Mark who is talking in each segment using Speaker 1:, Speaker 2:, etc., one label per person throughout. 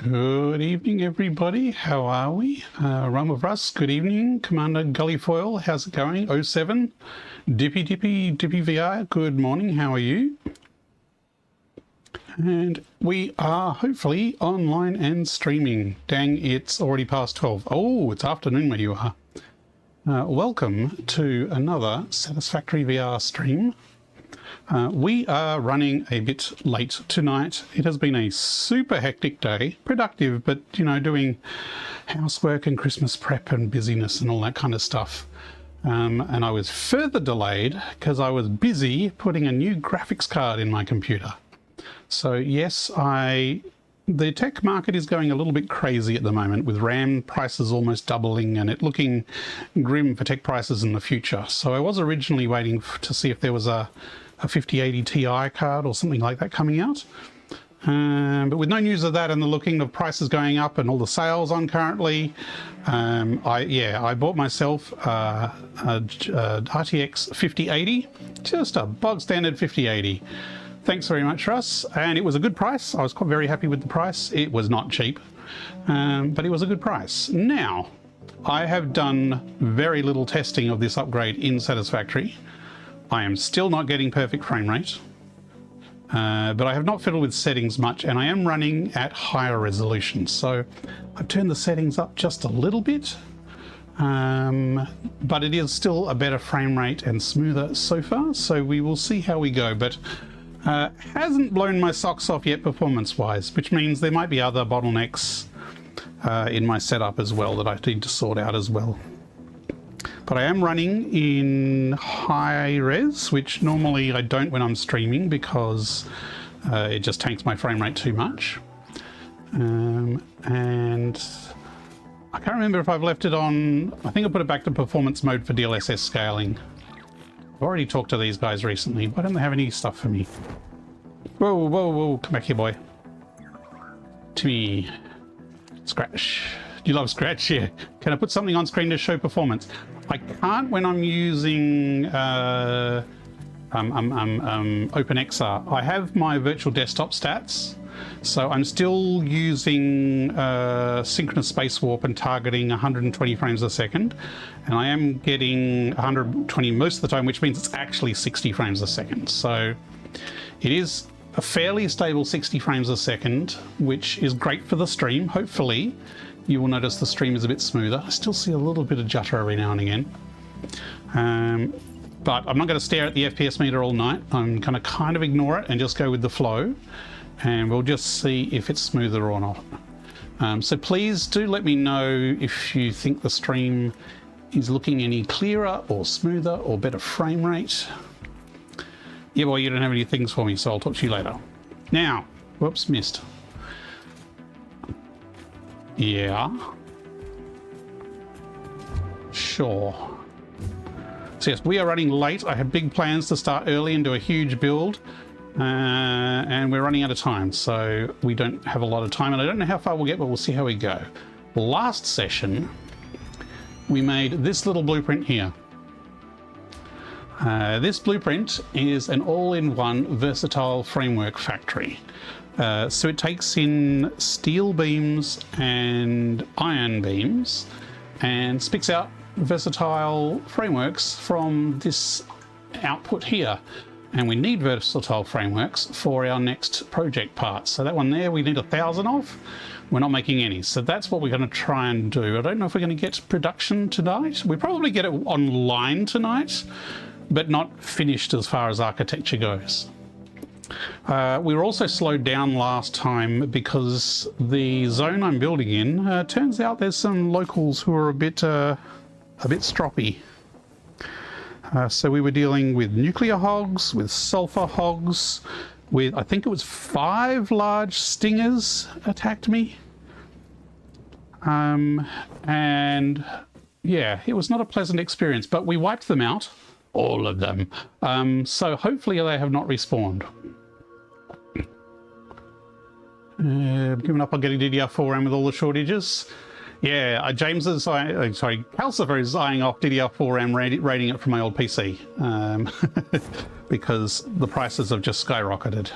Speaker 1: Good evening, everybody. How are we? Run with Russ. Good evening, Commander Gullyfoil. How's it going? 07. Dippy VR. Good morning. How are you? And we are hopefully online and streaming. Dang, it's already past 12. Oh, it's afternoon where you are. Welcome to another Satisfactory VR stream. We are running a bit late tonight. It has been a super hectic day, productive, but you know, doing housework and Christmas prep and busyness and all that kind of stuff. And I was further delayed because I was busy putting a new graphics card in my computer. So yes, the tech market is going a little bit crazy at the moment, with RAM prices almost doubling and it looking grim for tech prices in the future. So I was originally waiting to see if there was a 5080 Ti card or something like that coming out. But with no news of that and the looking of prices going up and all the sales on currently, I bought myself a RTX 5080, just a bog standard 5080. Thanks very much, Russ. And it was a good price. I was quite very happy with the price. It was not cheap, but it was a good price. Now, I have done very little testing of this upgrade in Satisfactory. I am still not getting perfect frame rate, but I have not fiddled with settings much, and I am running at higher resolution. So I've turned the settings up just a little bit, but it is still a better frame rate and smoother so far. So we will see how we go, but hasn't blown my socks off yet performance-wise, which means there might be other bottlenecks in my setup as well that I need to sort out as well. But I am running in high res, which normally I don't when I'm streaming because it just tanks my frame rate too much. And I can't remember if I've left it on. I think I put it back to performance mode for DLSS scaling. I've already talked to these guys recently. Why don't they have any stuff for me? Whoa, whoa, whoa, come back here, boy. Timmy. Scratch. You love Scratch? Yeah. Can I put something on screen to show performance? I can't when I'm using OpenXR. I have my virtual desktop stats, so I'm still using synchronous space warp and targeting 120 frames a second, and I am getting 120 most of the time, which means it's actually 60 frames a second. So it is a fairly stable 60 frames a second, which is great for the stream. Hopefully you will notice the stream is a bit smoother. I still see a little bit of jutter every now and again. But I'm not going to stare at the FPS meter all night. I'm going to kind of ignore it and just go with the flow. And we'll just see if it's smoother or not. So please do let me know if you think the stream is looking any clearer or smoother or better frame rate. Yeah, well, you don't have any things for me, so I'll talk to you later. Now, whoops, missed. Yeah. Sure. So yes, we are running late. I have big plans to start early and do a huge build. And we're running out of time, so we don't have a lot of time. And I don't know how far we'll get, but we'll see how we go. Last session, we made this little blueprint here. This blueprint is an all-in-one versatile framework factory. So it takes in steel beams and iron beams and spits out versatile frameworks from this output here. And we need versatile frameworks for our next project parts. So that one there, we need 1,000 of. We're not making any. So that's what we're going to try and do. I don't know if we're going to get production tonight. We probably get it online tonight, but not finished as far as architecture goes. We were also slowed down last time because the zone I'm building in, turns out there's some locals who are a bit stroppy. So we were dealing with nuclear hogs, with sulfur hogs, with, I think it was 5 large stingers attacked me. And yeah, it was not a pleasant experience, but we wiped them out, all of them. So hopefully they have not respawned. Giving up on getting DDR4 RAM with all the shortages. Yeah, Calcifer is eyeing off DDR4 RAM, rating it from my old PC because the prices have just skyrocketed.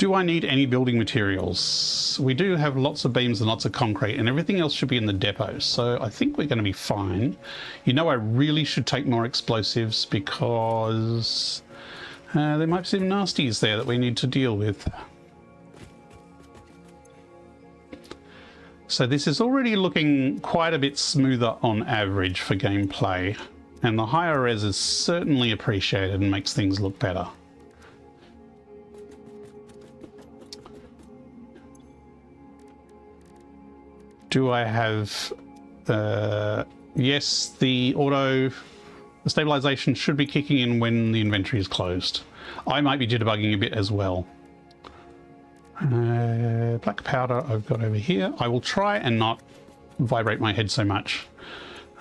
Speaker 1: Do I need any building materials? We do have lots of beams and lots of concrete, and everything else should be in the depot, so I think we're going to be fine. You know, I really should take more explosives because there might be some nasties there that we need to deal with. So this is already looking quite a bit smoother on average for gameplay, and the higher res is certainly appreciated and makes things look better. Do I have... yes, the stabilization should be kicking in when the inventory is closed. I might be jitterbugging a bit as well. Black powder I've got over here. I will try and not vibrate my head so much.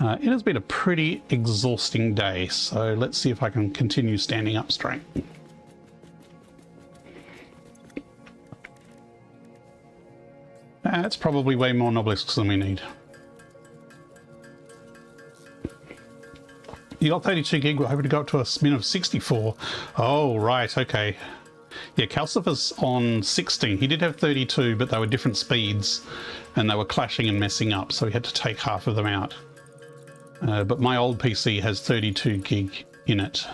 Speaker 1: It has been a pretty exhausting day, so let's see if I can continue standing up straight. That's probably way more obelisks than we need. You got 32 gig, we're hoping to go up to a min of 64. Oh, right, okay. Yeah, Calcifer's on 16. He did have 32, but they were different speeds, and they were clashing and messing up, so we had to take half of them out. But my old PC has 32 gig in it.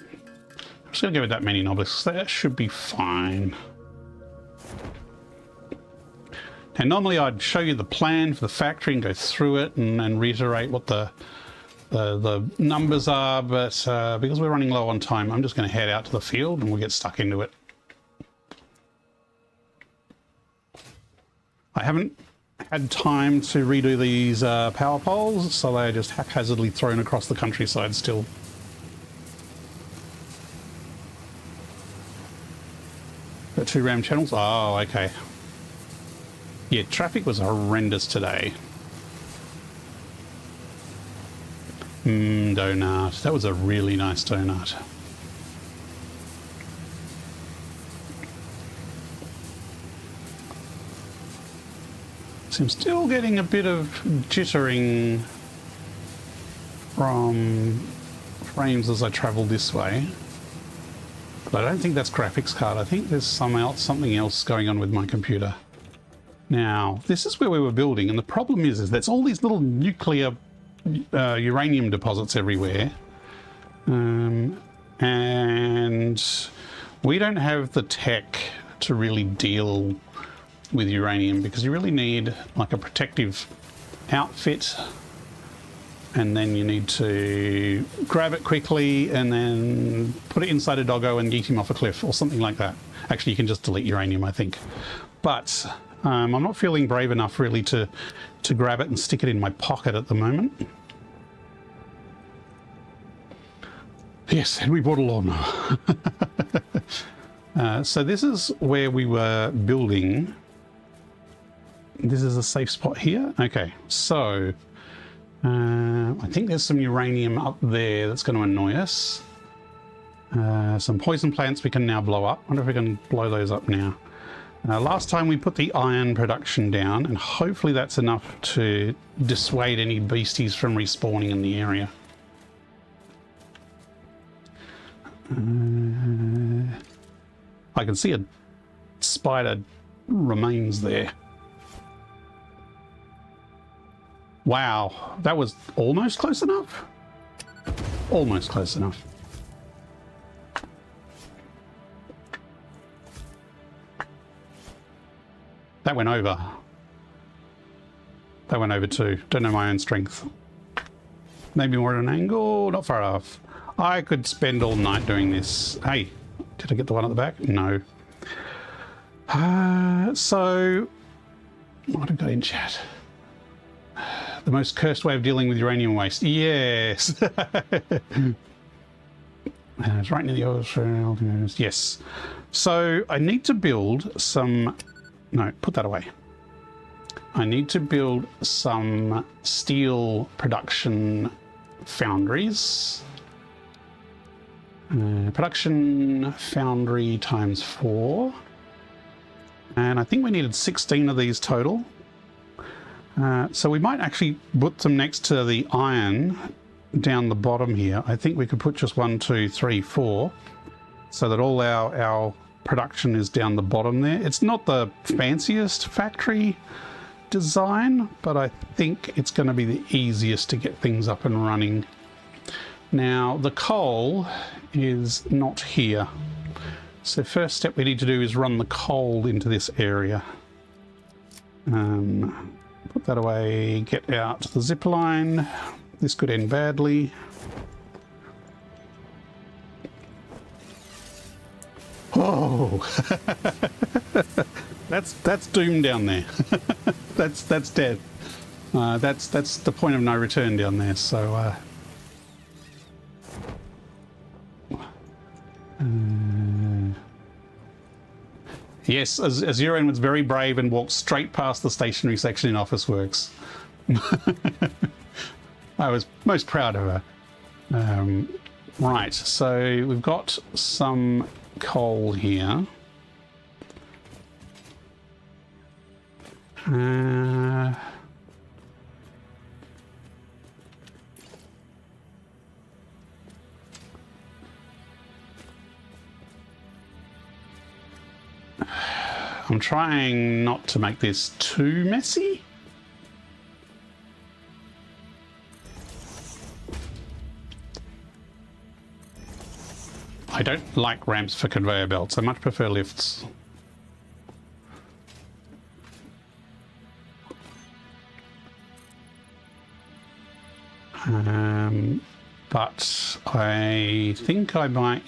Speaker 1: I'm just going to go with that many obelisks. That should be fine. And normally I'd show you the plan for the factory and go through it and reiterate what the numbers are, but because we're running low on time, I'm just going to head out to the field and we'll get stuck into it. I haven't had time to redo these power poles, so they're just haphazardly thrown across the countryside still. Got 2 RAM channels? Oh, okay. Yeah, traffic was horrendous today. Donut. That was a really nice donut. So I'm still getting a bit of jittering from frames as I travel this way. But I don't think that's graphics card. I think there's something else going on with my computer. Now, this is where we were building, and the problem is there's all these little nuclear uranium deposits everywhere. And we don't have the tech to really deal with uranium, because you really need like a protective outfit, and then you need to grab it quickly and then put it inside a doggo and yeet him off a cliff or something like that. Actually, you can just delete uranium, I think. But I'm not feeling brave enough really to grab it and stick it in my pocket at the moment. Yes, and we brought a lawnmower. So this is where we were building. This is a safe spot here. Okay, so I think there's some uranium up there that's going to annoy us. Some poison plants we can now blow up. I wonder if we can blow those up now. Last time we put the iron production down, and hopefully that's enough to dissuade any beasties from respawning in the area. I can see a spider remains there. Wow, that was almost close enough? Almost close enough. That went over. That went over too. Don't know my own strength. Maybe more at an angle, not far off. I could spend all night doing this. Hey, did I get the one at the back? No. So, what have I got in chat? The most cursed way of dealing with uranium waste. Yes. It's right near the ocean. Yes. So I need to build some... No, put that away. I need to build some steel production foundries. Production foundry times 4. And I think we needed 16 of these total. So we might actually put them next to the iron down the bottom here. I think we could put just 1, 2, 3, 4. so that all our production is down the bottom there. It's not the fanciest factory design, but I think it's going to be the easiest to get things up and running. Now, the coal is not here. So first step we need to do is run the coal into this area. Put that away, get out the zip line. This could end badly. Oh, that's doom down there. that's dead. That's the point of no return down there. So yes, Azuran was very brave and walked straight past the stationery section in Officeworks. I was most proud of her. Right, so we've got some coal here. I'm trying not to make this too messy. I don't like ramps for conveyor belts. I much prefer lifts. But I think I might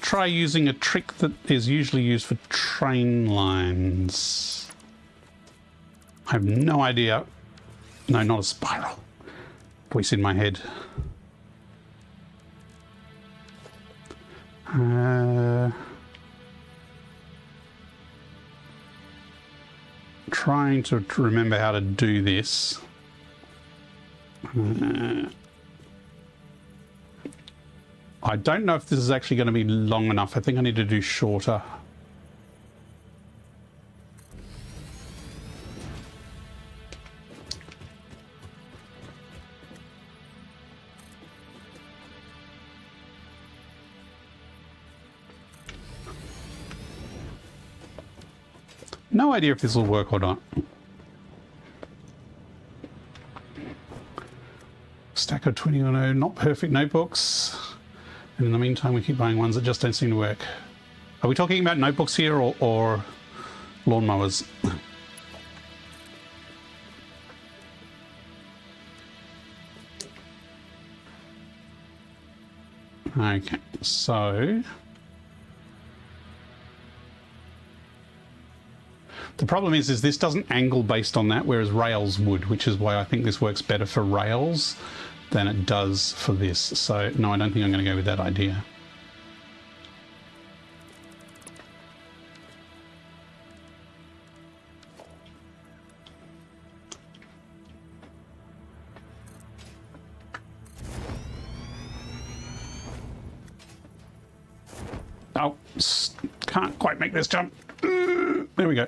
Speaker 1: try using a trick that is usually used for train lines. I have no idea. No, not a spiral. Voice in my head. Trying to remember how to do this. I don't know if this is actually going to be long enough. I think I need to do shorter. No idea if this will work or not. Stack of 20 not perfect notebooks. And in the meantime, we keep buying ones that just don't seem to work. Are we talking about notebooks here or lawnmowers? Okay, so the problem is this doesn't angle based on that, whereas rails would, which is why I think this works better for rails than it does for this. So no, I don't think I'm going to go with that idea. Oh, can't quite make this jump. There we go.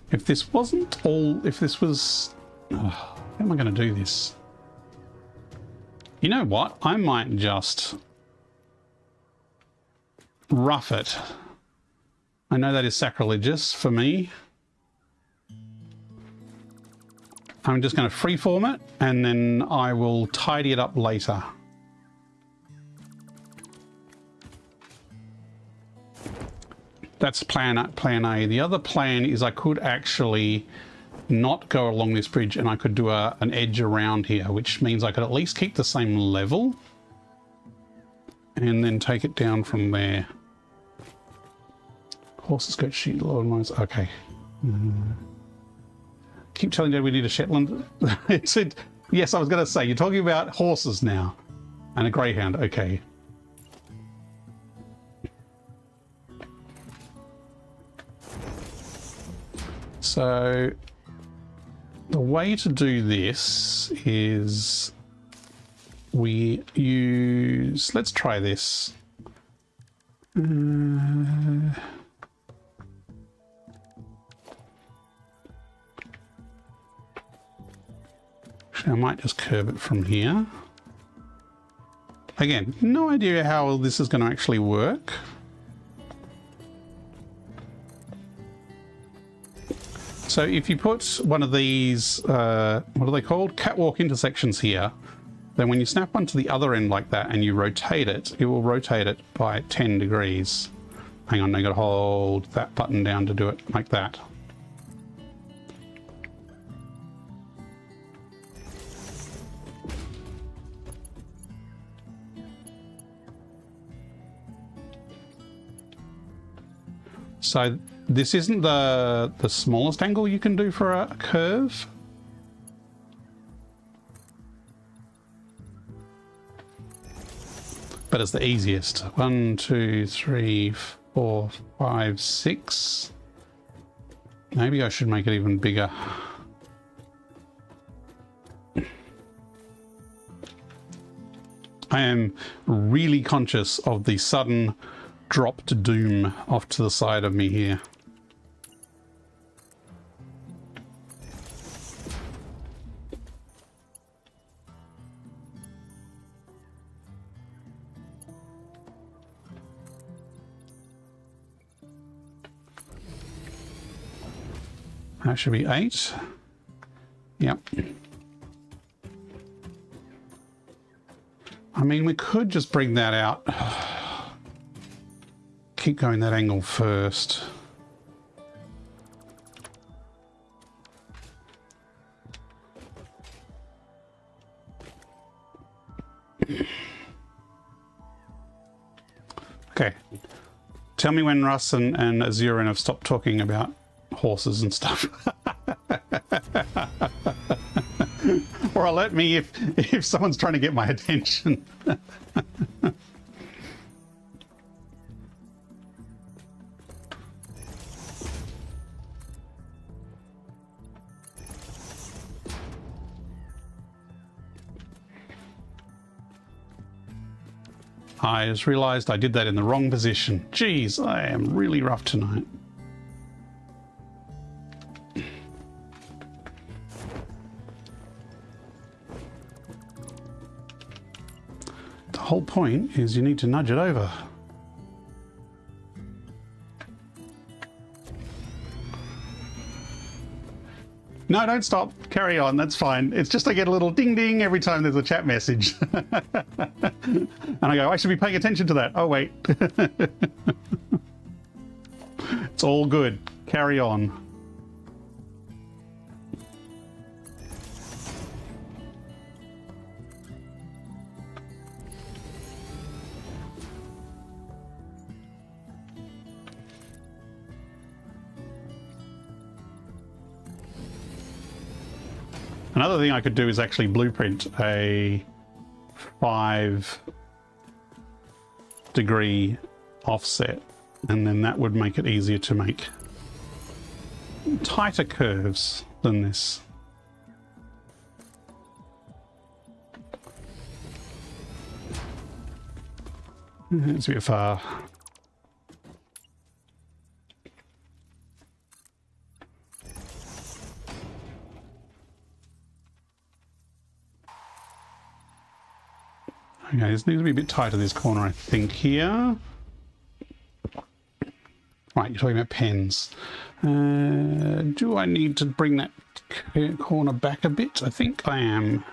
Speaker 1: If this wasn't all, if this was, how am I going to do this? You know what? I might just rough it. I know that is sacrilegious for me. I'm just going to freeform it and then I will tidy it up later. That's plan A. The other plan is I could actually not go along this bridge and I could do an edge around here, which means I could at least keep the same level and then take it down from there. Horses go sheet load lines. Okay. Keep telling Dad we need a Shetland. It said, yes, I was going to say, you're talking about horses now and a greyhound. Okay. So the way to do this is we use, let's try this. Actually, I might just curve it from here. Again, no idea how this is going to actually work. So if you put one of these, what are they called? Catwalk intersections here, then when you snap one to the other end like that and you rotate it, it will rotate it by 10 degrees. Hang on, I got to hold that button down to do it like that. So this isn't the smallest angle you can do for a curve. But it's the easiest. 1, 2, 3, 4, 5, 6. Maybe I should make it even bigger. I am really conscious of the sudden drop to doom off to the side of me here. That should be 8. Yep. I mean, we could just bring that out. Keep going that angle first. Okay. Tell me when Russ and Azurin have stopped talking about horses and stuff. Or alert me if someone's trying to get my attention. I just realized I did that in the wrong position. Jeez, I am really rough tonight. The whole point is you need to nudge it over. No, don't stop. Carry on. That's fine. It's just I get a little ding ding every time there's a chat message. And I go, I should be paying attention to that. Oh, wait. It's all good. Carry on. Another thing I could do is actually blueprint a 5-degree offset, and then that would make it easier to make tighter curves than this. It's a bit far. Okay, this needs to be a bit tighter, this corner, I think, here. Right, you're talking about pens. Do I need to bring that corner back a bit? I think I am.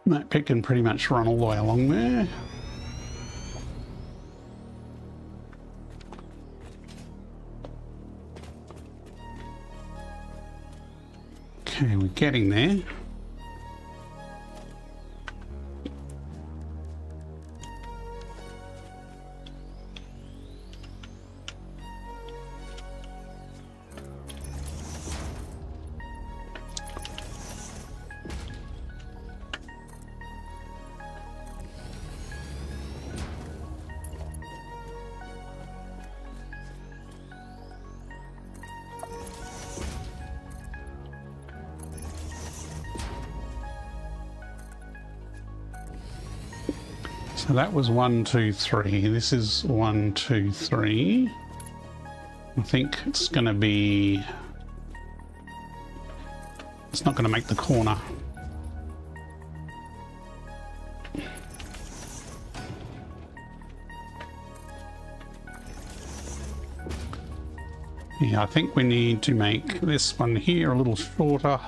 Speaker 1: That pit can pretty much run all the way along there. Okay, we're getting there. So that was 1, 2, 3. This is 1, 2, 3. I think it's going to be... It's not going to make the corner. Yeah, I think we need to make this one here a little shorter.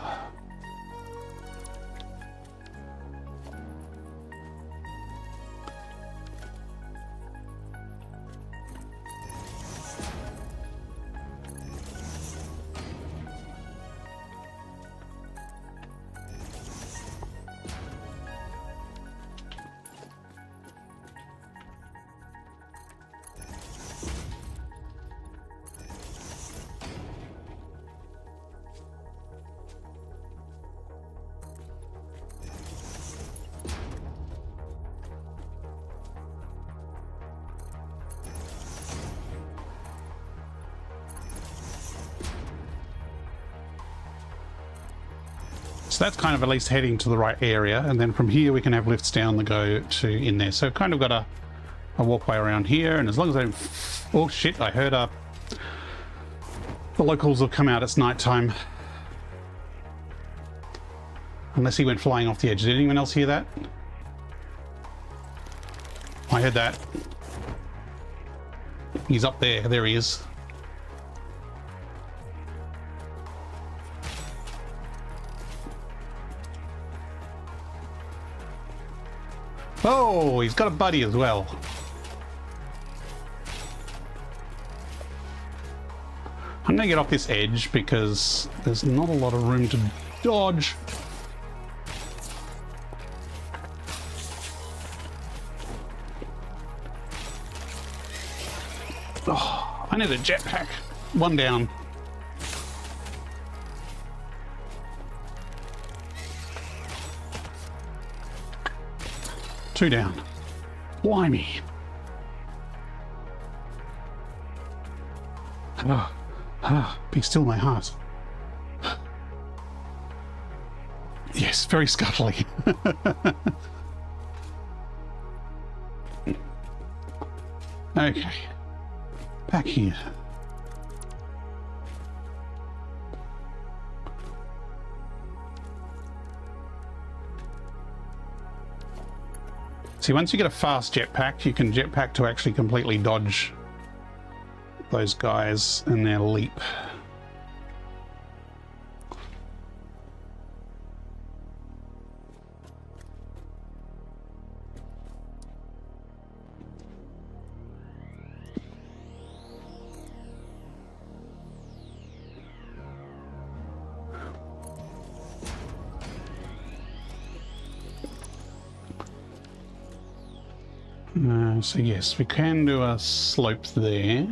Speaker 1: So that's kind of at least heading to the right area, and then from here we can have lifts down that go to in there. So kind of got a walkway around here, and as long as I... Oh shit, I heard the locals have come out. It's night time. Unless he went flying off the edge. Did anyone else hear that? I heard that. He's up there. There he is. Oh, he's got a buddy as well. I'm going to get off this edge because there's not a lot of room to dodge. Oh, I need a jetpack. One down. Two down. Blimey. Be still my heart. Yes, very scuttly. Okay. Back here. See, once you get a fast jetpack, you can jetpack to actually completely dodge those guys in their leap. So yes, we can do a slope there.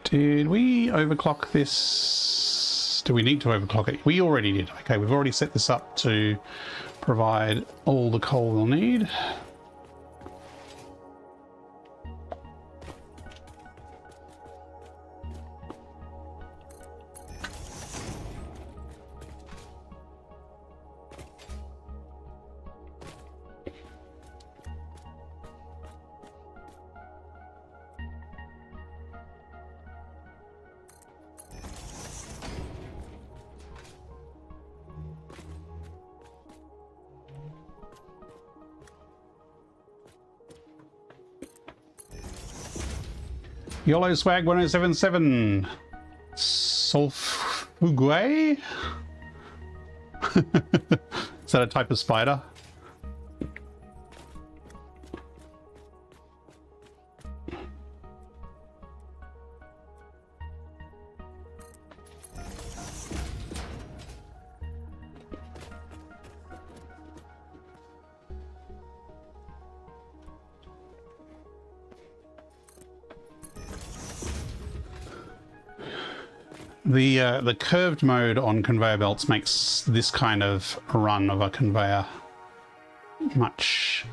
Speaker 1: Did we overclock this? Do we need to overclock it? We already did. Okay, we've already set this up to provide all the coal we'll need. YOLO Swag 1077 Sulfugue? Is that a type of spider? The curved mode on conveyor belts makes this kind of run of a conveyor much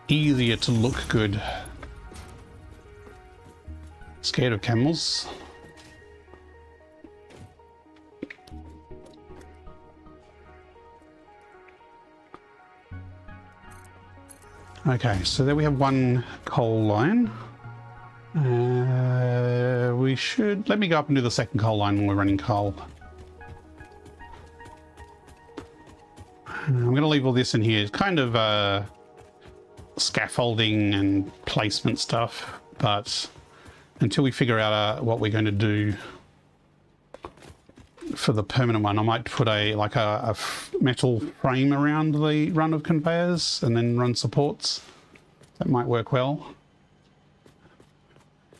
Speaker 1: easier to look good. Scared of camels? Okay, so there we have one coal line. We should... Let me go up and do the second coal line when we're running coal. I'm going to leave all this in here. It's kind of scaffolding and placement stuff, but until we figure out what we're going to do for the permanent one, I might put a metal frame around the run of conveyors and then run supports. That might work well.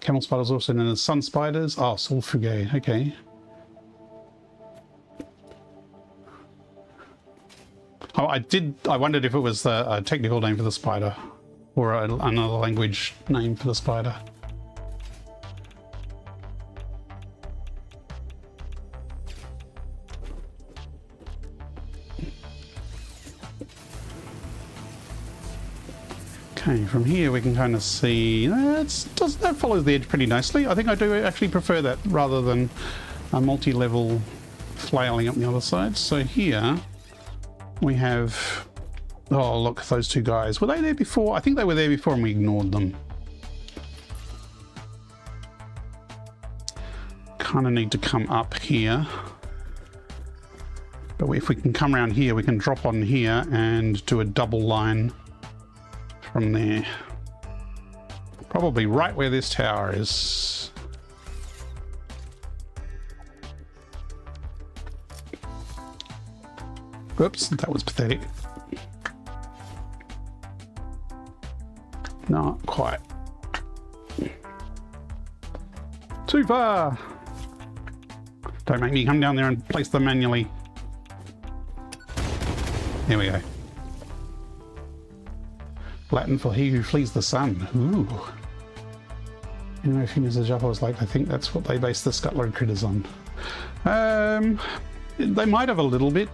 Speaker 1: Camel spiders also known as sun spiders. Oh, sulfugate, okay. Oh, I wondered if it was a technical name for the spider or another language name for the spider. Okay, from here we can kind of see that follows the edge pretty nicely. I think I do actually prefer that rather than a multi-level flailing up the other side. So here we have, oh look, those two guys. Were they there before? I think they were there before and we ignored them. Kind of need to come up here. But if we can come around here, we can drop on here and do a double line from there. Probably right where this tower is. Whoops, that was pathetic. Not quite. Too far! Don't make me come down there and place them manually. There we go. Latin for he who flees the sun. Ooh. Anyway, if you use a job, I was like, I think that's what they base the Scuttler critters on. They might have a little bit.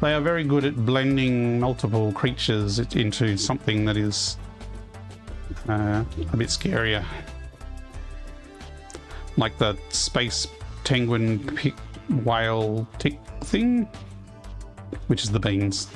Speaker 1: They are very good at blending multiple creatures into something that is a bit scarier. Like the space penguin whale tick thing, which is the beans.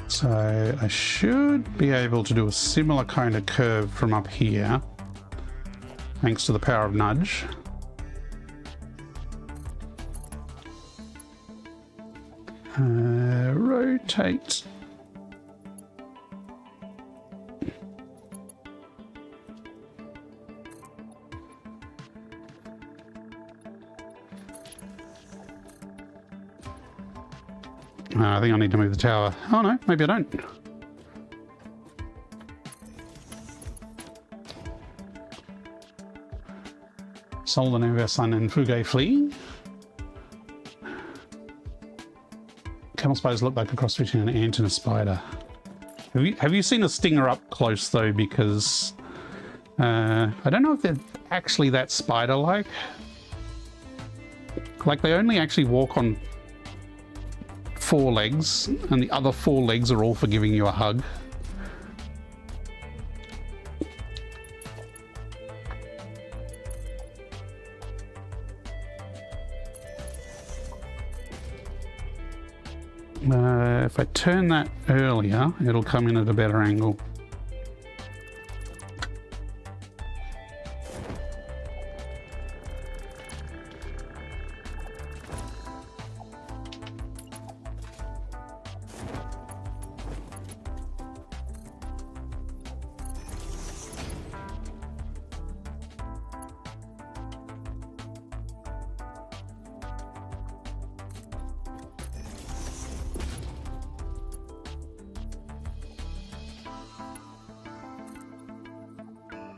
Speaker 1: So I should be able to do a similar kind of curve from up here, thanks to the power of nudge. Rotate. I think I need to move the tower. Oh no, maybe I don't. Sol the name of our son and Fuge fleeing. Camel spiders look like a cross between an ant and a spider. Have you seen a stinger up close though? Because I don't know if they're actually that spider-like. Like they only actually walk on 4 legs, and the other 4 legs are all for giving you a hug. If I turn that earlier, it'll come in at a better angle.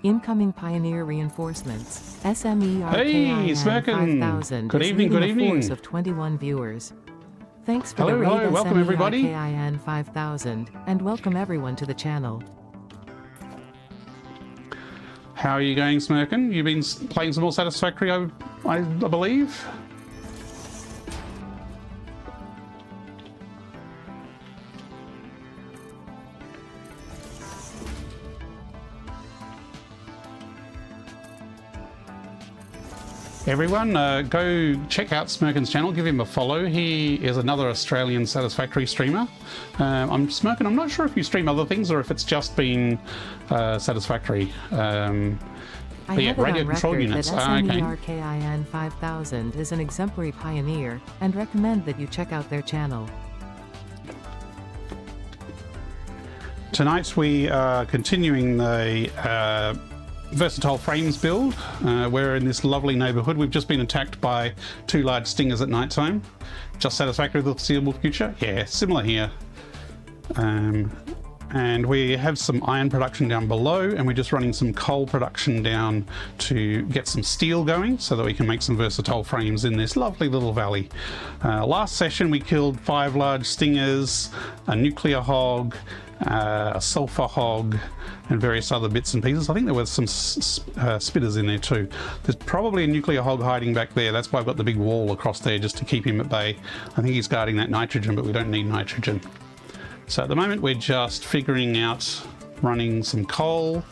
Speaker 2: Incoming Pioneer reinforcements. SMERKIN
Speaker 1: Hey, Smirkin!
Speaker 2: 5000
Speaker 1: Good
Speaker 2: is
Speaker 1: evening,
Speaker 2: leading
Speaker 1: good
Speaker 2: a
Speaker 1: evening.
Speaker 2: force of 21 viewers. Thanks for
Speaker 1: Hello,
Speaker 2: the raid,
Speaker 1: hello, welcome everybody.
Speaker 2: SMERKIN 5000, and welcome everyone to the channel.
Speaker 1: How are you going, Smirkin? You've been playing some more Satisfactory, I believe? Everyone, go check out Smirkin's channel, give him a follow. He is another Australian Satisfactory streamer. I'm Smirkin, I'm not sure if you stream other things or if it's just been Satisfactory.
Speaker 2: I
Speaker 1: yeah,
Speaker 2: have it
Speaker 1: radio
Speaker 2: on
Speaker 1: control
Speaker 2: record
Speaker 1: units.
Speaker 2: that
Speaker 1: Okay.
Speaker 2: SMERKIN 5000 is an exemplary pioneer, and recommend that you check out their channel.
Speaker 1: Tonight we are continuing the versatile frames build. We're in this lovely neighbourhood. We've just been attacked by 2 large stingers at night time. Just Satisfactory with the foreseeable future? Yeah, similar here. And we have some iron production down below, and we're just running some coal production down to get some steel going so that we can make some versatile frames in this lovely little valley. Last session we killed 5 large stingers, a nuclear hog, a sulfur hog, and various other bits and pieces. I think there were some spitters in there too. There's probably a nuclear hog hiding back there. That's why I've got the big wall across there just to keep him at bay. I think he's guarding that nitrogen, but we don't need nitrogen. So at the moment we're just figuring out running some coal,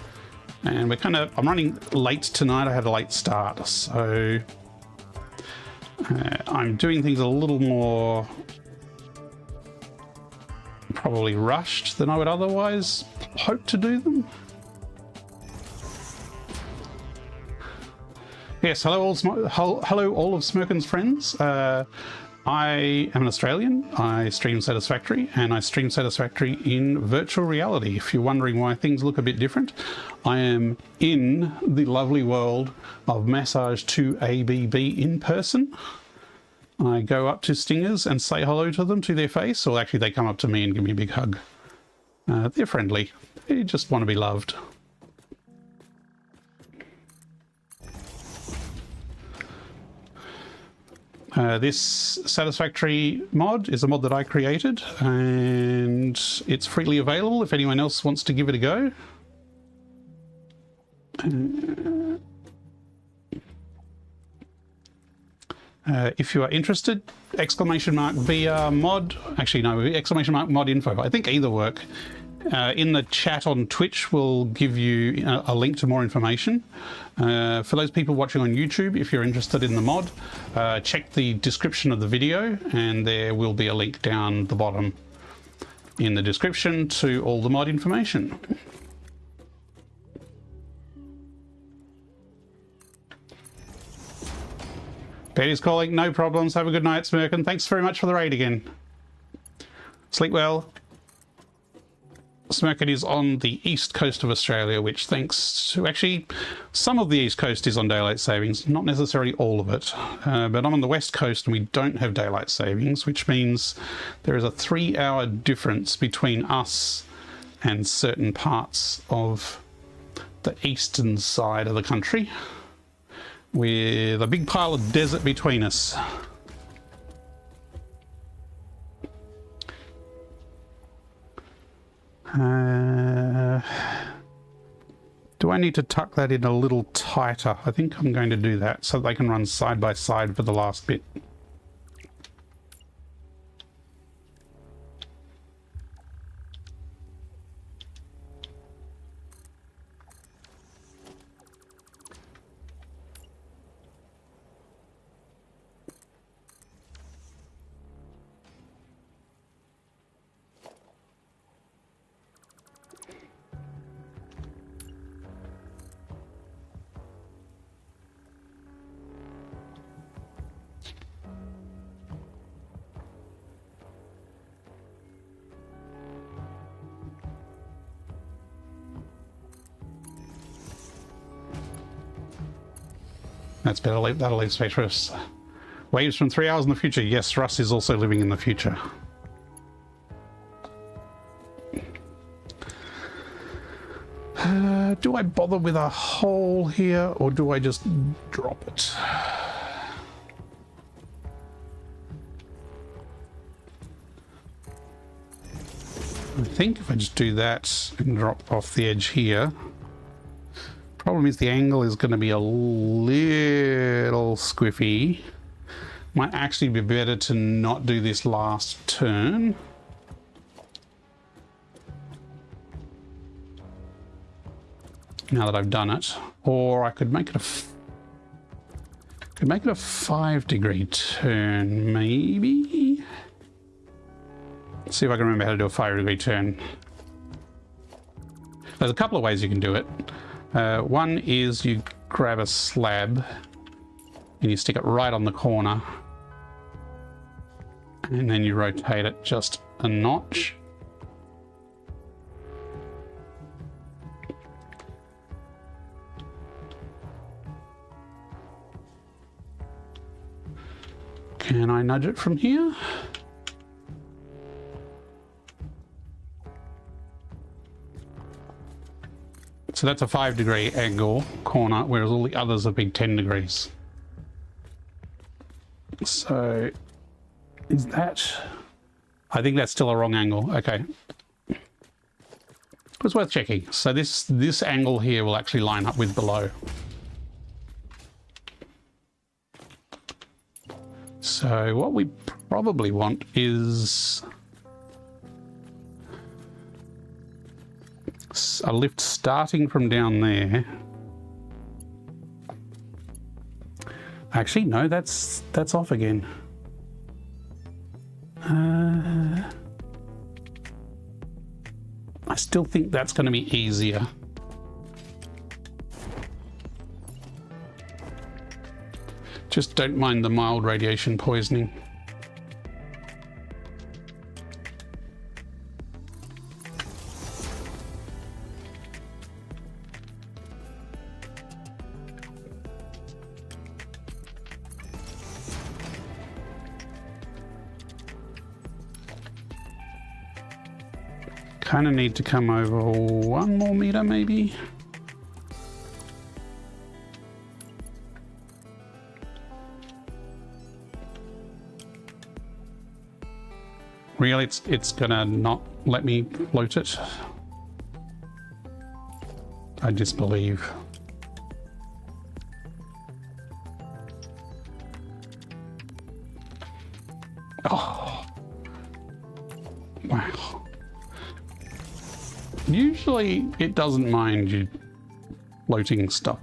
Speaker 1: and I'm running late tonight. I had a late start, so I'm doing things a little more probably rushed than I would otherwise hope to do them. Yes, hello all of Smirkin's friends. I am an Australian. I stream Satisfactory, and I stream Satisfactory in virtual reality. If you're wondering why things look a bit different, I am in the lovely world of Massage 2 ABB in person. I go up to stingers and say hello to them to their face, or actually they come up to me and give me a big hug. They're friendly. They just want to be loved. This Satisfactory mod is a mod that I created, and it's freely available if anyone else wants to give it a go. If you are interested, !VR mod, actually no, !mod info, I think either work. In the chat on Twitch will give you a link to more information. For those people watching on YouTube, if you're interested in the mod, check the description of the video, and there will be a link down the bottom in the description to all the mod information. Betty's calling, no problems. Have a good night, Smirkin. Thanks very much for the raid again. Sleep well. Smirkin is on the east coast of Australia, which thanks to actually some of the east coast is on daylight savings, not necessarily all of it. But I'm on the west coast and we don't have daylight savings, which means there is a 3-hour difference between us and certain parts of the eastern side of the country, with a big pile of desert between us. Do I need to tuck that in a little tighter? I think I'm going to do that so they can run side by side for the last bit. That's better. That'll leave space for us. Waves from 3 hours in the future. Yes, Russ is also living in the future. Do I bother with a hole here, or do I just drop it? I think if I just do that and drop off the edge here. Problem is the angle is going to be a little squiffy. Might actually be better to not do this last turn. Now that I've done it, or I could make it a 5-degree turn, maybe. Let's see if I can remember how to do a 5-degree turn. There's a couple of ways you can do it. One is you grab a slab and you stick it right on the corner, and then you rotate it just a notch. Can I nudge it from here? So that's a 5-degree angle corner, whereas all the others are big 10 degrees. So is that... I think that's still a wrong angle. Okay. It's worth checking. So this angle here will actually line up with below. So what we probably want is a lift starting from down there. Actually, no, that's off again. I still think that's going to be easier. Just don't mind the mild radiation poisoning. Kind of need to come over 1 more meter, maybe. Really, it's gonna not let me float it. I disbelieve. Oh. Wow. Usually it doesn't mind you floating stuff.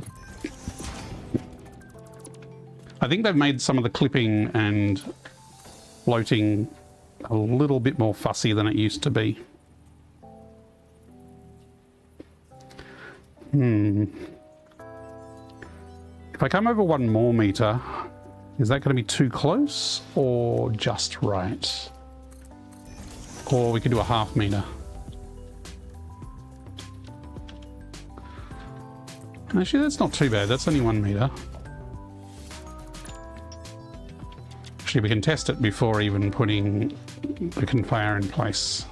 Speaker 1: I think they've made some of the clipping and floating a little bit more fussy than it used to be. If I come over 1 more meter, is that going to be too close or just right? Or we could do a 1/2 meter. Actually, that's not too bad. That's only 1 meter. Actually, we can test it before even putting the conveyor in place.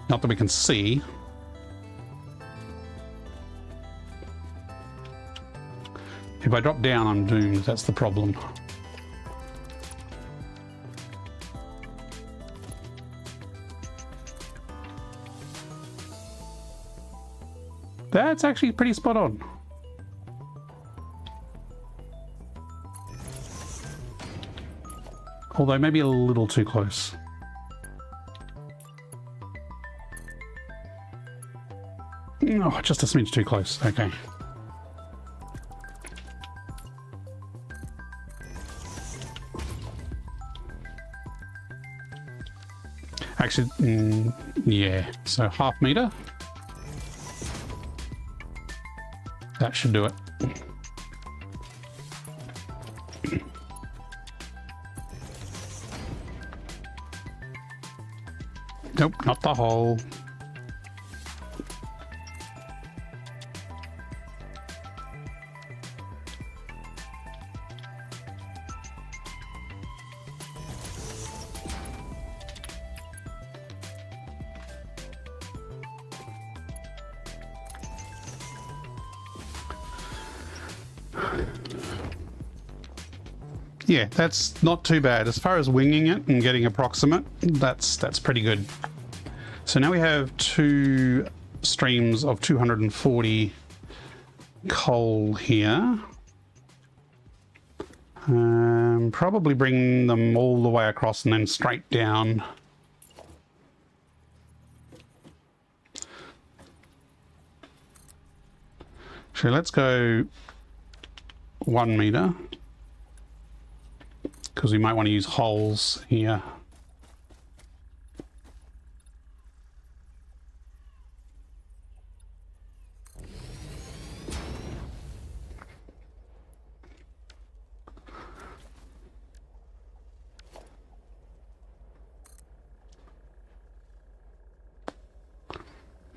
Speaker 1: Not that we can see. If I drop down, I'm doomed. That's the problem. That's actually pretty spot on. Although maybe a little too close. Oh, just a smidge too close. Okay. Actually, yeah. So 1/2 meter. That should do it. Nope, not the hole. Yeah, that's not too bad. As far as winging it and getting approximate, that's pretty good. So now we have 2 streams of 240 coal here. Probably bring them all the way across and then straight down. So let's go 1 meter, because we might want to use holes here.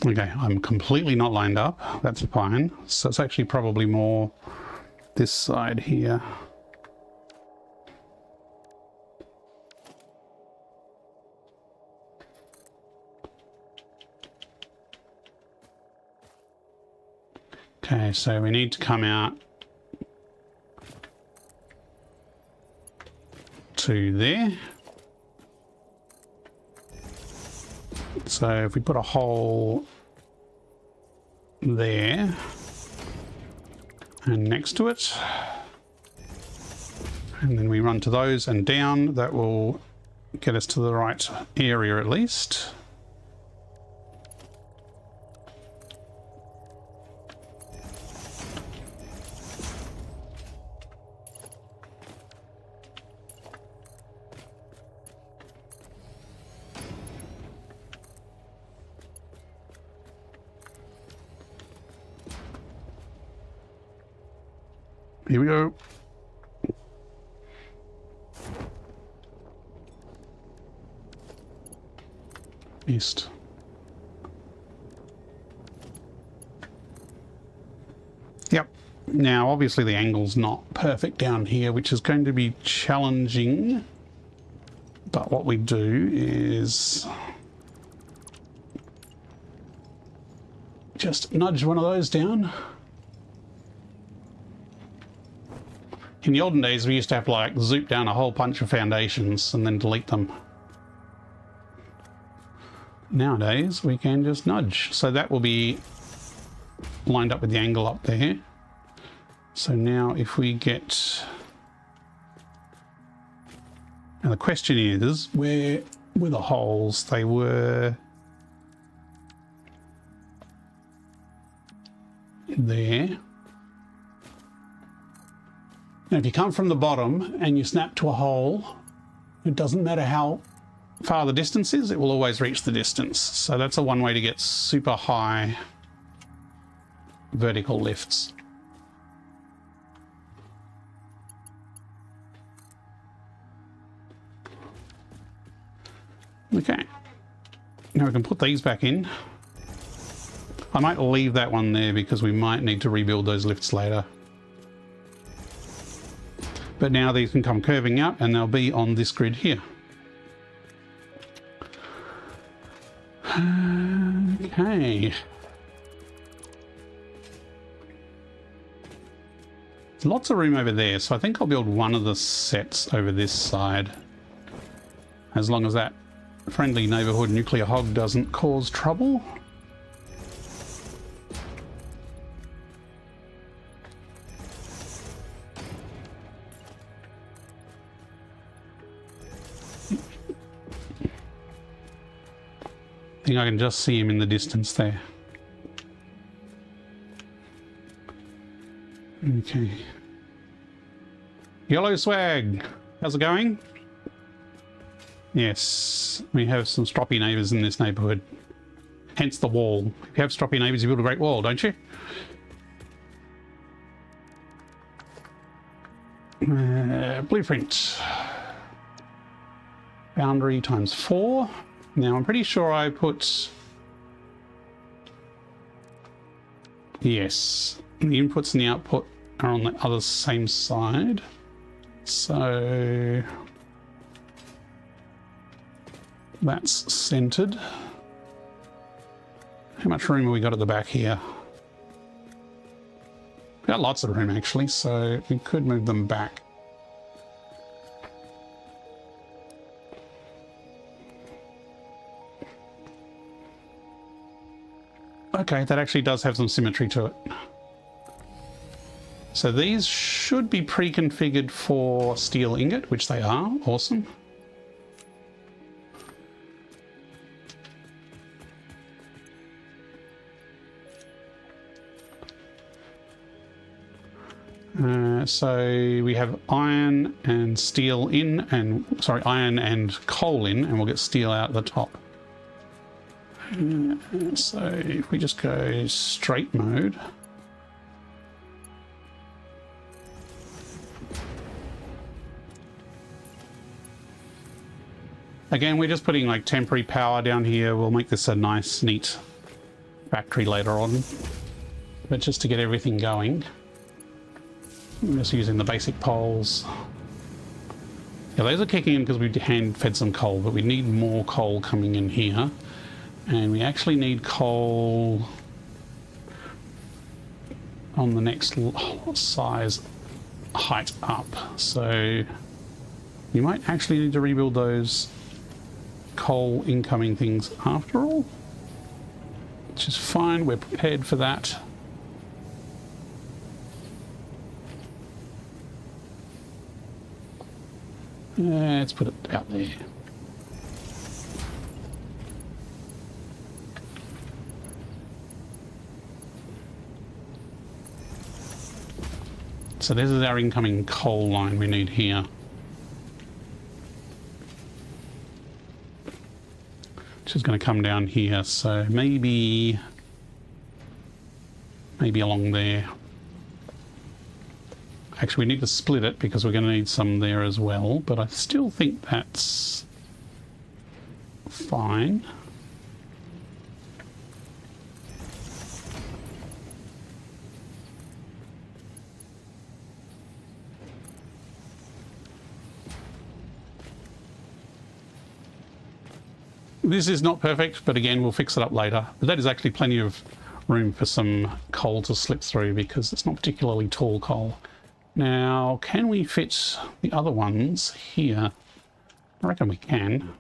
Speaker 1: Okay, I'm completely not lined up. That's fine. So it's actually probably more this side here. Okay, so we need to come out to there. So if we put a hole there and next to it, and then we run to those and down, that will get us to the right area at least. Here we go. East. Yep. Now, obviously the angle's not perfect down here, which is going to be challenging. But what we do is just nudge one of those down. In the olden days, we used to have to like zoop down a whole bunch of foundations and then delete them. Nowadays, we can just nudge. So that will be lined up with the angle up there. So now if we get... Now the question is, where were the holes? They were there. Now, if you come from the bottom and you snap to a hole, it doesn't matter how far the distance is, it will always reach the distance. So that's one way to get super high vertical lifts. Okay. Now we can put these back in. I might leave that one there because we might need to rebuild those lifts later. But now these can come curving out and they'll be on this grid here. Okay. Lots of room over there, so I think I'll build one of the sets over this side. As long as that friendly neighborhood nuclear hog doesn't cause trouble. I think I can just see him in the distance there. Okay. Yellow swag, how's it going? Yes, we have some stroppy neighbours in this neighbourhood. Hence the wall. If you have stroppy neighbours, you build a great wall, don't you? Blueprint. Boundary times 4. Now I'm pretty sure I put... Yes, the inputs and the output are on the other same side. So... that's centered. How much room have we got at the back here? got lots of room actually, so we could move them back. Okay, that actually does have some symmetry to it. So these should be pre-configured for steel ingot, which they are. Awesome. So we have iron and steel in, and sorry, iron and coal in, and we'll get steel out at the top. So if we just go straight mode. Again, we're just putting like temporary power down here. We'll make this a nice, neat factory later on. But just to get everything going, I'm just using the basic poles. Yeah, those are kicking in because we hand-fed some coal, but we need more coal coming in here. And we actually need coal on the next size height up. So we might actually need to rebuild those coal incoming things after all, which is fine. We're prepared for that. Let's put it out there. So this is our incoming coal line we need here. Which is going to come down here, so maybe along there. Actually, we need to split it because we're going to need some there as well, but I still think that's fine. This is not perfect, but again, we'll fix it up later. But that is actually plenty of room for some coal to slip through because it's not particularly tall coal. Now, can we fit the other ones here? I reckon we can.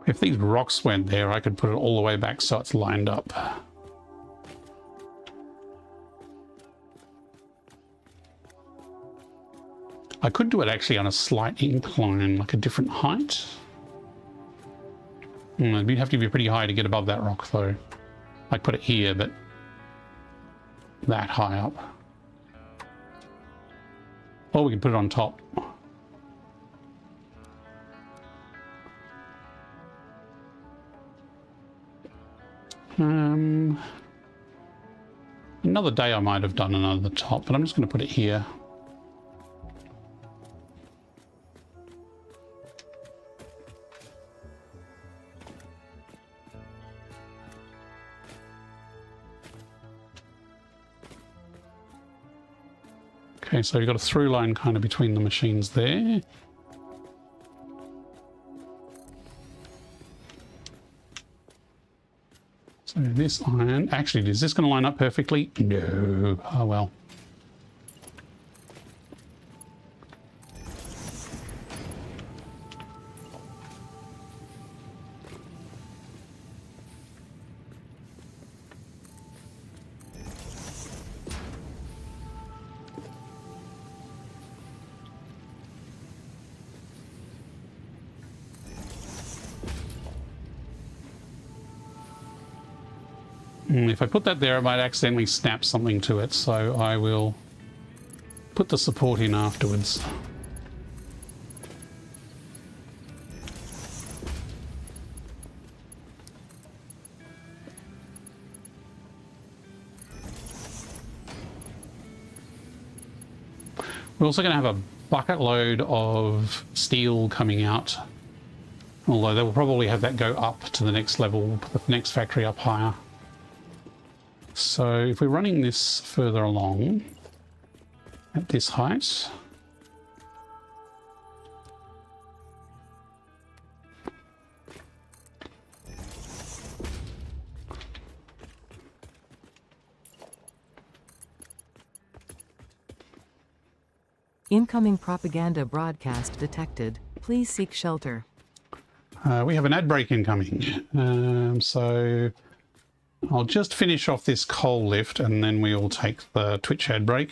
Speaker 1: If these rocks went there, I could put it all the way back so it's lined up. I could do it actually on a slight incline, like a different height. You'd have to be pretty high to get above that rock though. I'd put it here, but that high up. Or we can put it on top. Another day I might have done another top, but I'm just going to put it here. Okay, so you've got a through line kind of between the machines there. So this iron, actually, is this going to line up perfectly? No. Oh well. If I put that there, I might accidentally snap something to it, so I will put the support in afterwards. We're also going to have a bucket load of steel coming out. Although they will probably have that go up to the next level, the next factory up higher. So if we're running this further along at this height,
Speaker 2: Incoming propaganda broadcast detected. Please seek shelter.
Speaker 1: we have an ad break incoming. So I'll just finish off this coal lift and then we'll take the Twitch ad break.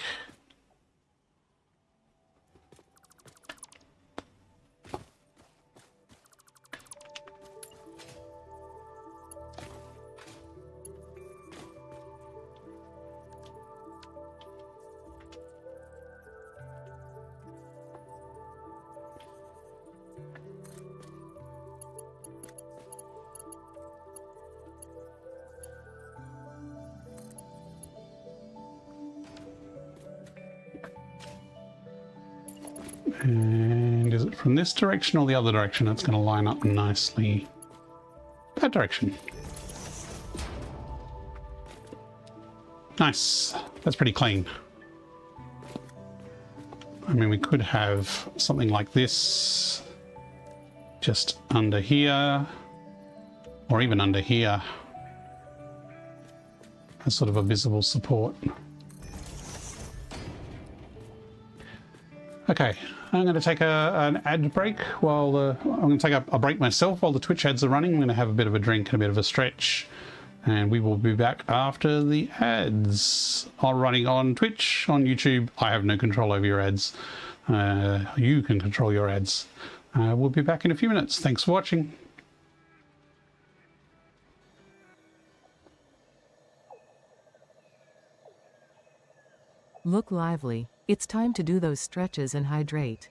Speaker 1: And is it from this direction or the other direction? It's going to line up nicely. That direction. Nice. That's pretty clean. I mean, we could have something like this just under here, or even under here, as sort of a visible support. Okay, I'm going to take an ad break while I'm going to take a break myself while the Twitch ads are running. I'm going to have a bit of a drink and a bit of a stretch, and we will be back after the ads. Are running on Twitch, on YouTube. I have no control over your ads. You can control your ads. We'll be back in a few minutes. Thanks for watching.
Speaker 2: Look lively. It's time to do those stretches and hydrate.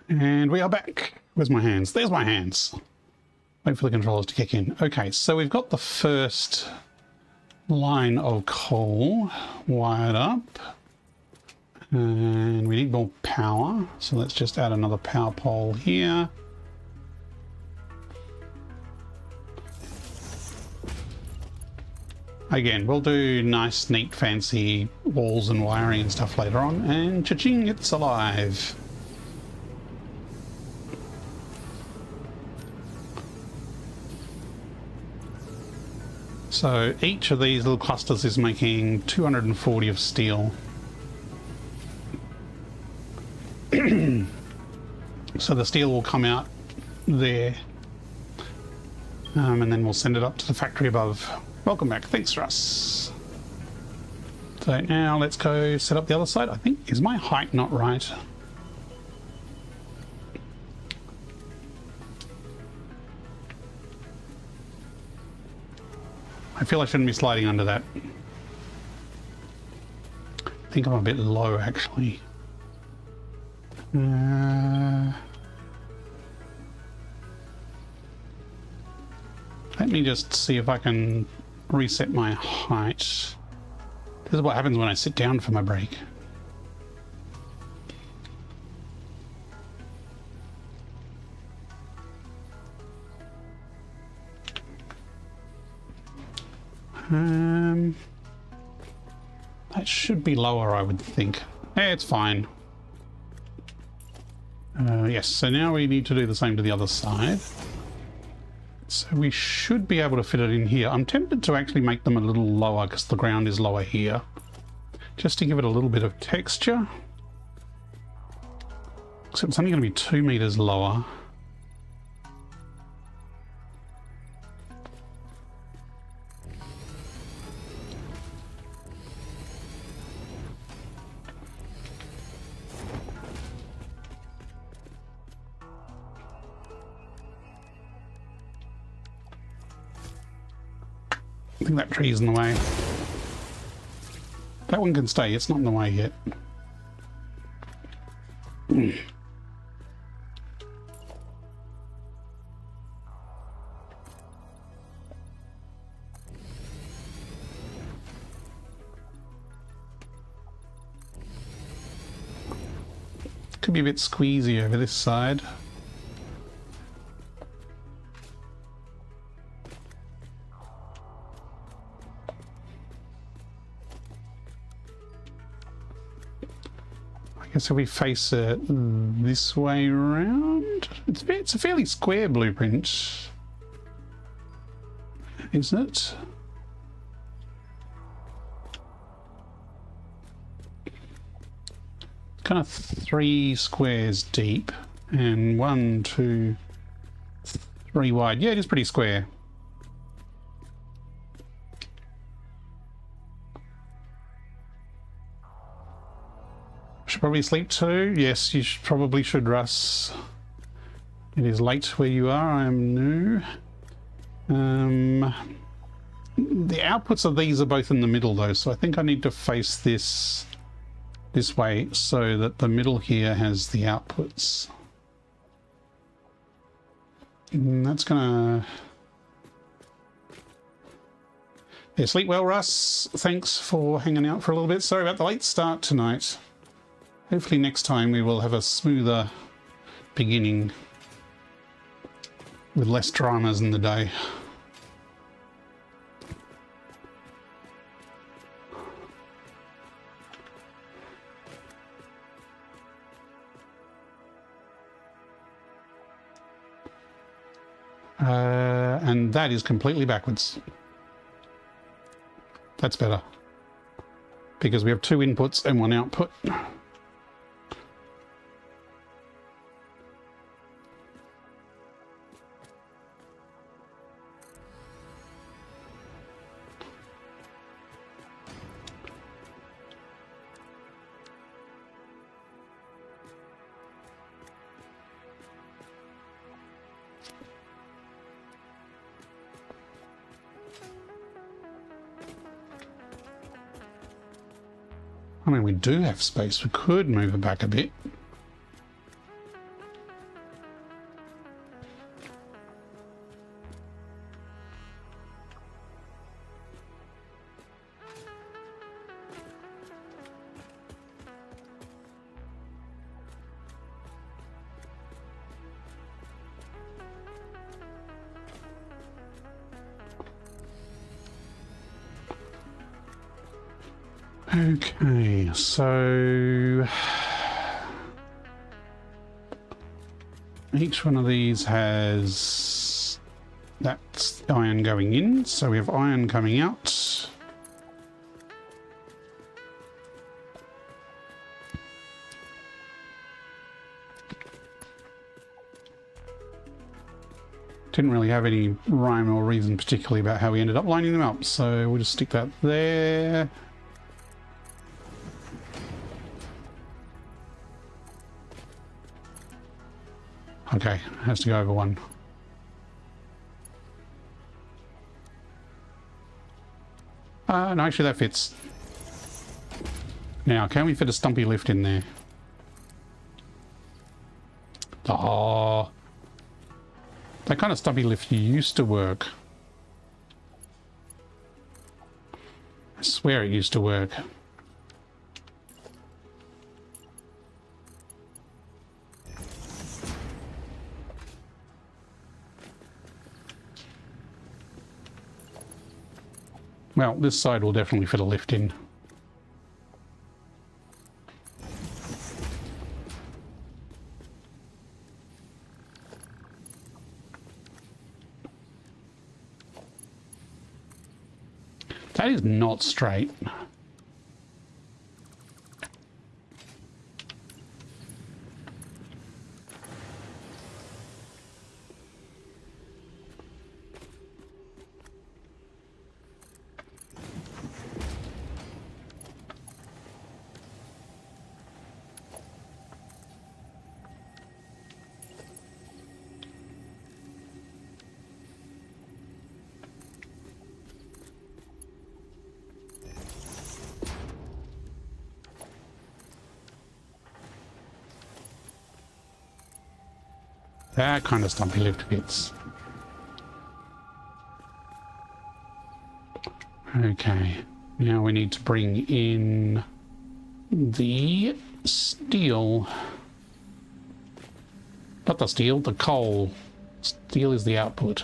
Speaker 1: And we are back. Where's my hands? There's my hands. Wait for the controllers to kick in. Okay, so we've got the first line of coal wired up. And we need more power. So let's just add another power pole here. Again, we'll do nice, neat, fancy walls and wiring and stuff later on. And cha-ching, it's alive. So each of these little clusters is making 240 of steel. So the steel will come out there. And then we'll send it up to the factory above. Welcome back. Thanks, Russ. So now let's go set up the other side. I think, is my height not right? I feel I shouldn't be sliding under that. I think I'm a bit low, actually. Let me just see if I can reset my height. This is what happens when I sit down for my break. That should be lower, I would think. It's fine. Yes, so now we need to do the same to the other side. So we should be able to fit it in here. I'm tempted to actually make them a little lower because the ground is lower here. Just to give it a little bit of texture. Except it's only going to be 2 meters lower. I think that tree is in the way. That one can stay, it's not in the way yet. Could be a bit squeezy over this side. So we face it this way around. It's a fairly square blueprint, isn't it? Kind of 3 squares deep and 1, 2, 3 wide. Yeah, it is pretty square. Should probably sleep too. Yes, you probably should, Russ. It is late where you are. I am new. The outputs of these are both in the middle though, so I think I need to face this way so that the middle here has the outputs. And that's gonna... Yeah, sleep well, Russ. Thanks for hanging out for a little bit. Sorry about the late start tonight. Hopefully next time we will have a smoother beginning with less dramas in the day. And that is completely backwards. That's better. Because we have 2 inputs and 1 output. I mean, we do have space. We could move it back a bit. Okay, so each one of these has that's iron going in, so we have iron coming out. Didn't really have any rhyme or reason particularly about how we ended up lining them up, so we'll just stick that there. Okay, has to go over one. No, actually that fits. Now, can we fit a stumpy lift in there? Oh, that kind of stumpy lift used to work. I swear it used to work. Well, this side will definitely fit a lift in. That is not straight. That kind of stumpy lift fits. Okay, now we need to bring in the steel. Not the steel, the coal. Steel is the output.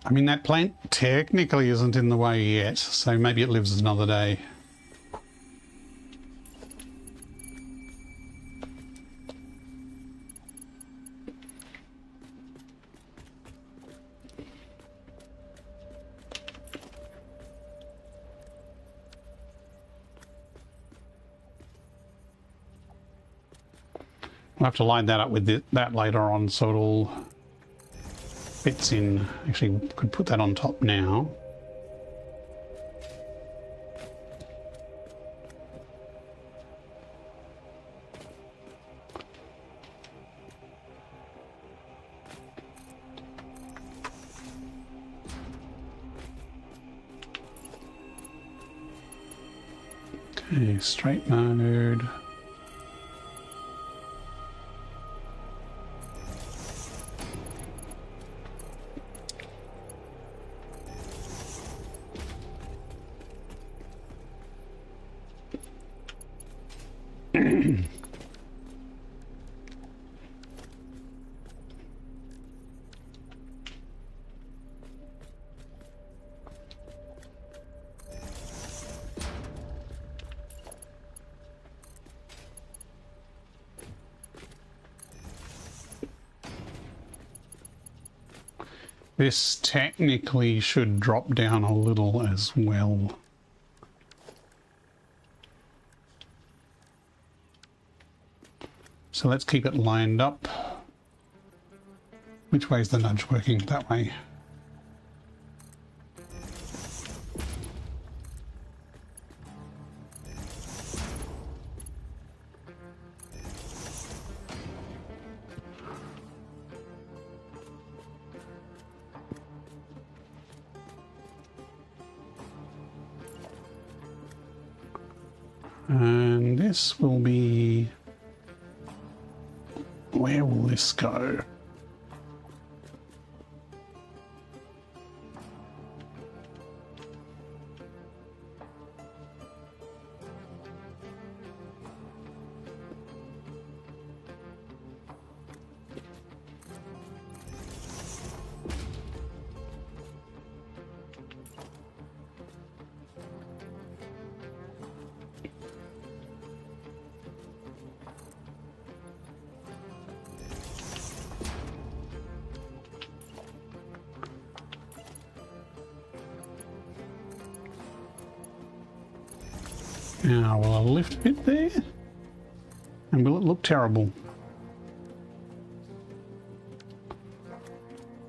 Speaker 1: I mean, that plant technically isn't in the way yet, so maybe it lives another day. We'll have to line that up with that later on, so it'll fits in. Actually, we could put that on top now. Okay, straight mode. This technically should drop down a little as well. So let's keep it lined up. Which way is the nudge working? That way. And this will be... Where will this go? Now, will I lift a bit there? And will it look terrible?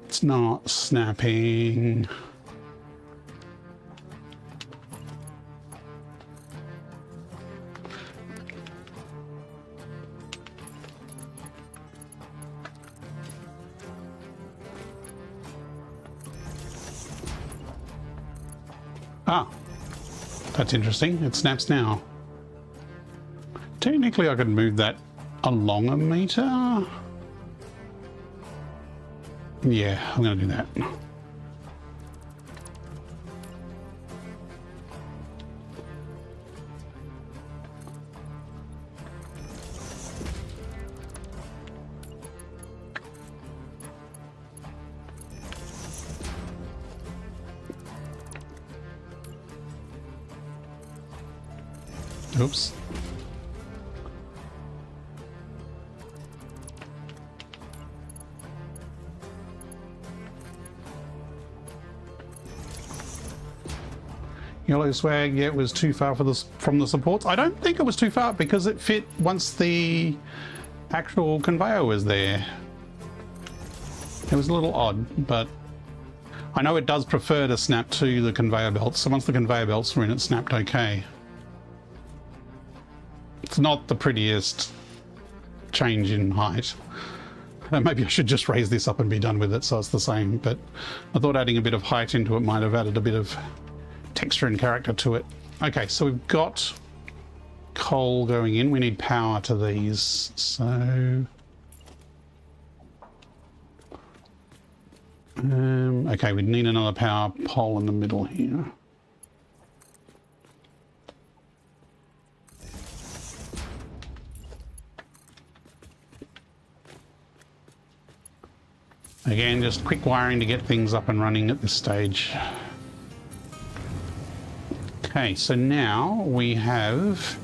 Speaker 1: It's not snapping. Ah. That's interesting. It snaps now. Technically, I could move that along a meter. Yeah, I'm going to do that. Oops. Yellow swag, yeah, it was too far for this from the supports. I don't think it was too far because it fit once the actual conveyor was there. It was a little odd, but I know it does prefer to snap to the conveyor belts, so once the conveyor belts were in, it snapped okay. It's not the prettiest change in height. Maybe I should just raise this up and be done with it so it's the same, but I thought adding a bit of height into it might have added a bit of texture and character to it. Okay, so we've got coal going in. We need power to these, so... okay, we need another power pole in the middle here. Again, just quick wiring to get things up and running at this stage. Okay, so now we have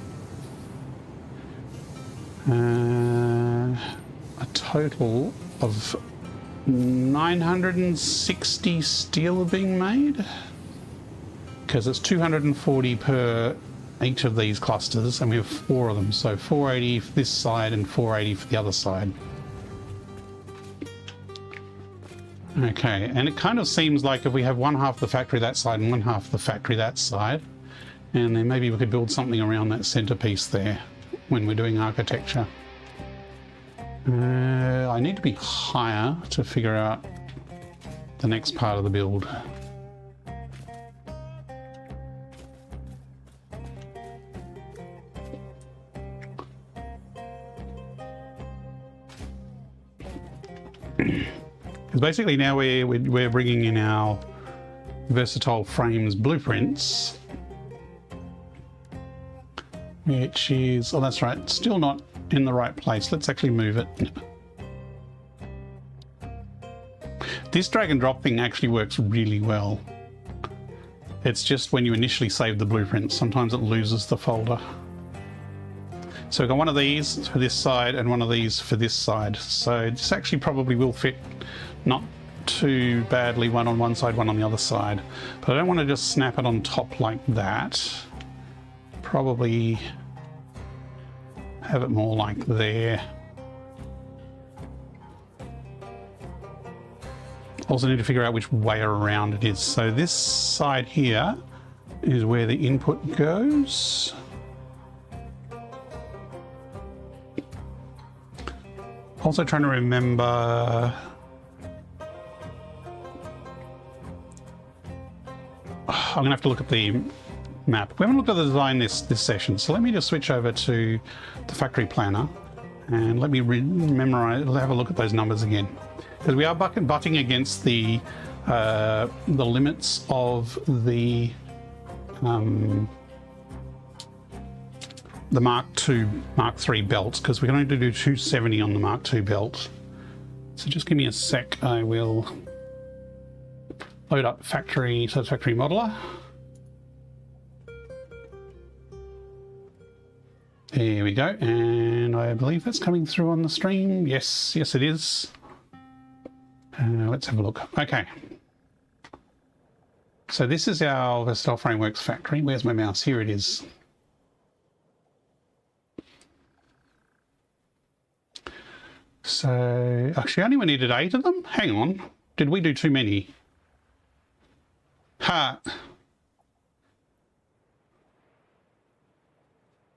Speaker 1: a total of 960 steel being made, because it's 240 per each of these clusters, and we have 4 of them, so 480 for this side and 480 for the other side. Okay, and it kind of seems like if we have one half the factory that side and one half the factory that side, and then maybe we could build something around that centerpiece there when we're doing architecture. I need to be higher to figure out the next part of the build. Because basically now we're bringing in our versatile frames blueprints, which is, oh that's right, still not in the right place. Let's actually move it. This drag and drop thing actually works really well. It's just when you initially save the blueprint, sometimes it loses the folder. So we've got one of these for this side and one of these for this side. So this actually probably will fit not too badly, one on one side, one on the other side. But I don't want to just snap it on top like that. Probably have it more like there. Also need to figure out which way around it is. So this side here is where the input goes. Also trying to remember... I'm gonna have to look at the map. We haven't looked at the design this session, so let me just switch over to the factory planner and let me memorize, have a look at those numbers again, because we are butting against the limits of the Mark II, Mark III belts, because we can only do 270 on the Mark II belt. So just give me a sec. I will load up Satisfactory modeler. There we go, and I believe that's coming through on the stream. Yes, it is. Let's have a look. Okay. So this is our Versatile Frameworks factory. Where's my mouse? Here it is. So, actually, I only needed 8 of them. Hang on. Did we do too many? Ha!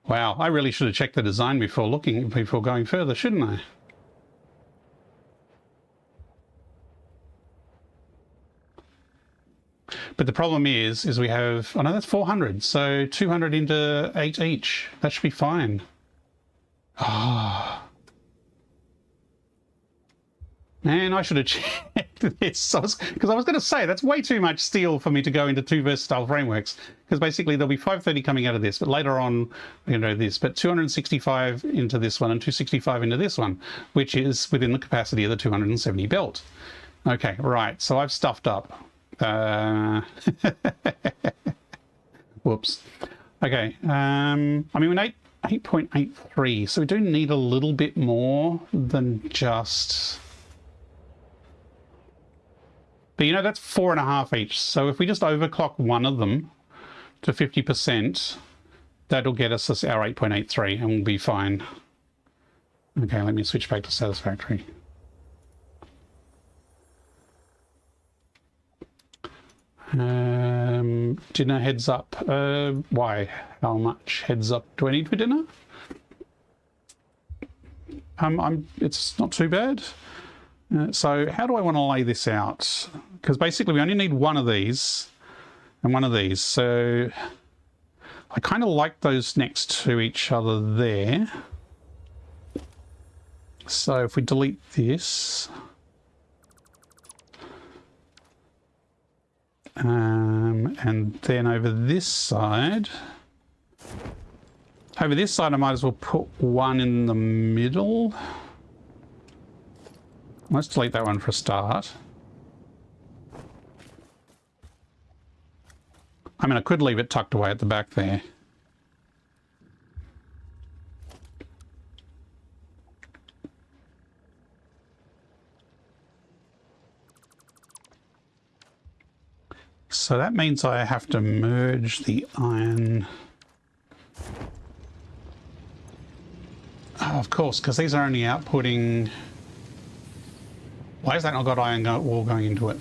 Speaker 1: Wow, I really should have checked the design before going further, shouldn't I? But the problem is we have, oh no, that's 400. So 200 into 8 each. That should be fine. Ah. Oh. Man, I should have checked this. Because I was going to say, that's way too much steel for me to go into 2 versatile frameworks. Because basically there'll be 530 coming out of this, but later on, this. But 265 into this one and 265 into this one, which is within the capacity of the 270 belt. Okay, right. So I've stuffed up. Whoops. Okay. I mean, we need 8.83, so we do need a little bit more than just... But that's 4.5 each. So if we just overclock one of them to 50%, that'll get us our 8.83 and we'll be fine. Okay, let me switch back to Satisfactory. Dinner heads up. Why? How much heads up do I need for dinner? It's not too bad. So how do I want to lay this out? Because basically we only need one of these and one of these. So I kind of like those next to each other there. So if we delete this, and then over this side I might as well put one in the middle. Let's delete that one for a start. I mean, I could leave it tucked away at the back there. So that means I have to merge the iron. Oh, of course, because these are only outputting... Why has that not got iron ore going into it?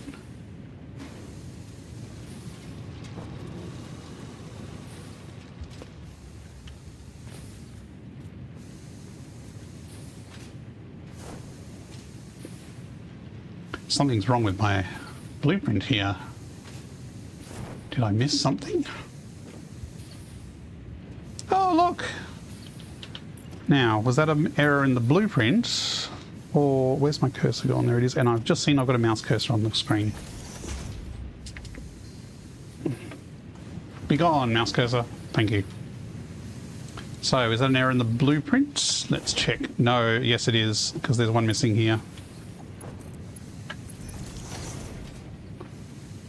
Speaker 1: Something's wrong with my blueprint here. Did I miss something? Oh, look! Now, was that an error in the blueprint? Or where's my cursor gone? There it is. And I've just seen I've got a mouse cursor on the screen. Be gone, mouse cursor. Thank you. So, is that an error in the blueprint? Let's check. No, yes it is, because there's one missing here.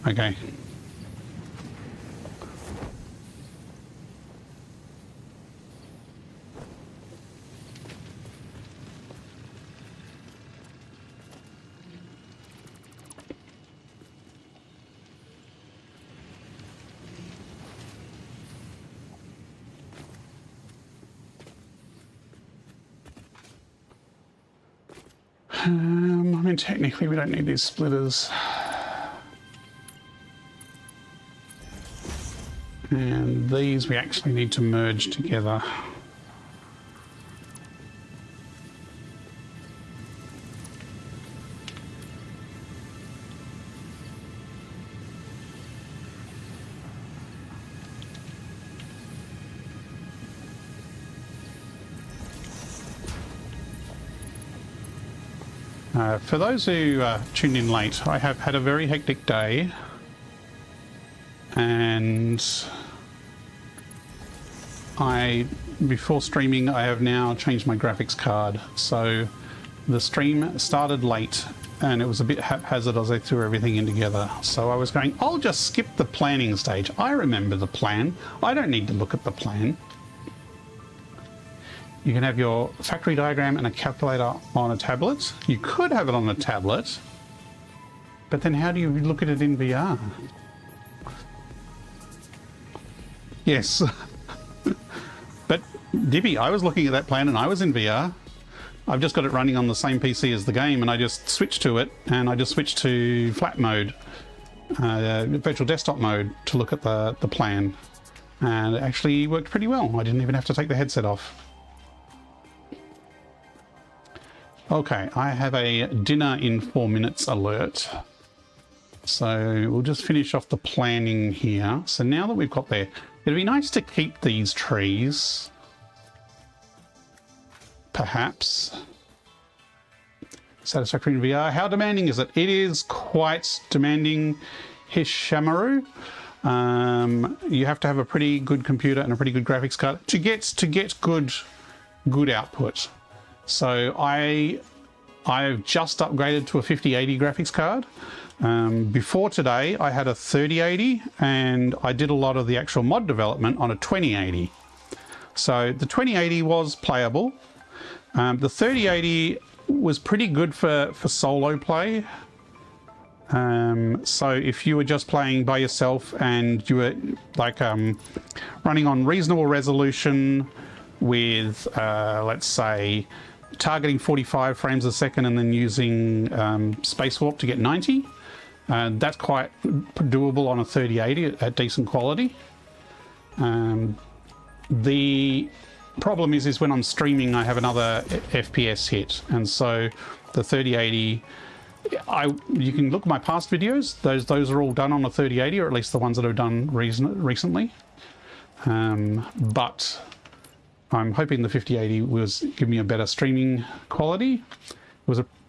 Speaker 1: Okay. I mean, technically we don't need these splitters. And these we actually need to merge together. For those who tuned in late, I have had a very hectic day, and before streaming, I have now changed my graphics card. So the stream started late, and it was a bit haphazard as I threw everything in together. So I was going, I'll just skip the planning stage. I remember the plan. I don't need to look at the plan. You can have your factory diagram and a calculator on a tablet. You could have it on a tablet, but then how do you look at it in VR? Yes. But Dippy, I was looking at that plan and I was in VR. I've just got it running on the same PC as the game, and I just switched to it, and I just switched to flat mode, virtual desktop mode, to look at the plan. And it actually worked pretty well. I didn't even have to take the headset off. Okay, I have a dinner in 4 minutes alert. So we'll just finish off the planning here. So now that we've got there, it'd be nice to keep these trees. Perhaps. Satisfactory in VR. How demanding is it? It is quite demanding, Hishamaru. You have to have a pretty good computer and a pretty good graphics card to get good output. So I've just upgraded to a 5080 graphics card. Before today, I had a 3080, and I did a lot of the actual mod development on a 2080. So the 2080 was playable. The 3080 was pretty good for solo play. So if you were just playing by yourself and you were like running on reasonable resolution with, let's say, targeting 45 frames a second and then using space warp to get 90, that's quite doable on a 3080 at decent quality. The problem is when I'm streaming, I have another FPS hit, and so the 3080, you can look at my past videos, those are all done on a 3080, or at least the ones that I've done recently. But I'm hoping the 5080 was give me a better streaming quality.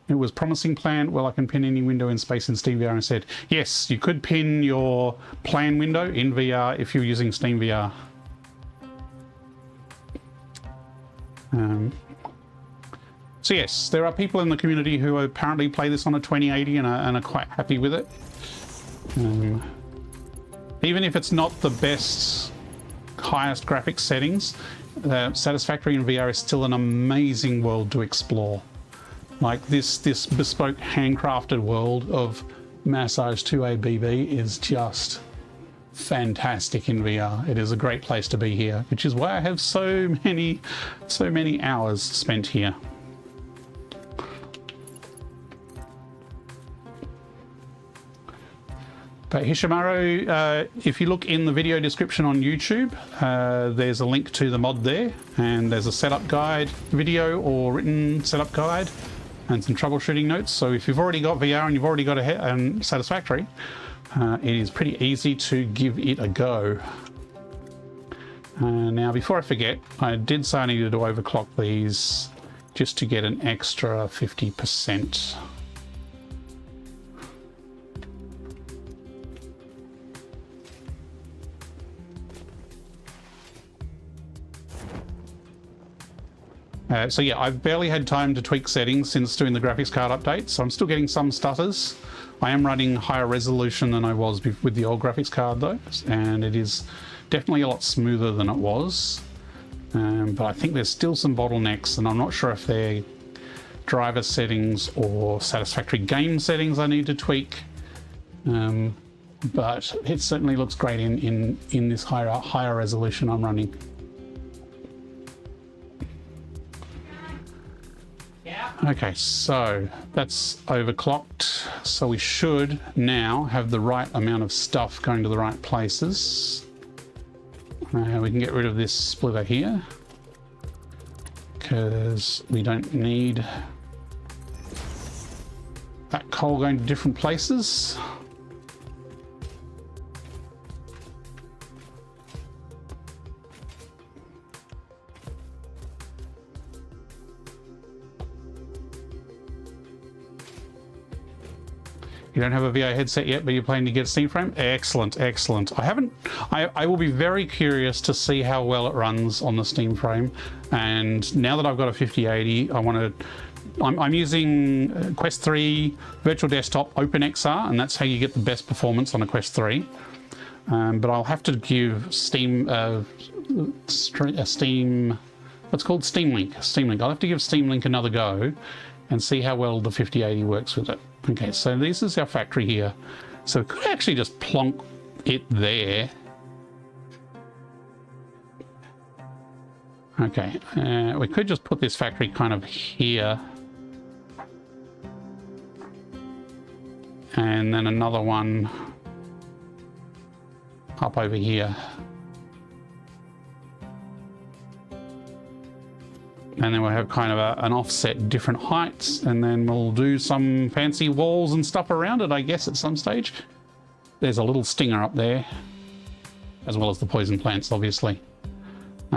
Speaker 1: It was promising plan. Well, I can pin any window in space in Steam VR. And said, yes, you could pin your plan window in VR if you're using Steam VR. So yes, there are people in the community who apparently play this on a 2080 and are quite happy with it. Even if it's not the best, highest graphics settings, Satisfactory in VR is still an amazing world to explore. Like this bespoke handcrafted world of Massage 2ABB is just fantastic in VR. It is a great place to be here, which is why I have so many hours spent here. But Hishamaru, if you look in the video description on YouTube, there's a link to the mod there, and there's a setup guide video or written setup guide and some troubleshooting notes. So if you've already got VR and you've already got a Satisfactory, it is pretty easy to give it a go. Now, before I forget, I did say I needed to overclock these just to get an extra 50%. So yeah, I've barely had time to tweak settings since doing the graphics card update, so I'm still getting some stutters. I am running higher resolution than I was with the old graphics card though, and it is definitely a lot smoother than it was. But I think there's still some bottlenecks, and I'm not sure if they're driver settings or Satisfactory game settings I need to tweak. But it certainly looks great in this higher resolution I'm running. Okay, so that's overclocked. So we should now have the right amount of stuff going to the right places. We can get rid of this splitter here because we don't need that coal going to different places. You don't have a VR headset yet, but you're planning to get a Steam frame? Excellent, excellent. I will be very curious to see how well it runs on the Steam frame. And now that I've got a 5080, I'm using Quest 3 Virtual Desktop OpenXR, and that's how you get the best performance on a Quest 3. But I'll have to give Steam, what's called Steam Link. I'll have to give Steam Link another go and see how well the 5080 works with it. Okay, so this is our factory here. So we could actually just plonk it there. Okay, we could just put this factory kind of here. And then another one up over here. And then we'll have kind of an offset different heights, and then we'll do some fancy walls and stuff around it, I guess, at some stage. There's a little stinger up there, as well as the poison plants, obviously.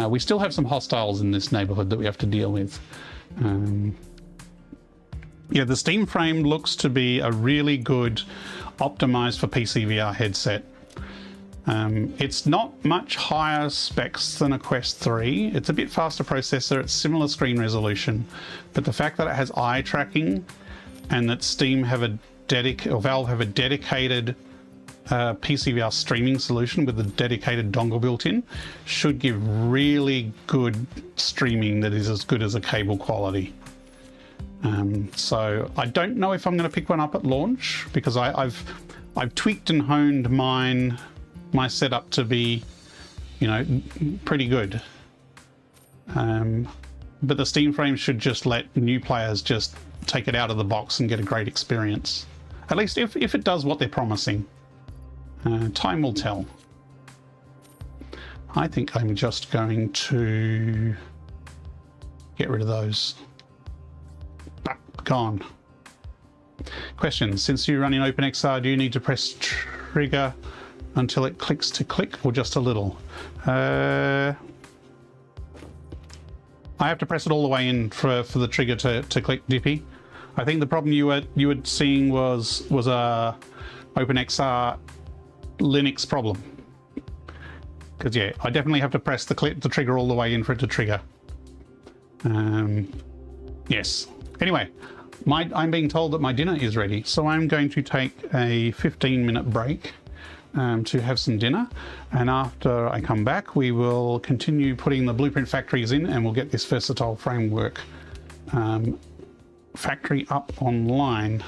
Speaker 1: We still have some hostiles in this neighborhood that we have to deal with. Yeah, the Steam frame looks to be a really good optimized for PC VR headset. It's not much higher specs than a Quest 3. It's a bit faster processor, it's similar screen resolution, but the fact that it has eye tracking and that Steam have Valve have a dedicated PC VR streaming solution with a dedicated dongle built in should give really good streaming that is as good as a cable quality. So I don't know if I'm going to pick one up at launch, because I've tweaked and honed my setup to be, you know, pretty good. But the Steam frame should just let new players just take it out of the box and get a great experience. At least if it does what they're promising. Time will tell. I think I'm just going to get rid of those. Gone. Question: since you run in OpenXR, do you need to press trigger until it clicks to click, or just a little? I have to press it all the way in for the trigger to click, Dippy. I think the problem you were seeing was a OpenXR Linux problem. Because yeah, I definitely have to press the trigger all the way in for it to trigger. Yes. Anyway, I'm being told that my dinner is ready, so I'm going to take a 15-minute break to have some dinner, and after I come back we will continue putting the blueprint factories in, and we'll get this versatile framework factory up online.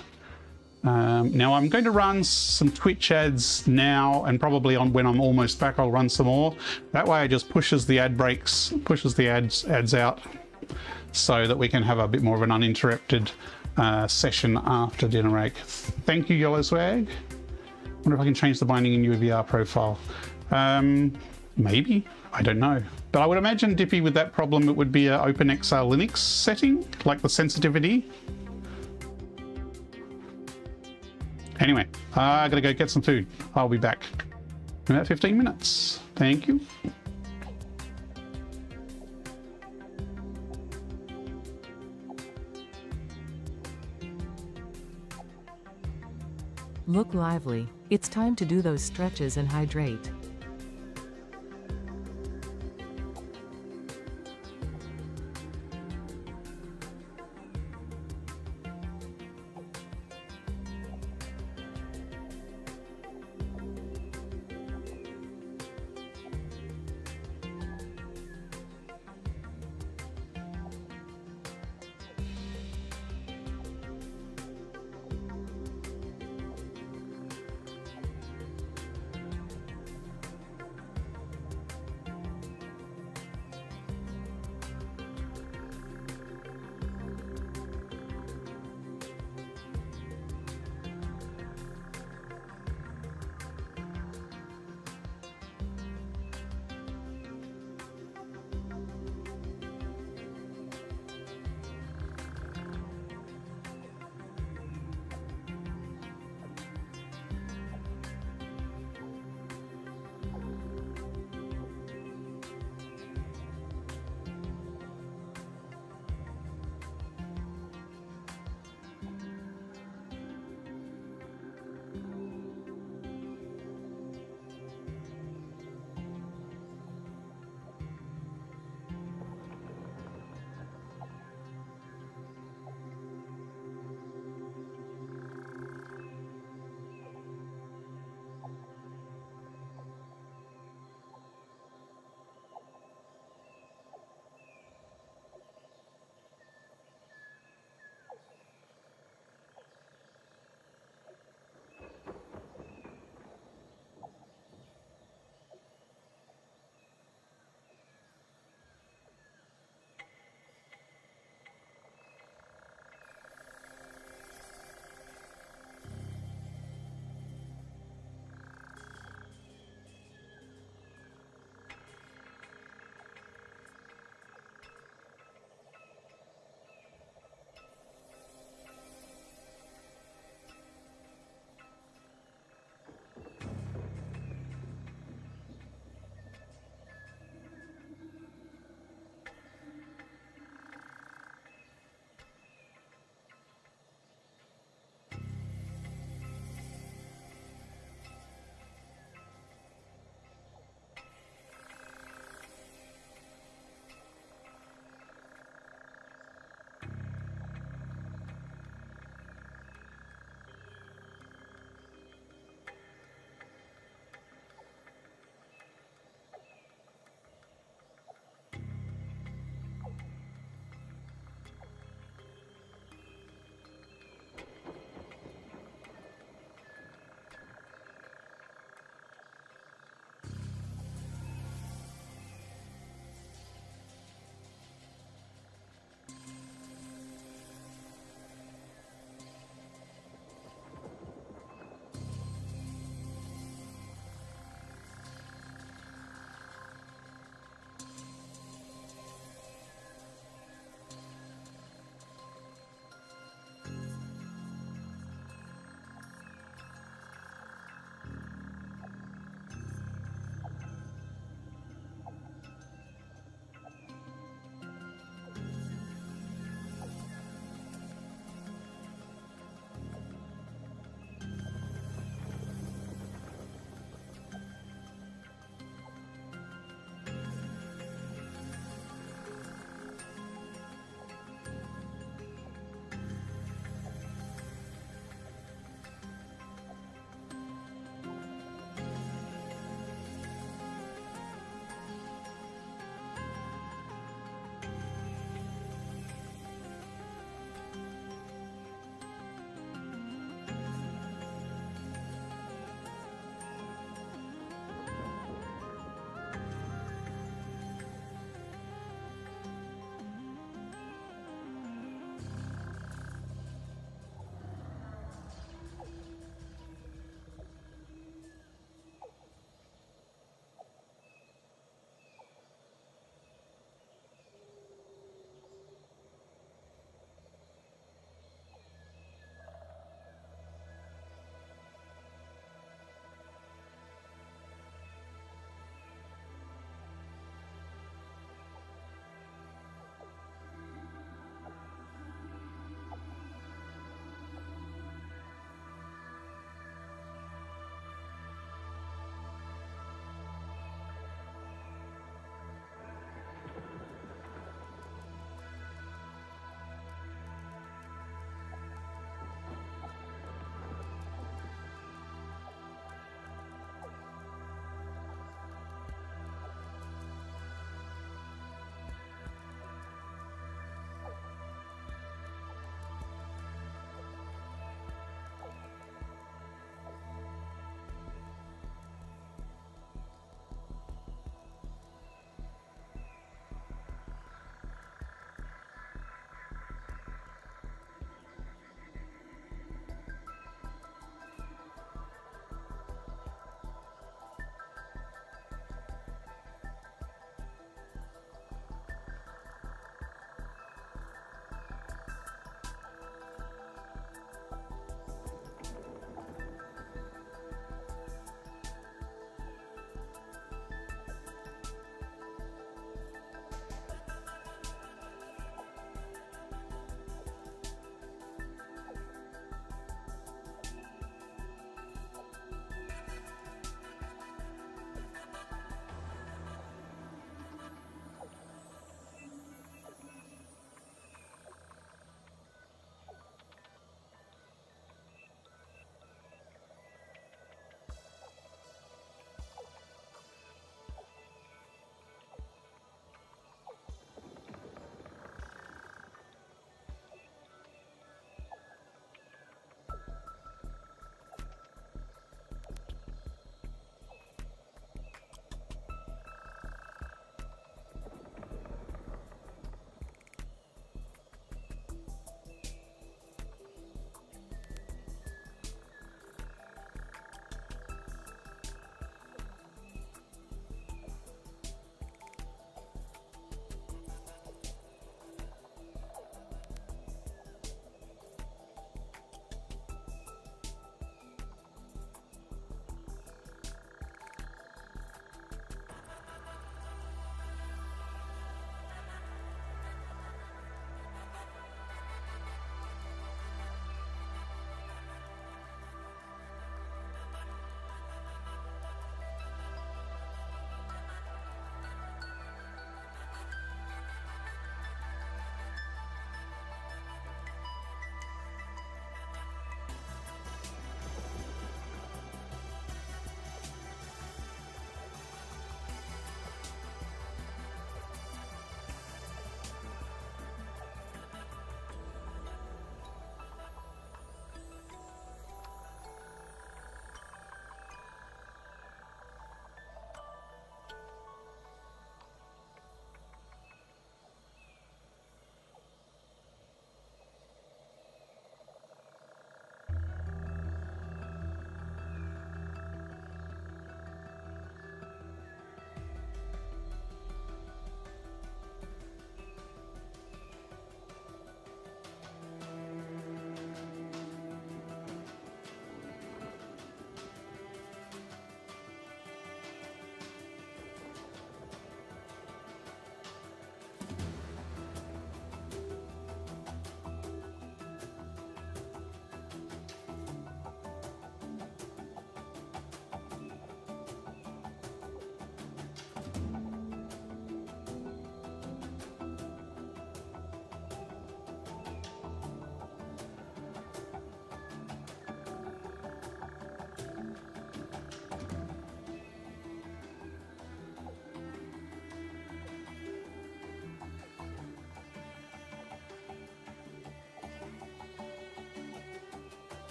Speaker 1: Now I'm going to run some Twitch ads now, and probably when I'm almost back I'll run some more. That way it just pushes the ad breaks, pushes the ads out, so that we can have a bit more of an uninterrupted session after dinner break. Thank you, Yellow Swag. Wonder if I can change the binding in your VR profile. Maybe, I don't know. But I would imagine, Dippy, with that problem, it would be an OpenXR Linux setting, like the sensitivity. Anyway, I gotta go get some food. I'll be back in about 15 minutes. Thank you.
Speaker 2: Look lively. It's time to do those stretches and hydrate.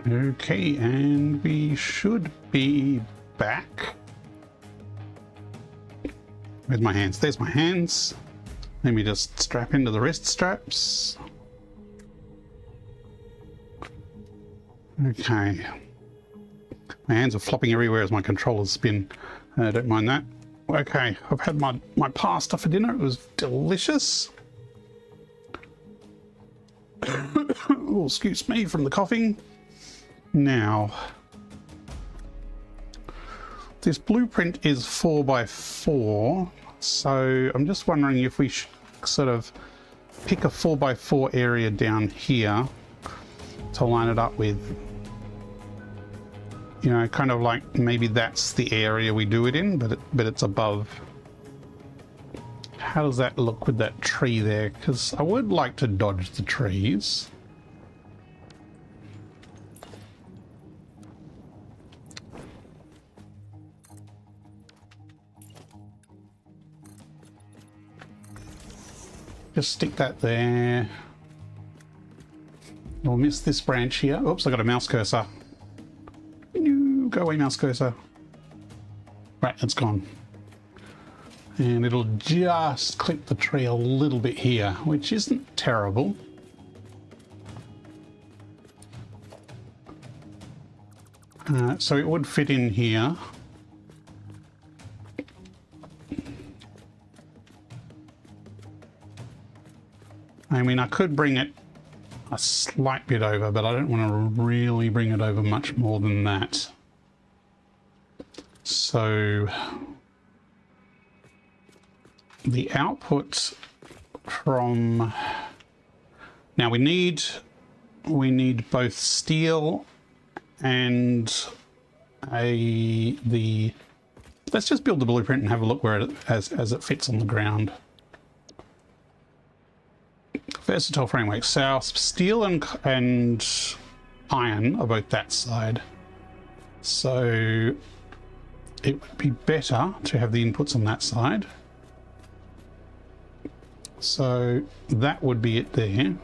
Speaker 1: Okay, and we should be back with my hands. There's my hands. Let me just strap into the wrist straps. Okay. My hands are flopping everywhere as my controllers spin. Don't mind that. Okay, I've had my pasta for dinner. It was delicious. Oh, excuse me from the coughing. Now, this blueprint is 4x4, so I'm just wondering if we should sort of pick a 4x4 area down here to line it up with. You know, kind of like maybe that's the area we do it in, but it's above. How does that look with that tree there? Because I would like to dodge the trees. Just stick that there. We'll miss this branch here. Oops, I got a mouse cursor. No, go away, mouse cursor. Right, it's gone. And it'll just clip the tree a little bit here, which isn't terrible. So it would fit in here. I mean, I could bring it a slight bit over, but I don't want to really bring it over much more than that. So the output from now we need both steel and let's just build the blueprint and have a look where it as it fits on the ground. Versatile framework. So steel and iron are both that side. So it would be better to have the inputs on that side. So that would be it there.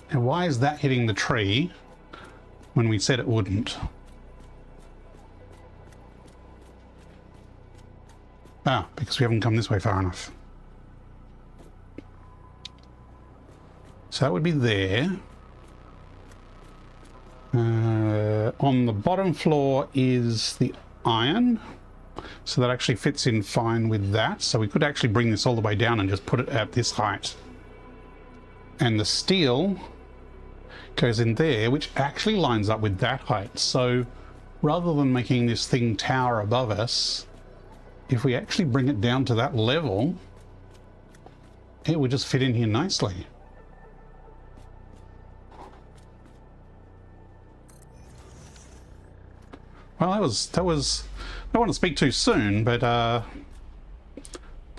Speaker 1: And why is that hitting the tree when we said it wouldn't? Ah, because we haven't come this way far enough. So that would be there. On the bottom floor is the iron. So that actually fits in fine with that. So we could actually bring this all the way down and just put it at this height. And the steel goes in there, which actually lines up with that height. So rather than making this thing tower above us, if we actually bring it down to that level, it would just fit in here nicely. Well, that was, I don't want to speak too soon, but that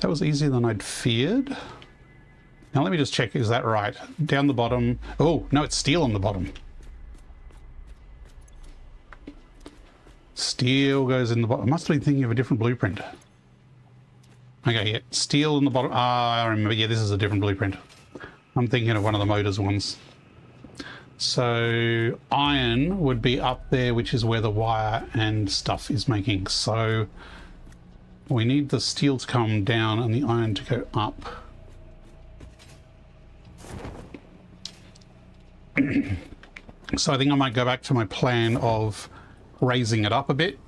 Speaker 1: was easier than I'd feared. Now let me just check, is that right? Down the bottom. Oh, no, it's steel on the bottom. Steel goes in the bottom. I must have been thinking of a different blueprint. Okay, yeah, steel in the bottom. Ah, I remember. Yeah, this is a different blueprint. I'm thinking of one of the motors ones. So iron would be up there, which is where the wire and stuff is making. So we need the steel to come down and the iron to go up. So I think I might go back to my plan of raising it up a bit.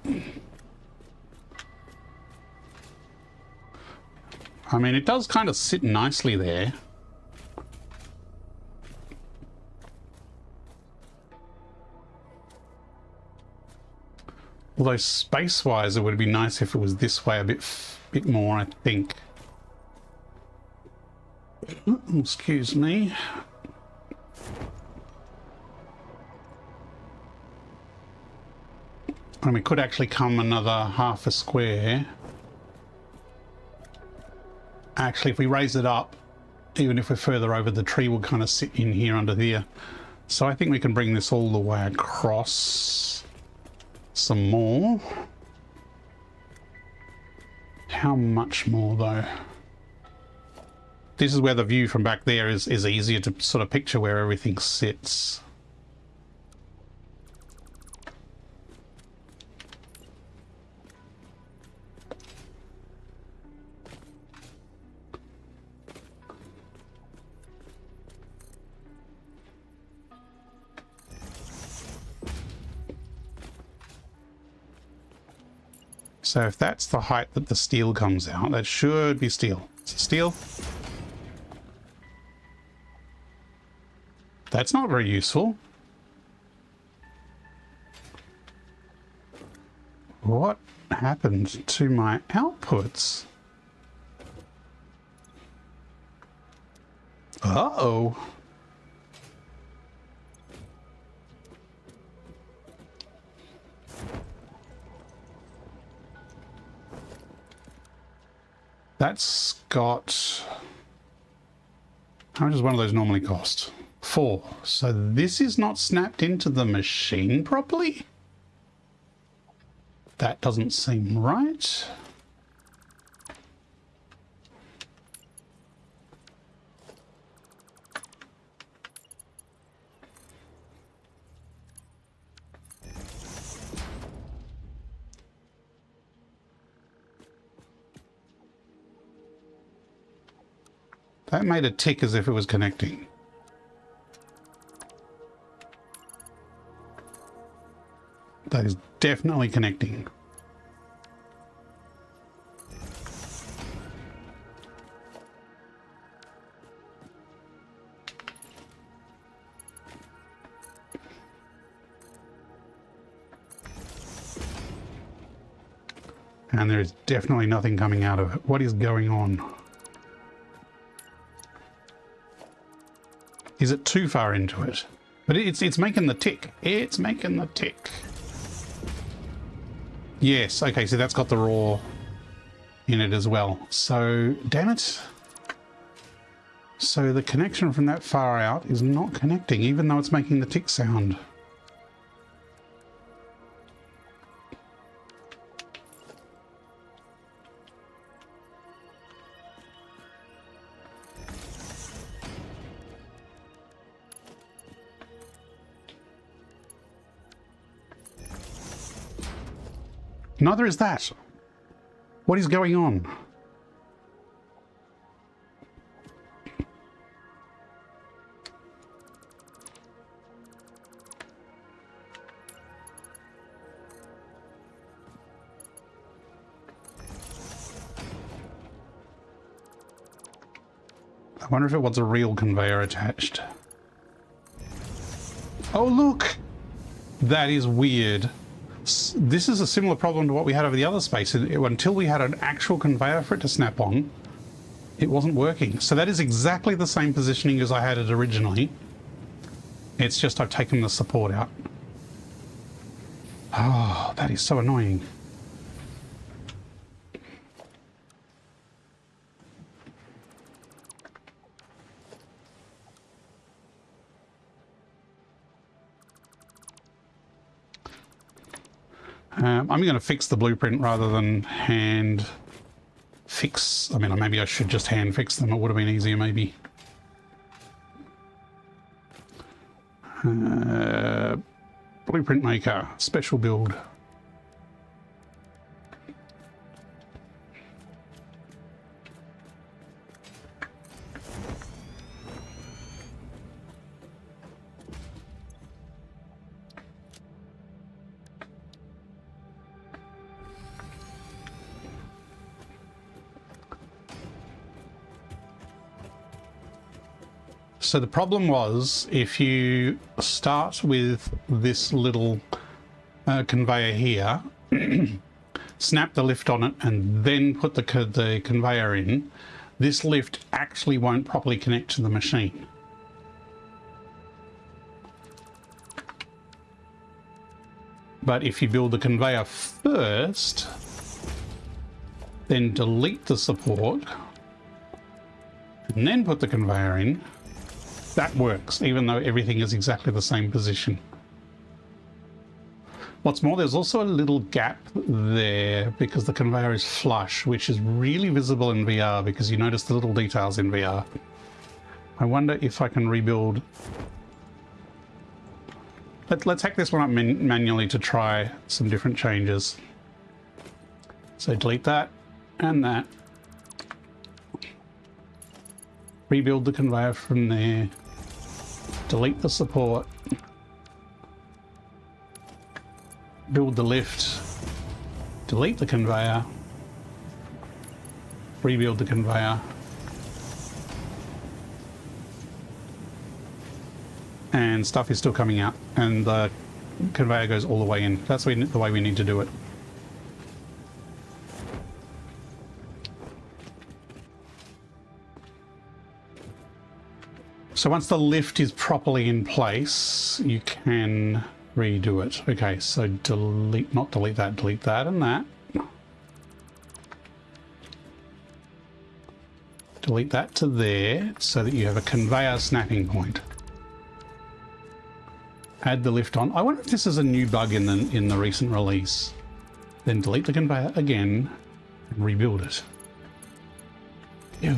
Speaker 1: I mean, it does kind of sit nicely there. Although space-wise, it would be nice if it was this way a bit more, I think. Excuse me. And we could actually come another half a square. Actually, if we raise it up, even if we're further over, the tree will kind of sit in here under here. So I think we can bring this all the way across some more. How much more though? this is where the view from back there is easier to sort of picture where everything sits. So if that's the height that the steel comes out, that should be steel. Is it steel? That's not very useful. What happened to my outputs? Uh-oh. That's got... How much does one of those normally cost? 4. So this is not snapped into the machine properly? That doesn't seem right. That made a tick as if it was connecting. That is definitely connecting. And there is definitely nothing coming out of it. What is going on? Is it too far into it? But it's making the tick. It's making the tick. Yes, okay, so that's got the raw in it as well. So, damn it. So the connection from that far out is not connecting, even though it's making the tick sound. Neither is that. What is going on? I wonder if it wants a real conveyor attached. Oh, look! That is weird. This is a similar problem to what we had over the other space. Until we had an actual conveyor for it to snap on, it wasn't working. So that is exactly the same positioning as I had it originally. It's just I've taken the support out. Oh, that is so annoying. I'm going to fix the blueprint rather than hand fix. I mean, maybe I should just hand fix them. It would have been easier, maybe. Blueprint maker, special build. So the problem was, if you start with this little conveyor here, snap the lift on it and then put the conveyor in, this lift actually won't properly connect to the machine. But if you build the conveyor first, then delete the support, and then put the conveyor in, that works, even though everything is exactly the same position. What's more, there's also a little gap there because the conveyor is flush, which is really visible in VR because you notice the little details in VR. I wonder if I can rebuild. Let's hack this one up manually to try some different changes. So delete that and that. Rebuild the conveyor from there. Delete the support. Build the lift. Delete the conveyor. Rebuild the conveyor. And stuff is still coming out, and the conveyor goes all the way in. That's the way we need to do it. So once the lift is properly in place, you can redo it. Okay, so delete that and that. Delete that to there so that you have a conveyor snapping point. Add the lift on. I wonder if this is a new bug in the recent release. Then delete the conveyor again and rebuild it. Ew.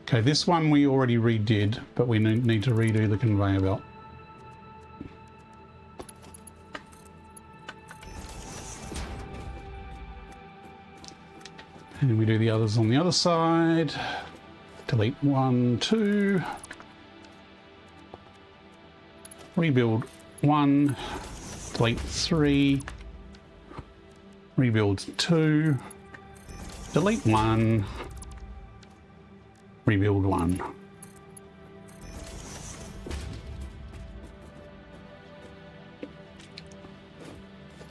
Speaker 1: Okay, this one we already redid, but we need to redo the conveyor belt. And we do the others on the other side. Delete 1, 2. Rebuild 1. Delete 3. Rebuild 2. Delete 1. Rebuild 1.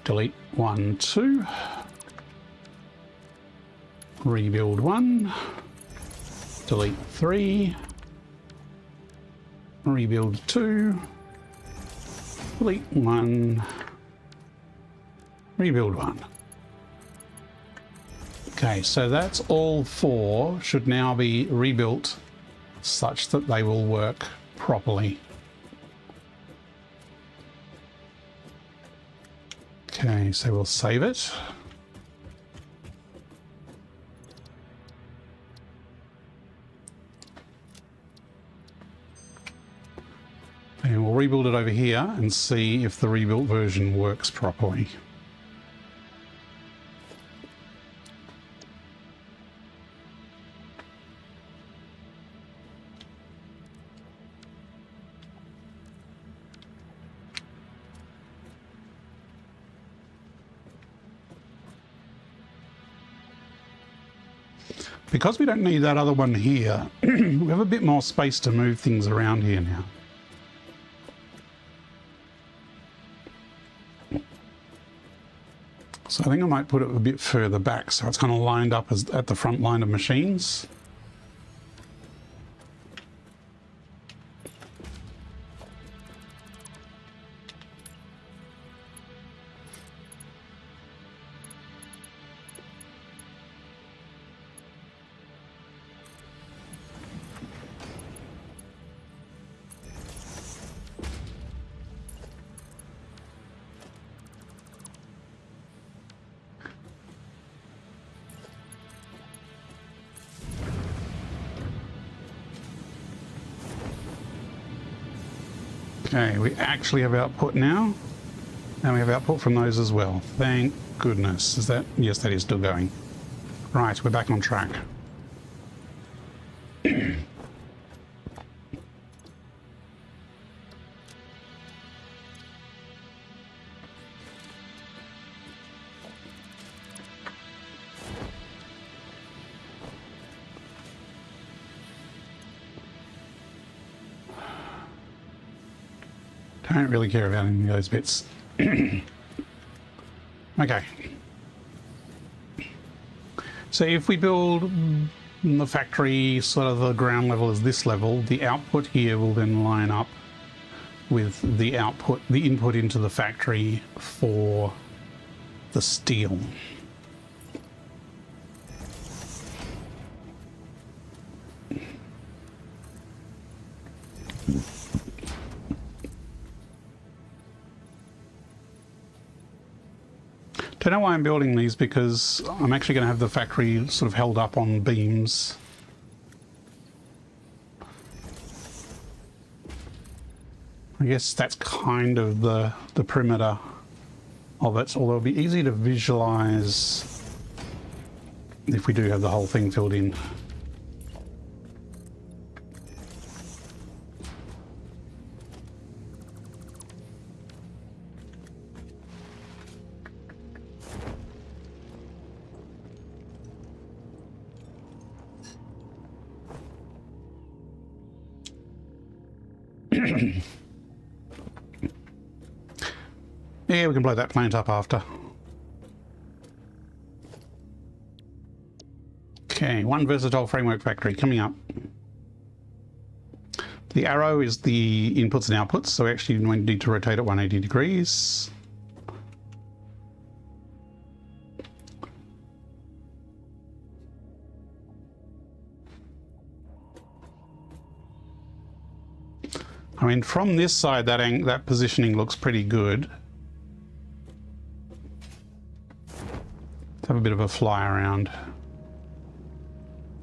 Speaker 1: Delete 1, 2. Rebuild 1. Delete 3. Rebuild 2. Delete 1. Rebuild 1. Okay, so that's all 4 should now be rebuilt such that they will work properly. Okay, so we'll save it. And we'll rebuild it over here and see if the rebuilt version works properly. Because we don't need that other one here, we have a bit more space to move things around here now. So I think I might put it a bit further back so it's kind of lined up as at the front line of machines. Okay, we actually have output now, and we have output from those as well. Thank goodness. Is that? Yes, that is still going. Right, we're back on track. I don't really care about any of those bits. Okay. So if we build the factory sort of the ground level as this level, the output here will then line up with the output, the input into the factory for the steel. Don't know why I'm building these, because I'm actually going to have the factory sort of held up on beams. I guess that's kind of the perimeter of it, although it'll be easy to visualize if we do have the whole thing filled in. Yeah, we can blow that plant up after. Okay, one versatile framework factory coming up. The arrow is the inputs and outputs, so we actually need to rotate at 180 degrees. I mean, from this side, that positioning looks pretty good. Let's have a bit of a fly around.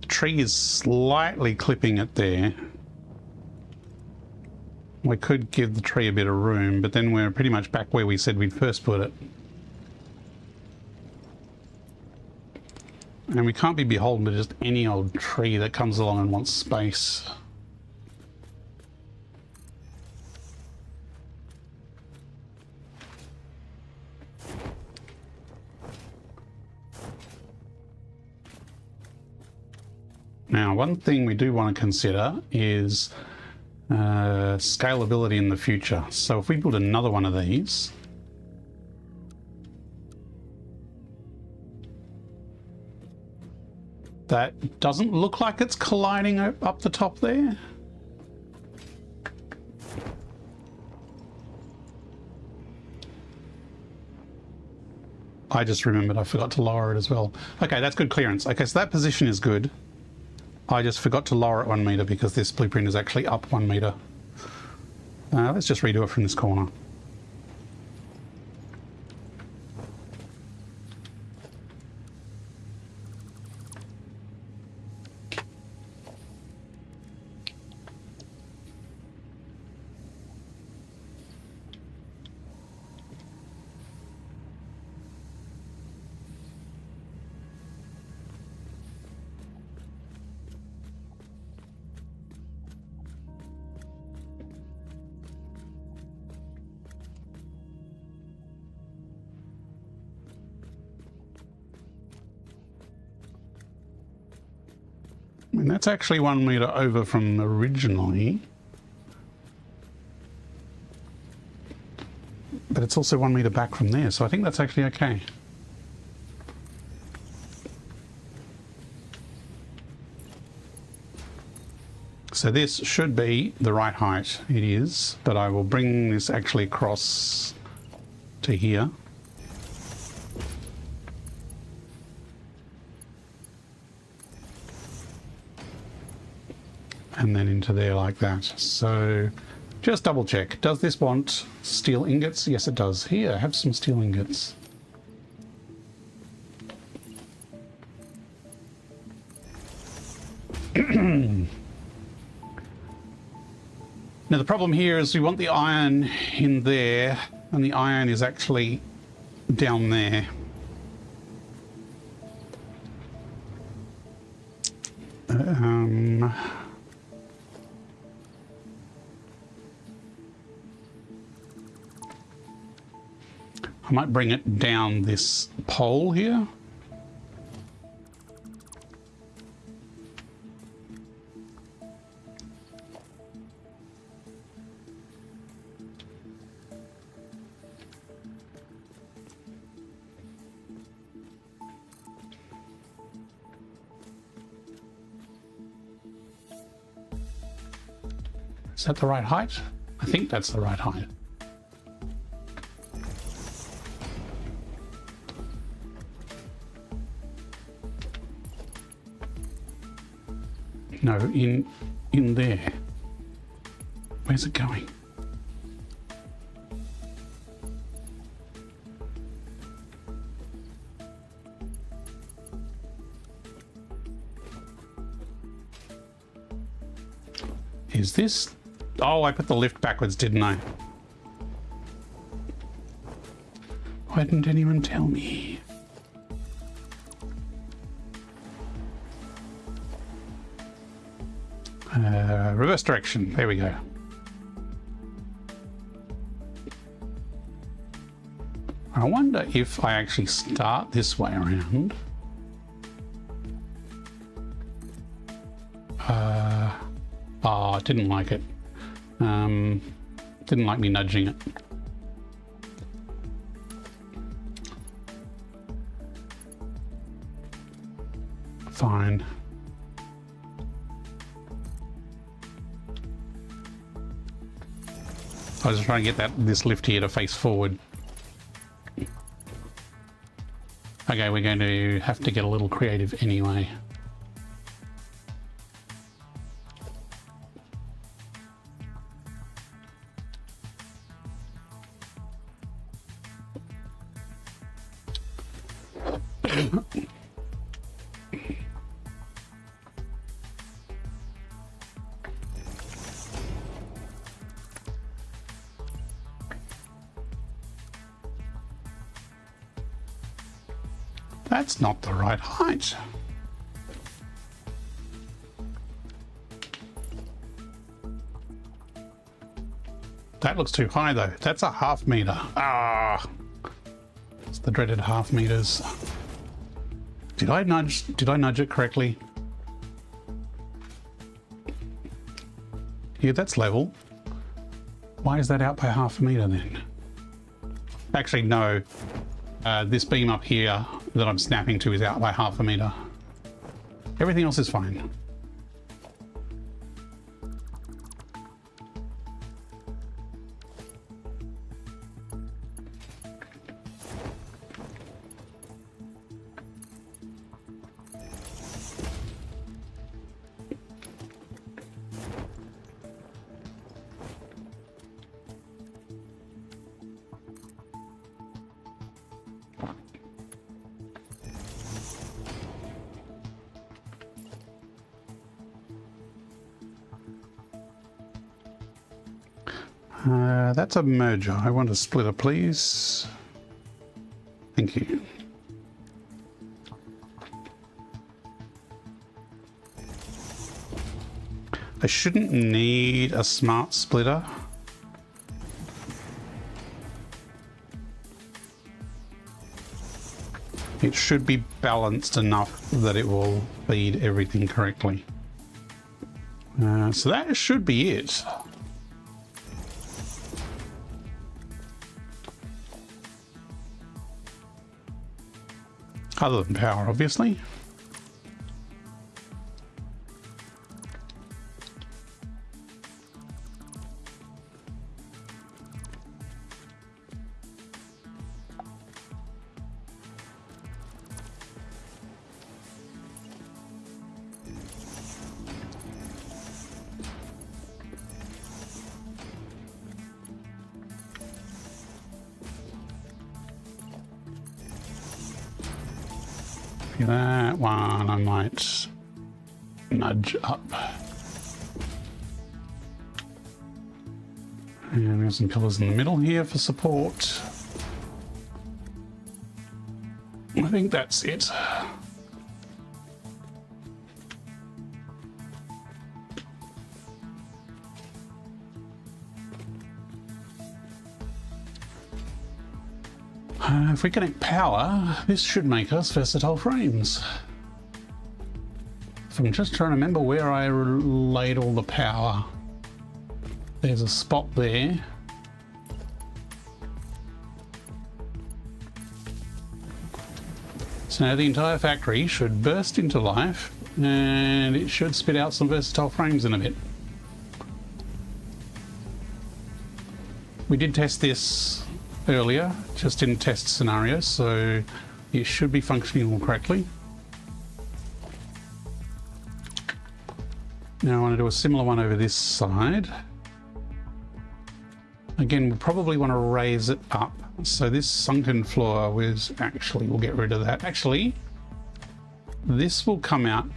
Speaker 1: The tree is slightly clipping it there. We could give the tree a bit of room, but then we're pretty much back where we said we'd first put it. And we can't be beholden to just any old tree that comes along and wants space. Now, one thing we do want to consider is scalability in the future. So if we build another one of these, that doesn't look like it's colliding up the top there. I just remembered I forgot to lower it as well. Okay, that's good clearance. Okay, so that position is good. I just forgot to lower it 1 meter because this blueprint is actually up 1 meter. Let's just redo it from this corner. And that's actually 1 meter over from originally. But it's also 1 meter back from there, so I think that's actually okay. So this should be the right height. It is, but I will bring this actually across to here. And then into there like that. So just double check. Does this want steel ingots? Yes, it does. Here, have some steel ingots. Now the problem here is we want the iron in there, and the iron is actually down there. I might bring it down this pole here. Is that the right height? I think that's the right height. No, in there. Where's it going? Is this... Oh, I put the lift backwards, didn't I? Why didn't anyone tell me? Reverse direction. There we go. I wonder if I actually start this way around. Oh, I didn't like it. Didn't like me nudging it. Fine. I was just trying to get this lift here to face forward. Okay, we're going to have to get a little creative anyway. That's not the right height. That looks too high though. That's a ½ meter. Ah, it's the dreaded ½ meters. Did I nudge it correctly? Yeah, that's level. Why is that out by ½ meter then? Actually, no. This beam up here that I'm snapping to is out by ½ meter. Everything else is fine. That's a merger. I want a splitter, please. Thank you. I shouldn't need a smart splitter. It should be balanced enough that it will feed everything correctly. So that should be it. Other than power, obviously. That one I might nudge up. And there's some pillars in the middle here for support. I think that's it. If we connect power, this should make us versatile frames. If I'm just trying to remember where I laid all the power. There's a spot there. So now the entire factory should burst into life and it should spit out some versatile frames in a bit. We did test this earlier, just in test scenarios, so it should be functioning all correctly. Now I want to do a similar one over this side. Again, we'll probably want to raise it up. So this sunken floor was actually, we'll get rid of that. Actually, this will come out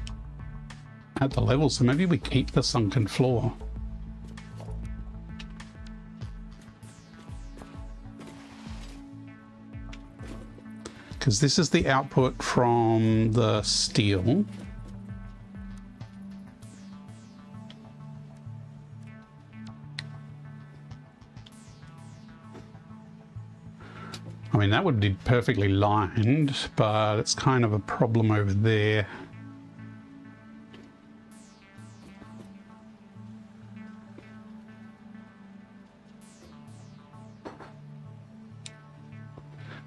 Speaker 1: at the level, so maybe we keep the sunken floor. because this is the output from the steel. I mean, that would be perfectly lined, but it's kind of a problem over there.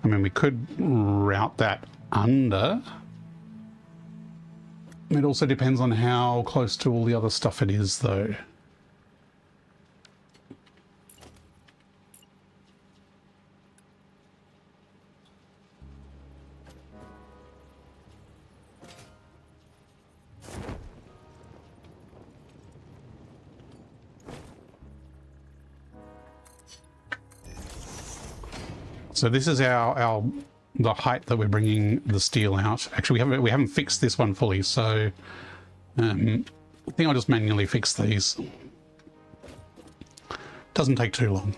Speaker 1: I mean, we could route that under. It also depends on how close to all the other stuff it is, though. So this is the height that we're bringing the steel out. Actually, we haven't fixed this one fully, so I think I'll just manually fix these. Doesn't take too long.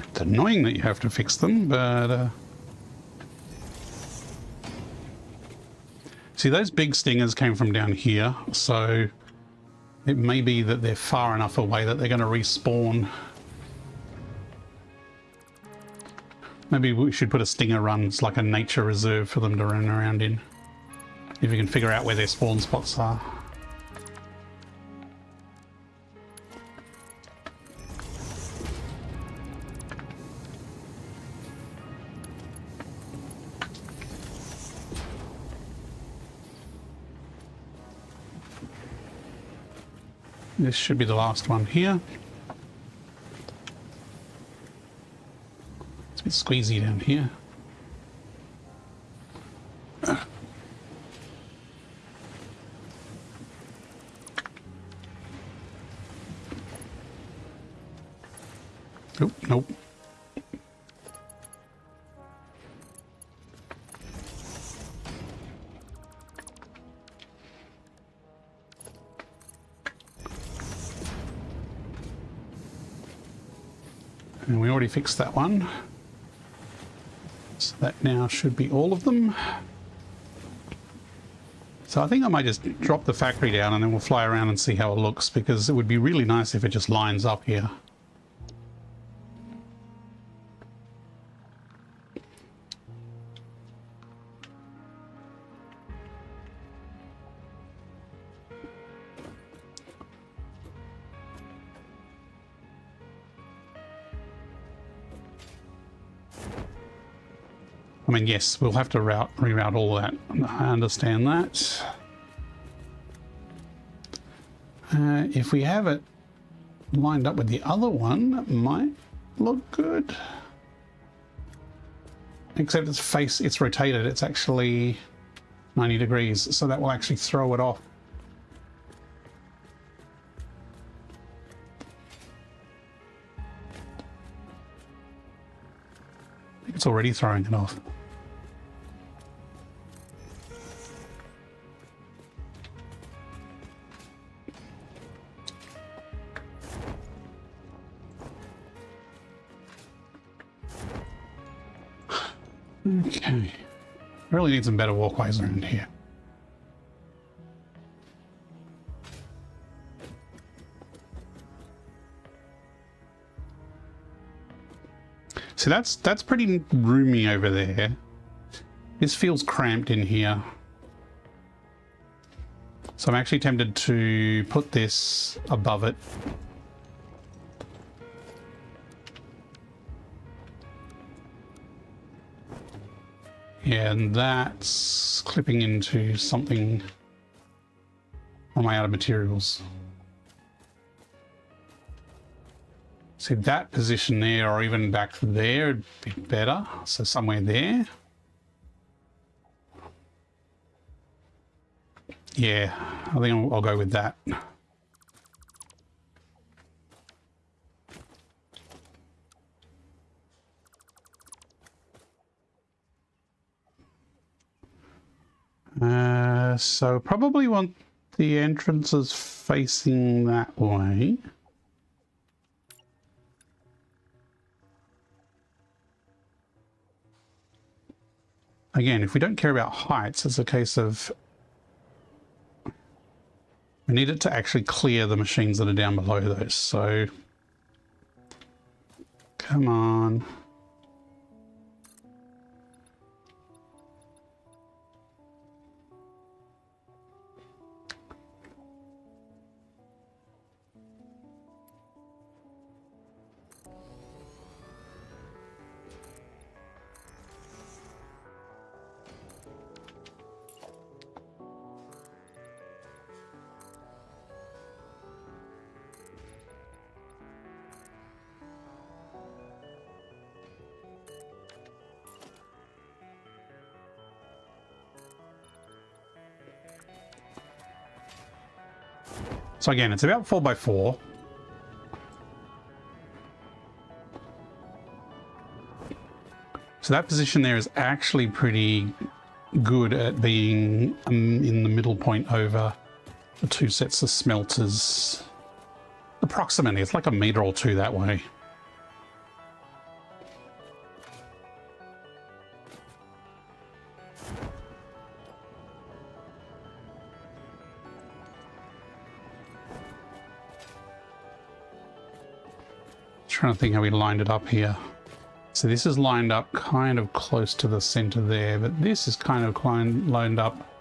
Speaker 1: It's annoying that you have to fix them, but see, those big stingers came from down here, so it may be that they're far enough away that they're going to respawn. Maybe we should put a stinger run. It's like a nature reserve for them to run around in, if you can figure out where their spawn spots are. This should be the last one here. It's a bit squeezy down here. Oh, nope. And we already fixed that one. So that now should be all of them. So I think I might just drop the factory down and then we'll fly around and see how it looks, because it would be really nice if it just lines up here. I mean, yes, we'll have to reroute all that. I understand that. If we have it lined up with the other one, it might look good. Except it's rotated. It's actually 90 degrees, so that will actually throw it off. I think it's already throwing it off. Okay, really need some better walkways around here. So that's pretty roomy over there. This feels cramped in here. So I'm actually tempted to put this above it. Yeah, and that's clipping into something on my out of materials. See, that position there, or even back there, would be better. So somewhere there. Yeah, I think I'll go with that. So probably want the entrances facing that way. Again, if we don't care about heights, it's a case of we need it to actually clear the machines that are down below those. So come on. So again, it's about 4x4. So that position there is actually pretty good at being in the middle point over the two sets of smelters. Approximately, it's like a meter or two that way. Trying to think how we lined it up here. So this is lined up kind of close to the center there, but this is kind of lined up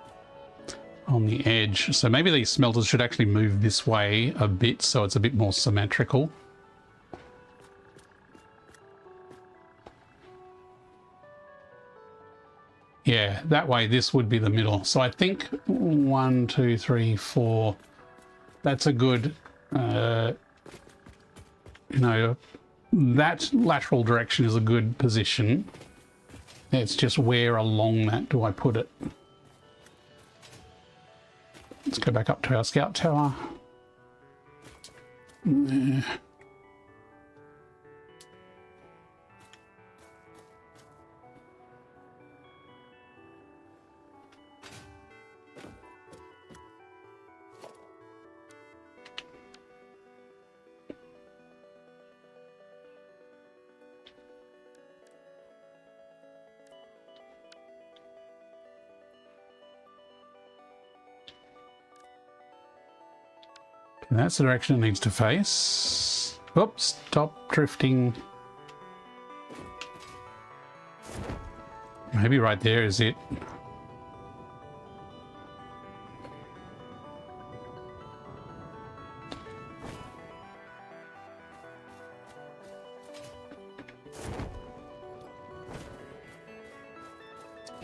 Speaker 1: on the edge. So maybe these smelters should actually move this way a bit so it's a bit more symmetrical. Yeah, that way this would be the middle. So I think 1, 2, 3, 4. That's a good, you know, that lateral direction is a good position. It's just where along that do I put it? Let's go back up to our scout tower. There. That's the direction it needs to face. Oops, stop drifting. Maybe right there is it.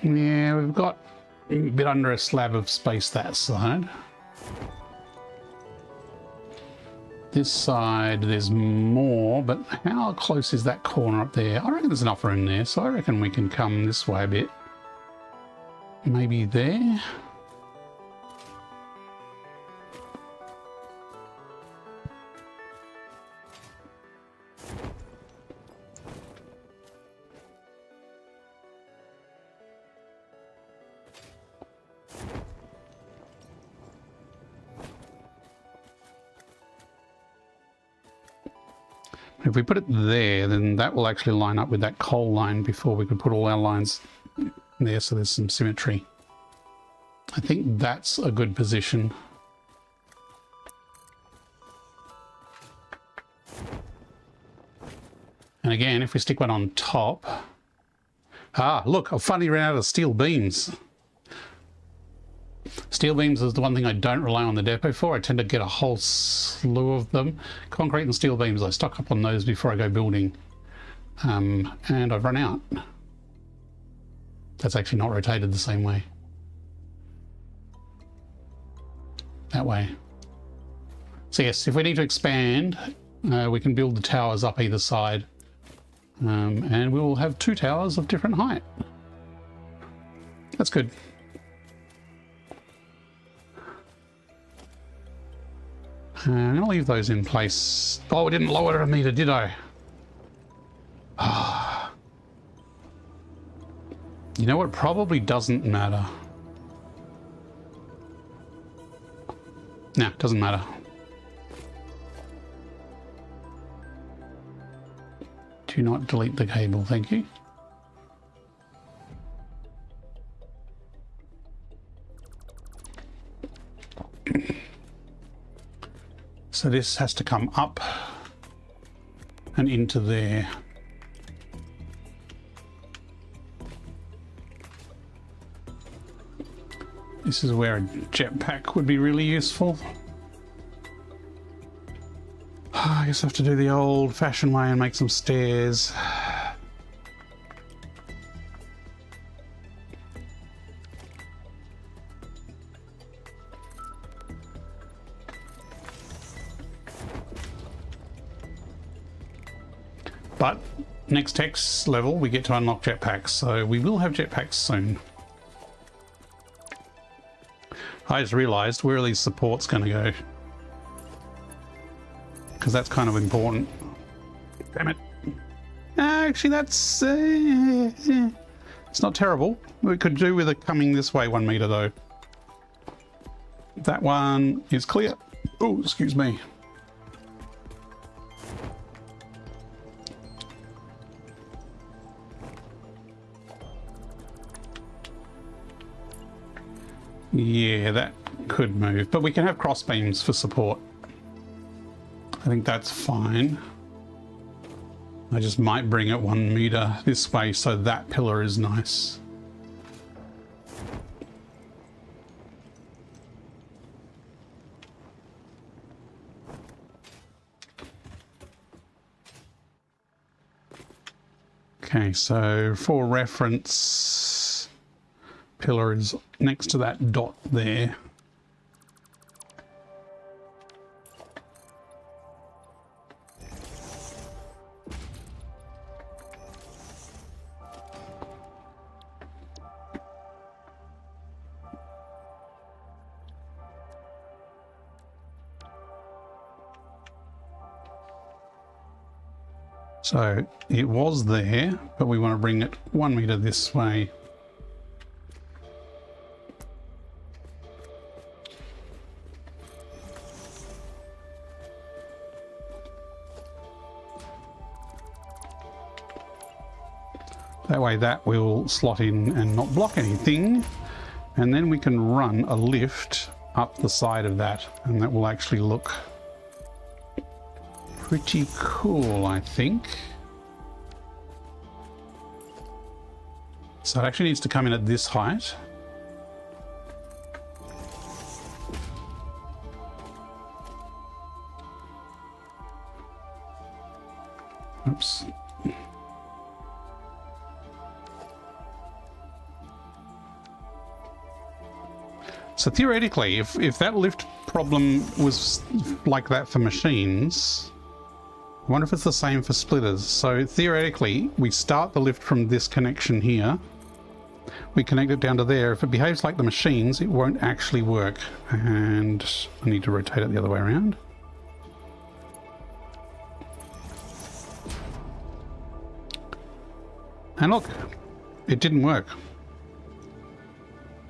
Speaker 1: Yeah, we've got a bit under a slab of space that side. This side, there's more, but how close is that corner up there? I reckon there's enough room there, so I reckon we can come this way a bit. Maybe there. If we put it there, then that will actually line up with that coal line before we could put all our lines there, so there's some symmetry. I think that's a good position. And again, if we stick one on top... Ah, look, I've finally ran out of steel beams. Steel beams is the one thing I don't rely on the depot for. I tend to get a whole slew of them. Concrete and steel beams, I stock up on those before I go building. And I've run out. That's actually not rotated the same way. That way. So yes, if we need to expand, we can build the towers up either side. And we will have 2 towers of different height. That's good. I'm going to leave those in place. Oh, I didn't lower it a meter, did I? Ah. You know what? Probably doesn't matter. Nah, doesn't matter. Do not delete the cable, thank you. So this has to come up and into there. This is where a jetpack would be really useful. I guess I have to do the old-fashioned way and make some stairs. But next text level we get to unlock jetpacks, so we will have jetpacks soon. I just realised where are these supports going to go? Because that's kind of important. Damn it. Actually, that's... it's not terrible. We could do with it coming this way 1 meter though. That one is clear. Oh, excuse me. Yeah, that could move, but we can have cross beams for support. I think that's fine. I just might bring it 1 meter this way so that pillar is nice. Okay, so for reference, pillar is next to that dot there. So it was there, but we want to bring it 1 meter this way. That way that will slot in and not block anything. And then we can run a lift up the side of that, and that will actually look pretty cool, I think. So it actually needs to come in at this height. Oops. So theoretically, if that lift problem was like that for machines, I wonder if it's the same for splitters. So theoretically, we start the lift from this connection here. We connect it down to there. If it behaves like the machines, it won't actually work. And I need to rotate it the other way around. And look, it didn't work.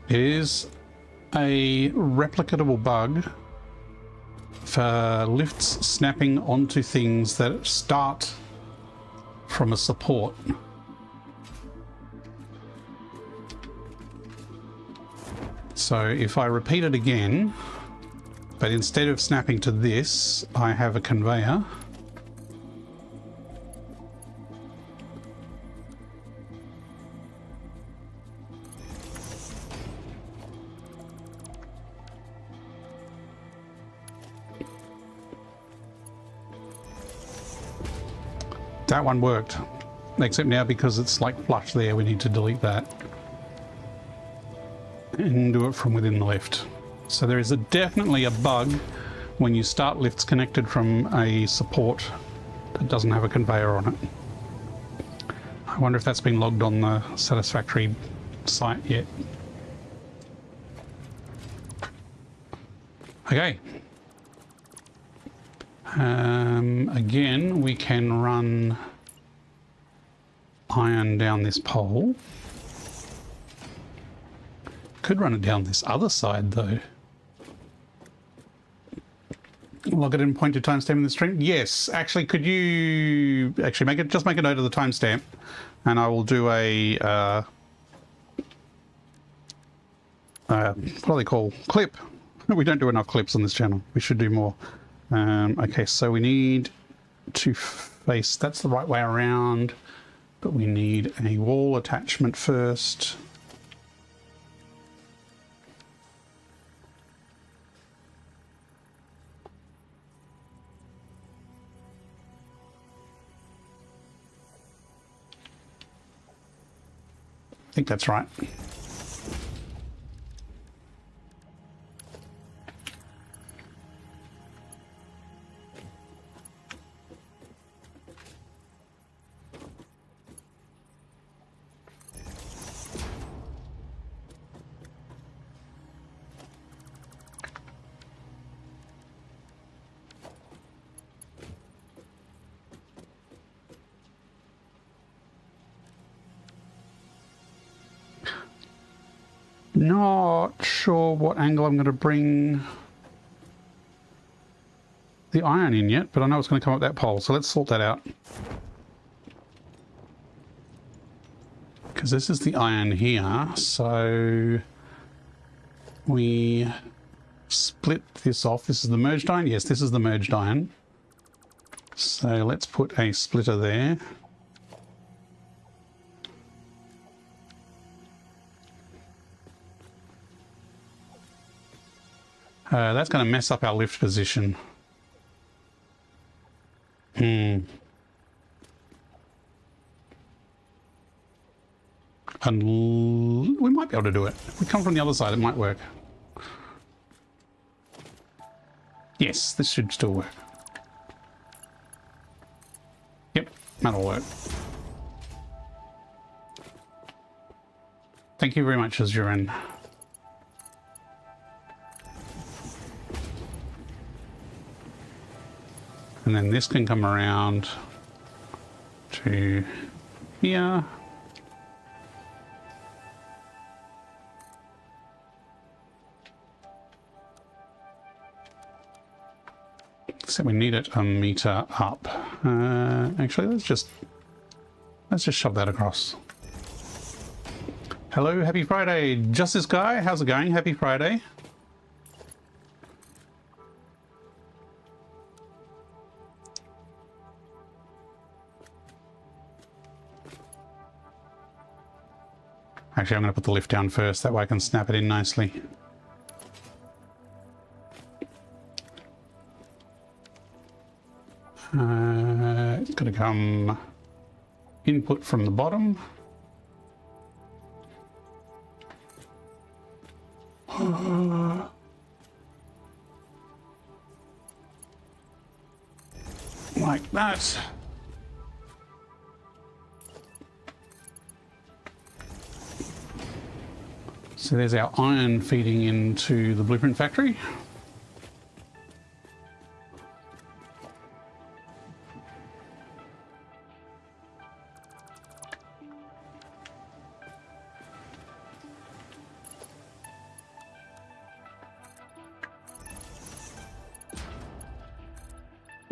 Speaker 1: It is a replicatable bug for lifts snapping onto things that start from a support. So if I repeat it again, but instead of snapping to this, I have a conveyor. That one worked, except now because it's like flush there, we need to delete that and do it from within the lift. So there is definitely a bug when you start lifts connected from a support that doesn't have a conveyor on it. I wonder if that's been logged on the Satisfactory site yet. Okay. Again, we can run iron down this pole. Could run it down this other side though. Log it in, point to timestamp in the stream. Yes, actually, could just make a note of the timestamp, and I will do a what do they call clip? We don't do enough clips on this channel. We should do more. Okay, so we need to face. That's the right way around, but we need a wall attachment first. I think that's right. Not sure what angle I'm going to bring the iron in yet, but I know it's going to come up that pole, so let's sort that out. Because this is the iron here, so we split this off. This is the merged iron? Yes, this is the merged iron. So let's put a splitter there. That's going to mess up our lift position. And we might be able to do it. If we come from the other side, it might work. Yes, this should still work. Yep, that'll work. Thank you very much, Azurin. And then this can come around to here. So we need it a meter up. Actually, let's just shove that across. Hello, happy Friday, Justice Guy. How's it going? Happy Friday. Actually, I'm going to put the lift down first. That way I can snap it in nicely. It's going to come input from the bottom. Like that. So there's our iron feeding into the blueprint factory.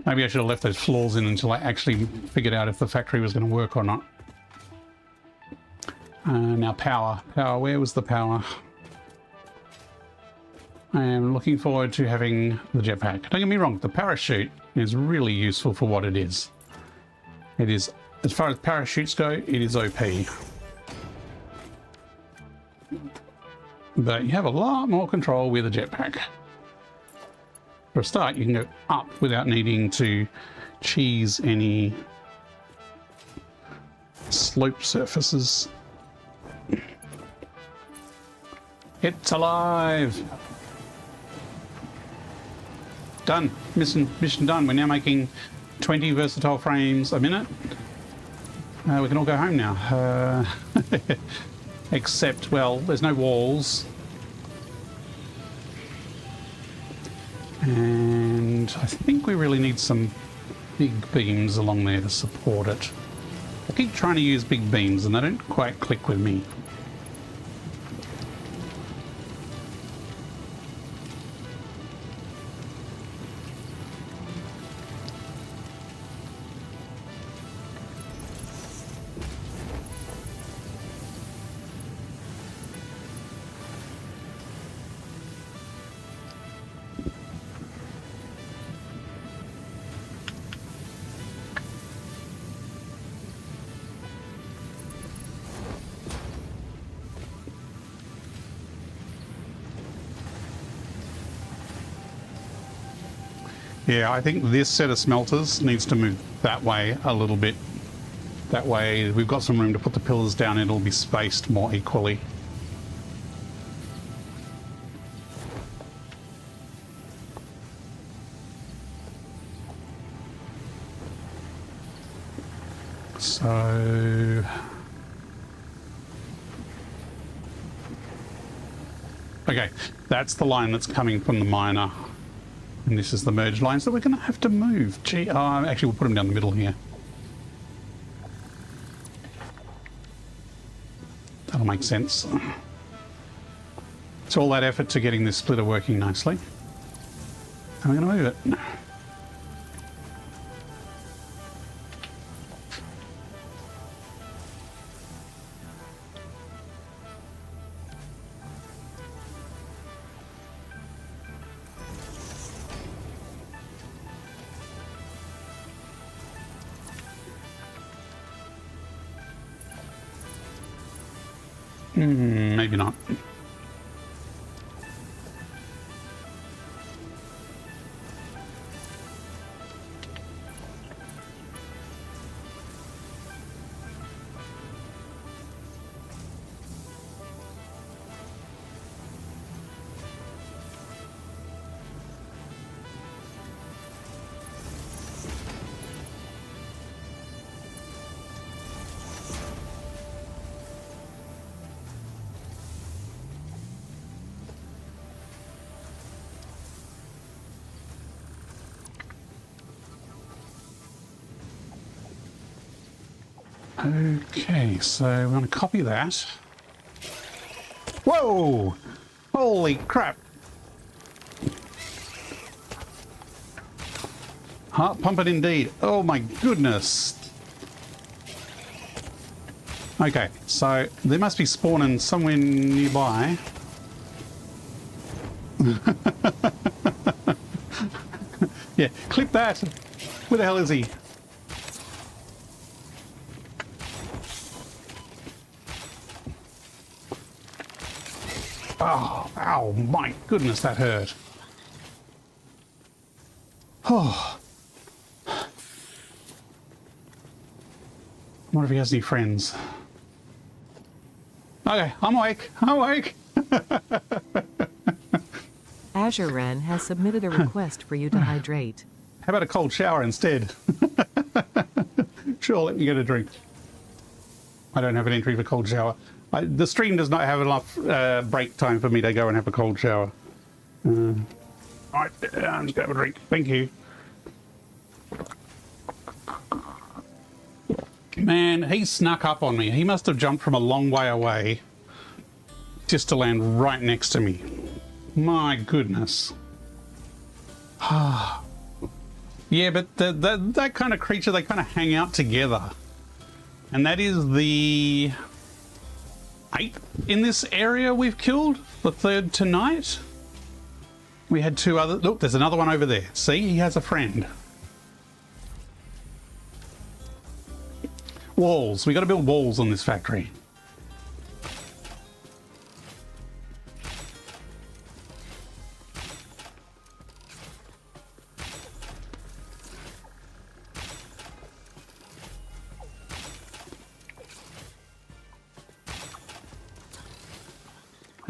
Speaker 1: Maybe I should have left those floors in until I actually figured out if the factory was going to work or not. Now power. Power, where was the power? I am looking forward to having the jetpack. Don't get me wrong, the parachute is really useful for what it is. It is, as far as parachutes go, it is OP. But you have a lot more control with a jetpack. For a start, you can go up without needing to cheese any slope surfaces. It's alive! Done. Mission done. We're now making 20 versatile frames a minute. We can all go home now. Except, well, there's no walls. And I think we really need some big beams along there to support it. I keep trying to use big beams and they don't quite click with me. Yeah, I think this set of smelters needs to move that way a little bit. That way we've got some room to put the pillars down. It'll be spaced more equally. So... okay, that's the line that's coming from the miner. And this is the merge line, so we're going to have to move. Gee, actually, we'll put them down the middle here. That'll make sense. It's all that effort to getting this splitter working nicely. And we're going to move it. Maybe not. Okay, so we're going to copy that. Whoa! Holy crap! Heart pump it indeed. Oh my goodness! Okay, so they must be spawning somewhere nearby. Yeah, clip that! Where the hell is he? Oh, ow, my goodness, that hurt. Oh. I wonder if he has any friends. Okay, I'm awake. I'm awake.
Speaker 2: Azure Wren has submitted a request for you to hydrate.
Speaker 1: How about a cold shower instead? Sure, let me get a drink. I don't have an entry for cold shower. The stream does not have enough break time for me to go and have a cold shower. Alright, I'm just going to have a drink. Thank you. Man, he snuck up on me. He must have jumped from a long way away just to land right next to me. My goodness. Yeah, but that kind of creature, they kind of hang out together. And that is the 8th in this area we've killed, the 3rd tonight. We had 2 other. Look, there's another one over there. See, he has a friend. Walls. We got to build walls on this factory.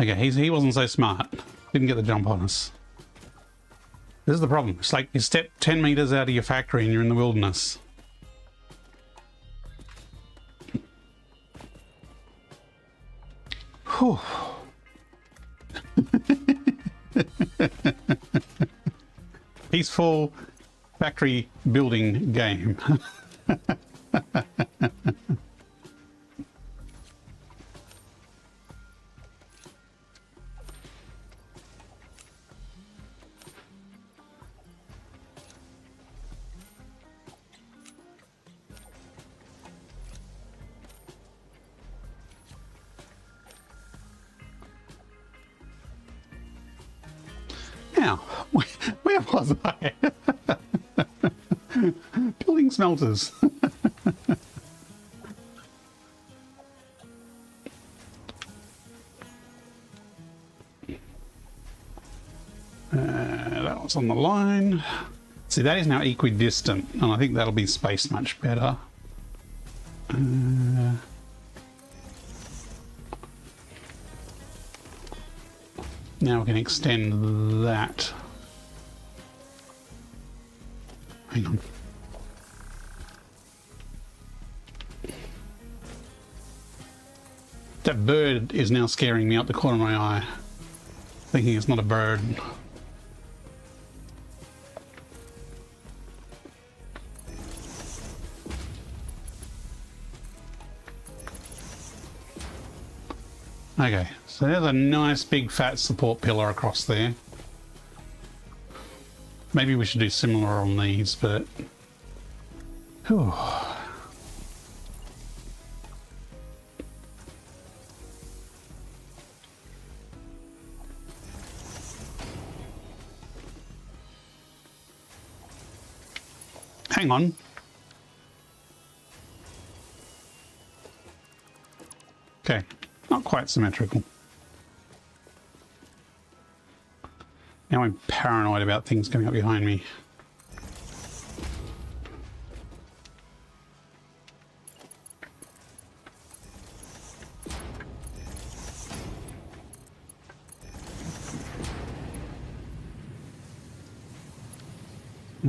Speaker 1: Okay, he wasn't so smart. Didn't get the jump on us. This is the problem. It's like you step 10 meters out of your factory and you're in the wilderness. Whew. Peaceful factory building game. Now, where was I? Building smelters. That was on the line. It's See, that is now equidistant, and I think that'll be spaced much better. Now we can extend that. Hang on. That bird is now scaring me out the corner of my eye, thinking it's not a bird. Okay, so there's a nice big fat support pillar across there. Maybe we should do similar on these, but... Whew. Hang on. Okay, not quite symmetrical. Now I'm paranoid about things coming up behind me.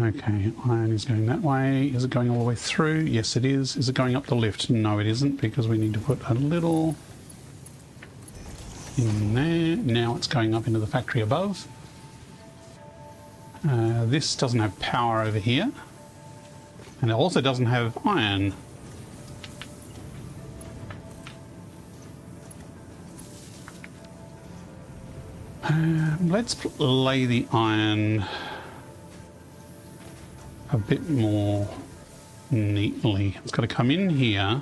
Speaker 1: Okay, iron is going that way. Is it going all the way through? Yes, it is. Is it going up the lift? No, it isn't, because we need to put a little in there. Now it's going up into the factory above. This doesn't have power over here. And it also doesn't have iron. Let's lay the iron a bit more neatly. It's got to come in here.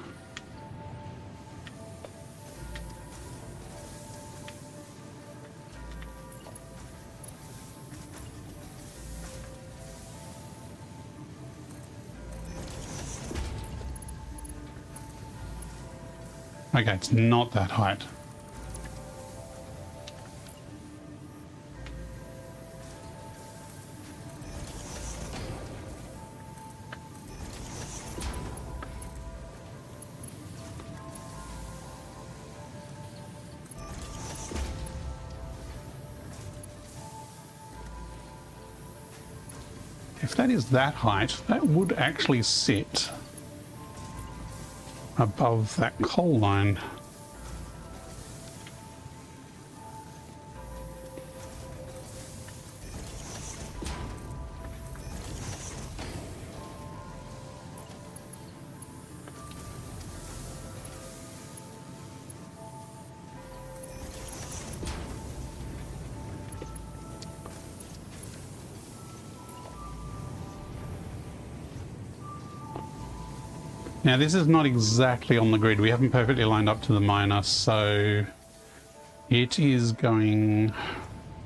Speaker 1: Okay, it's not that height. If that is that height, that would actually sit above that coal line. Now this is not exactly on the grid. We haven't perfectly lined up to the miner, so it is going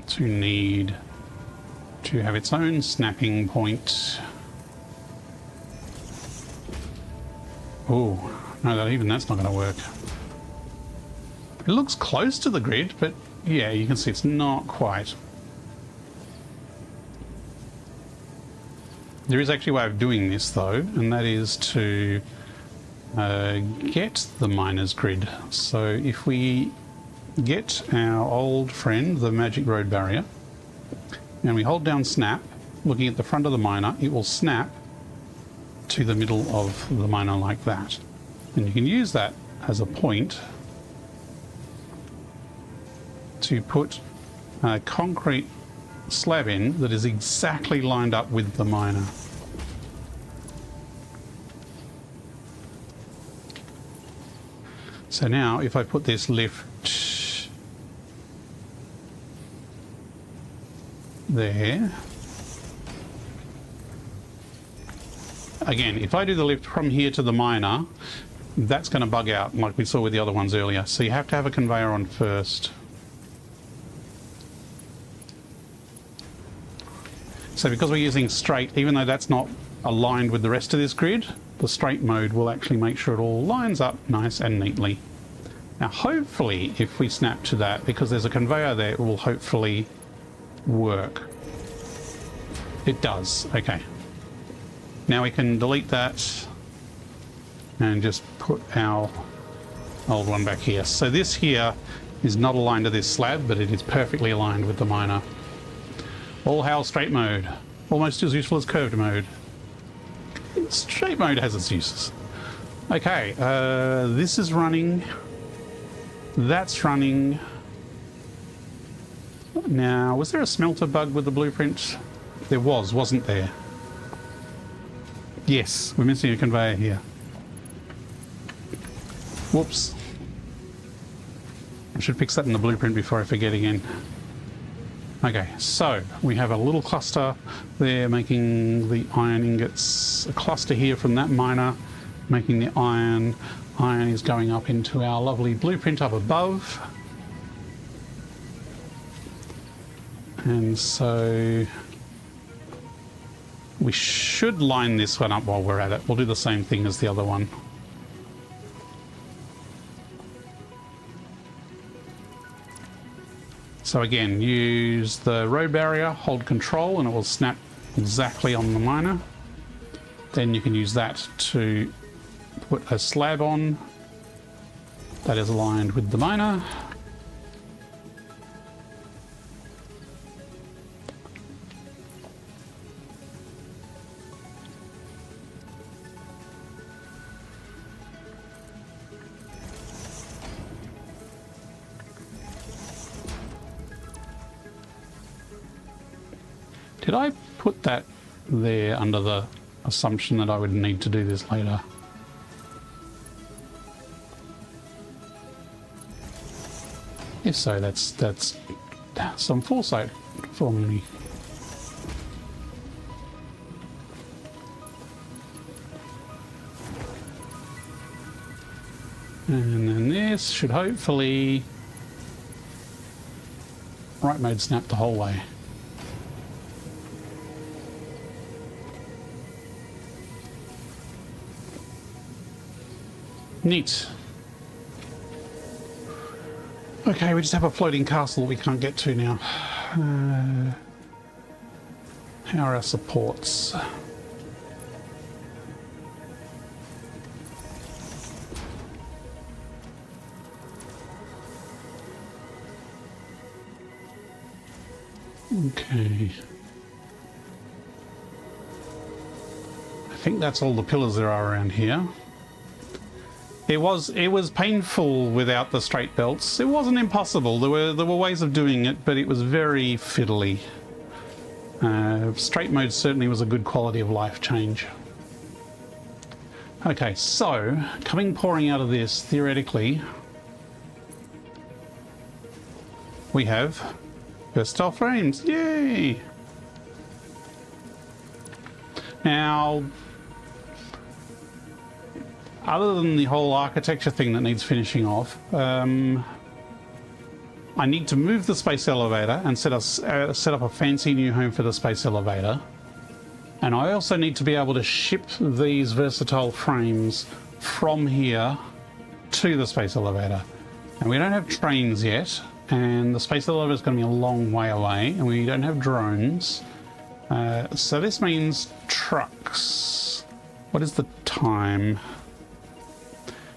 Speaker 1: to need to have its own snapping point. Oh, no, even that's not going to work. It looks close to the grid, but yeah, you can see it's not quite. There is actually a way of doing this though, and that is to get the miner's grid. So if we get our old friend, the magic road barrier, and we hold down snap, looking at the front of the miner, it will snap to the middle of the miner like that. And you can use that as a point to put a concrete slab in that is exactly lined up with the miner. So now if I put this lift there, again, if I do the lift from here to the miner, that's going to bug out like we saw with the other ones earlier. So you have to have a conveyor on first. So because we're using straight, even though that's not aligned with the rest of this grid, the straight mode will actually make sure it all lines up nice and neatly. Now hopefully if we snap to that, because there's a conveyor there, it will hopefully work. It does. Okay. Now we can delete that and just put our old one back here. So this here is not aligned to this slab, but it is perfectly aligned with the miner. All hail straight mode. Almost as useful as curved mode. Straight mode has its uses. Okay, this is running. That's running. Now, was there a smelter bug with the blueprint? There was, wasn't there? Yes, we're missing a conveyor here. Whoops. I should fix that in the blueprint before I forget again. Okay, so we have a little cluster there making the iron ingots, a cluster here from that miner making the iron. Iron is going up into our lovely blueprint up above. And so we should line this one up while we're at it. We'll do the same thing as the other one. So again, use the road barrier, hold control, and it will snap exactly on the miner. Then you can use that to put a slab on that is aligned with the miner. Did I put that there under the assumption that I would need to do this later? If so, that's some foresight for me. And then this should hopefully right mode snap the whole way. Neat. Okay, we just have a floating castle we can't get to now. How are our supports? Okay. I think that's all the pillars there are around here. It was painful without the straight belts. It wasn't impossible. There were ways of doing it, but it was very fiddly. Straight mode certainly was a good quality of life change. Okay, so pouring out of this, theoretically, we have versatile frames. Yay! Now, other than the whole architecture thing that needs finishing off, I need to move the space elevator and set up a fancy new home for the space elevator. And I also need to be able to ship these versatile frames from here to the space elevator. And we don't have trains yet, and the space elevator is going to be a long way away, and we don't have drones. So this means trucks. What is the time?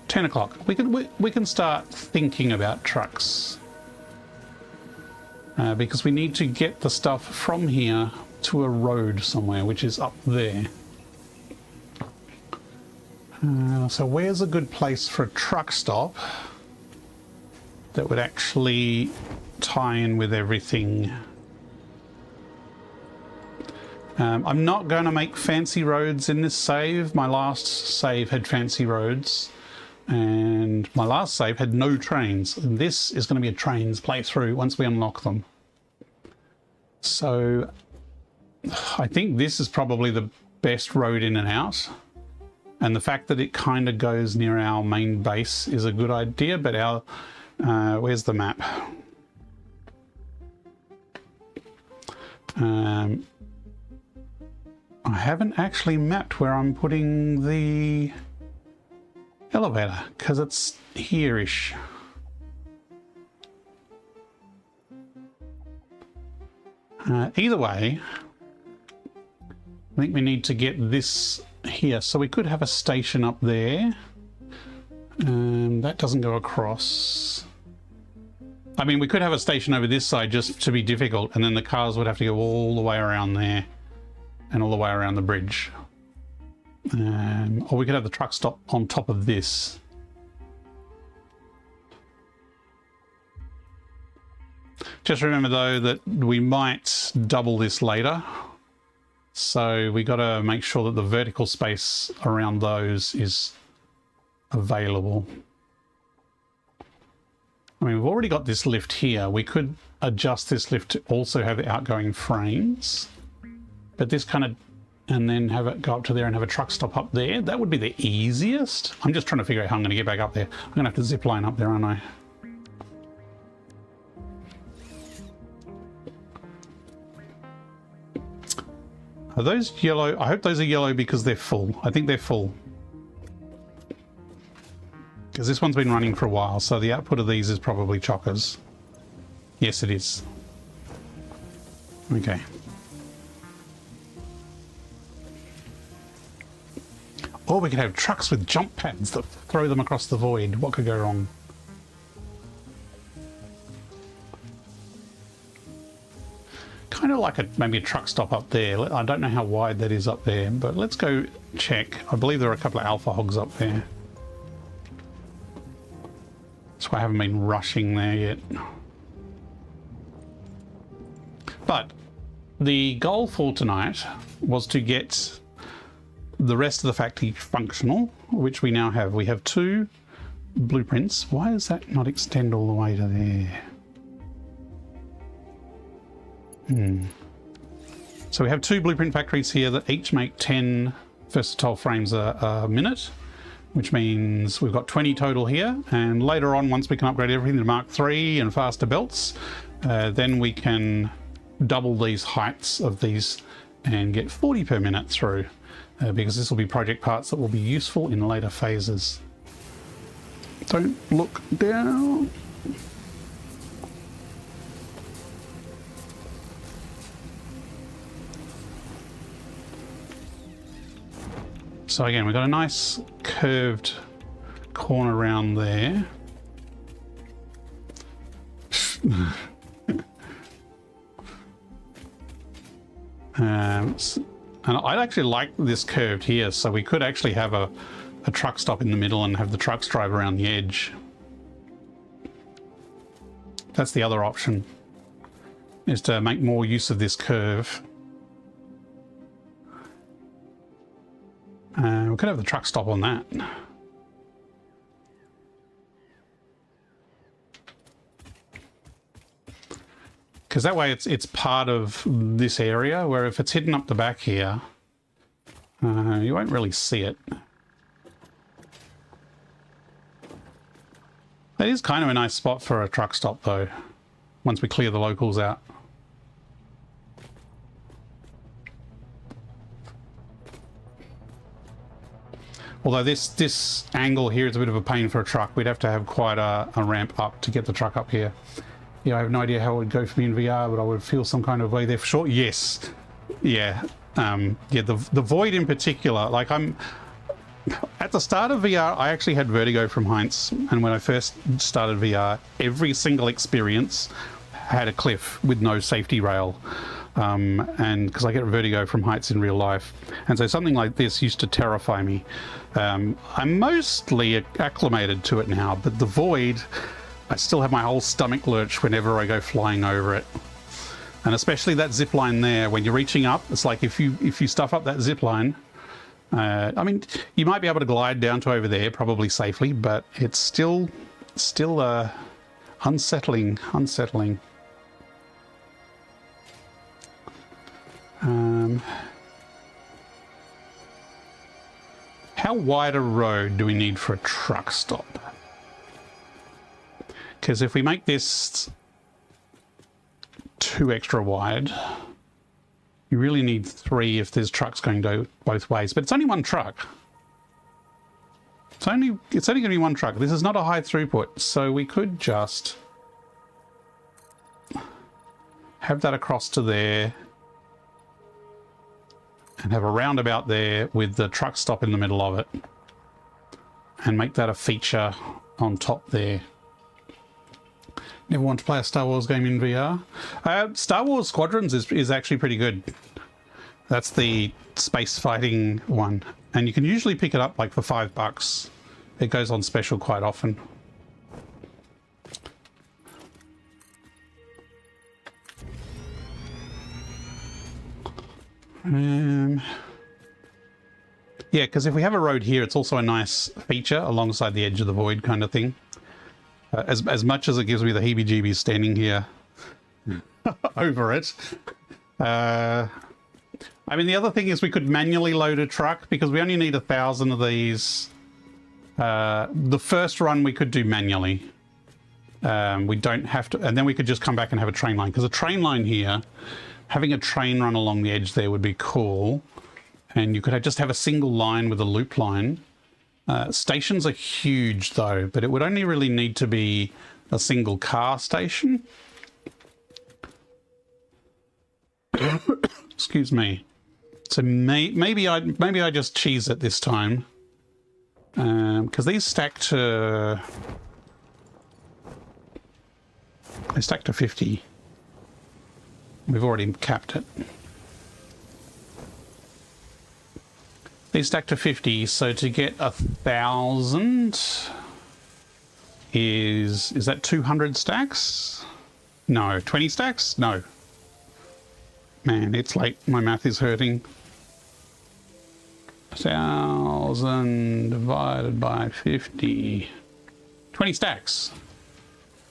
Speaker 1: 10 o'clock. We can start thinking about trucks because we need to get the stuff from here to a road somewhere, which is up there. So where's a good place for a truck stop that would actually tie in with everything? I'm not going to make fancy roads in this save. My last save had fancy roads. And my last save had no trains. This is going to be a trains playthrough once we unlock them. So I think this is probably the best road in and out. And the fact that it kind of goes near our main base is a good idea, but our... where's the map? I haven't actually mapped where I'm putting the elevator, because it's here-ish. Either way, I think we need to get this here. So we could have a station up there. That doesn't go across. I mean, we could have a station over this side just to be difficult, and then the cars would have to go all the way around there and all the way around the bridge. Or we could have the truck stop on top of this. Just remember though that we might double this later. So we got to make sure that the vertical space around those is available. I mean, we've already got this lift here. We could adjust this lift to also have the outgoing frames, but this kind of, and then have it go up to there and have a truck stop up there. That would be the easiest. I'm just trying to figure out how I'm going to get back up there. I'm going to have to zip line up there, aren't I? Are those yellow? I hope those are yellow because they're full. I think they're full. Because this one's been running for a while, so the output of these is probably chockers. Yes, it is. Okay. Or we could have trucks with jump pads that throw them across the void. What could go wrong? Kind of like maybe a truck stop up there. I don't know how wide that is up there, but let's go check. I believe there are a couple of alpha hogs up there. That's why I haven't been rushing there yet. But the goal for tonight was to get the rest of the factory functional, which we now have. We have 2 blueprints. Why does that not extend all the way to there? So we have 2 blueprint factories here that each make 10 versatile frames a minute, which means we've got 20 total here. And later on, once we can upgrade everything to Mark III and faster belts, then we can double these heights of these and get 40 per minute through, because this will be project parts that will be useful in later phases. Don't look down. So again, we've got a nice curved corner around there. And I'd actually like this curved here, so we could actually have a truck stop in the middle and have the trucks drive around the edge. That's the other option, is to make more use of this curve. We could have the truck stop on that. Because that way it's part of this area, where if it's hidden up the back here, you won't really see it. That is kind of a nice spot for a truck stop though, once we clear the locals out. Although this angle here is a bit of a pain for a truck. We'd have to have quite a ramp up to get the truck up here. Yeah, I have no idea how it would go for me in VR, but I would feel some kind of way there for sure. Yes. Yeah. Yeah, the void in particular, like at the start of VR, I actually had vertigo from Heinz. And when I first started VR, every single experience had a cliff with no safety rail. And because I get vertigo from heights in real life. And so something like this used to terrify me. I'm mostly acclimated to it now, but the void, I still have my whole stomach lurch whenever I go flying over it. And especially that zip line there, when you're reaching up, it's like if you stuff up that zip line, I mean, you might be able to glide down to over there probably safely, but it's still unsettling. How wide a road do we need for a truck stop? Because if we make this 2 extra wide, you really need 3 if there's trucks going both ways. But it's only 1 truck. It's only going to be 1 truck. This is not a high throughput, so we could just have that across to there. and have a roundabout there with the truck stop in the middle of it, and make that a feature on top there. Never want to play a Star Wars game in VR? Star Wars Squadrons is actually pretty good. That's the space fighting one, and you can usually pick it up like for $5. It goes on special quite often. Yeah, because if we have a road here, it's also a nice feature alongside the edge of the void kind of thing. As much as it gives me the heebie-jeebies standing here over it. I mean, the other thing is we could manually load a truck because we only need 1,000 of these. The first run we could do manually. We don't have to, and then we could just come back and have a train line, because a train line here, having a train run along the edge there would be cool. And you could just have a single line with a loop line. Stations are huge though, but it would only really need to be a single car station. Excuse me. So maybe I just cheese it this time, because these stack to 50. We've already capped it. These stack to 50, so to get 1,000 is that 200 stacks? No, 20 stacks? No. Man, it's late. My math is hurting. 1,000 divided by 50. 20 stacks.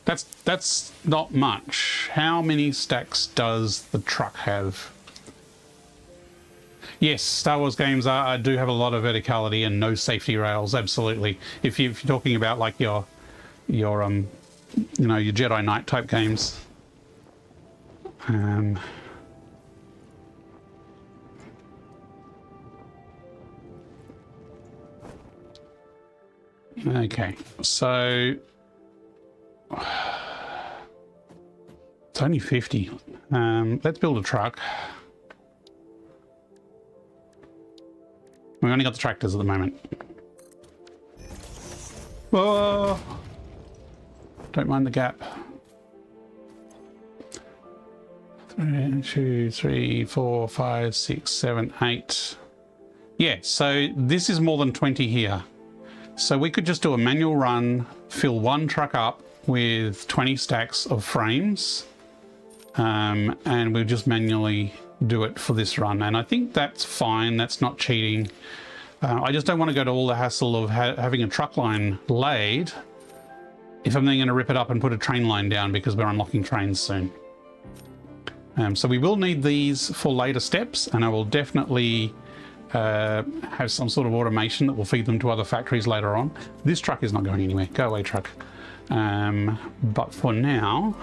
Speaker 1: That's not much. How many stacks does the truck have? Yes, Star Wars games do have a lot of verticality and no safety rails. Absolutely. If you're talking about like your Jedi Knight type games. Okay, so it's only 50. Let's build a truck. We've only got the tractors at the moment. Oh, don't mind the gap. 1, 2, 3, 4, 5, 6, 7, 8. Yeah, so this is more than 20 here. So we could just do a manual run, fill one truck up with 20 stacks of frames, and we'll just manually do it for this run. And I think that's fine. That's not cheating. I just don't want to go to all the hassle of having a truck line laid if I'm then going to rip it up and put a train line down, because we're unlocking trains soon. So we will need these for later steps, and I will definitely have some sort of automation that will feed them to other factories later on. This truck is not going anywhere. Go away, truck. But for now,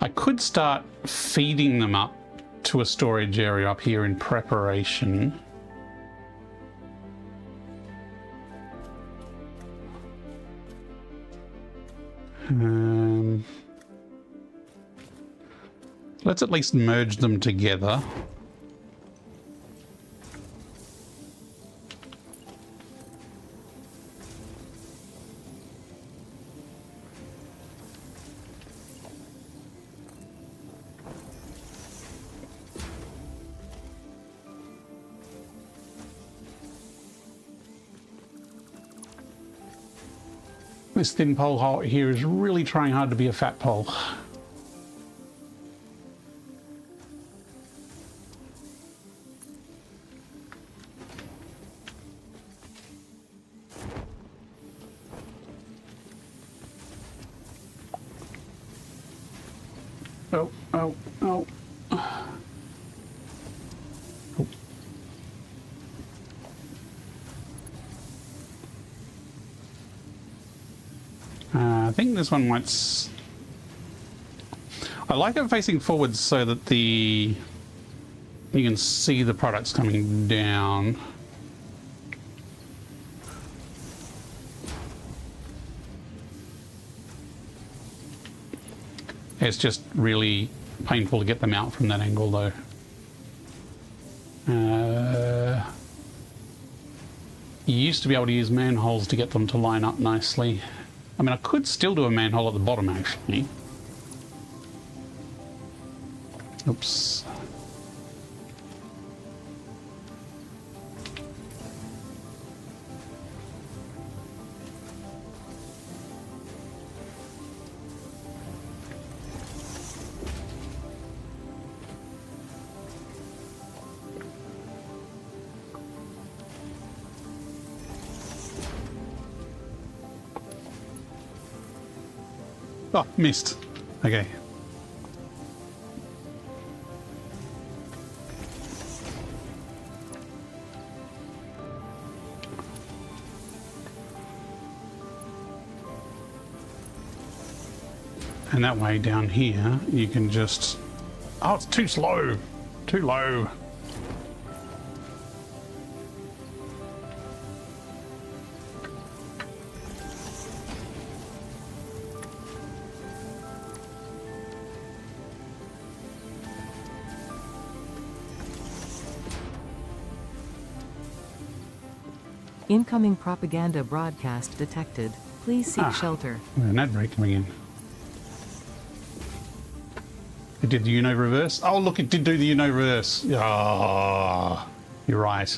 Speaker 1: I could start feeding them up to a storage area up here in preparation. Let's at least merge them together. This thin pole here is really trying hard to be a fat pole. Oh, oh, oh. I think this one might... I like it facing forwards so that you can see the products coming down. It's just really painful to get them out from that angle, though. You used to be able to use manholes to get them to line up nicely. I mean, I could still do a manhole at the bottom, actually. Oops. Oh, missed. Okay. And that way down here, you can just... Oh, it's too slow. Too low.
Speaker 2: Incoming propaganda broadcast detected. Please seek shelter.
Speaker 1: An ad break coming in. It did the Uno reverse. Oh, look, it did do the Uno reverse. Ah, you're right.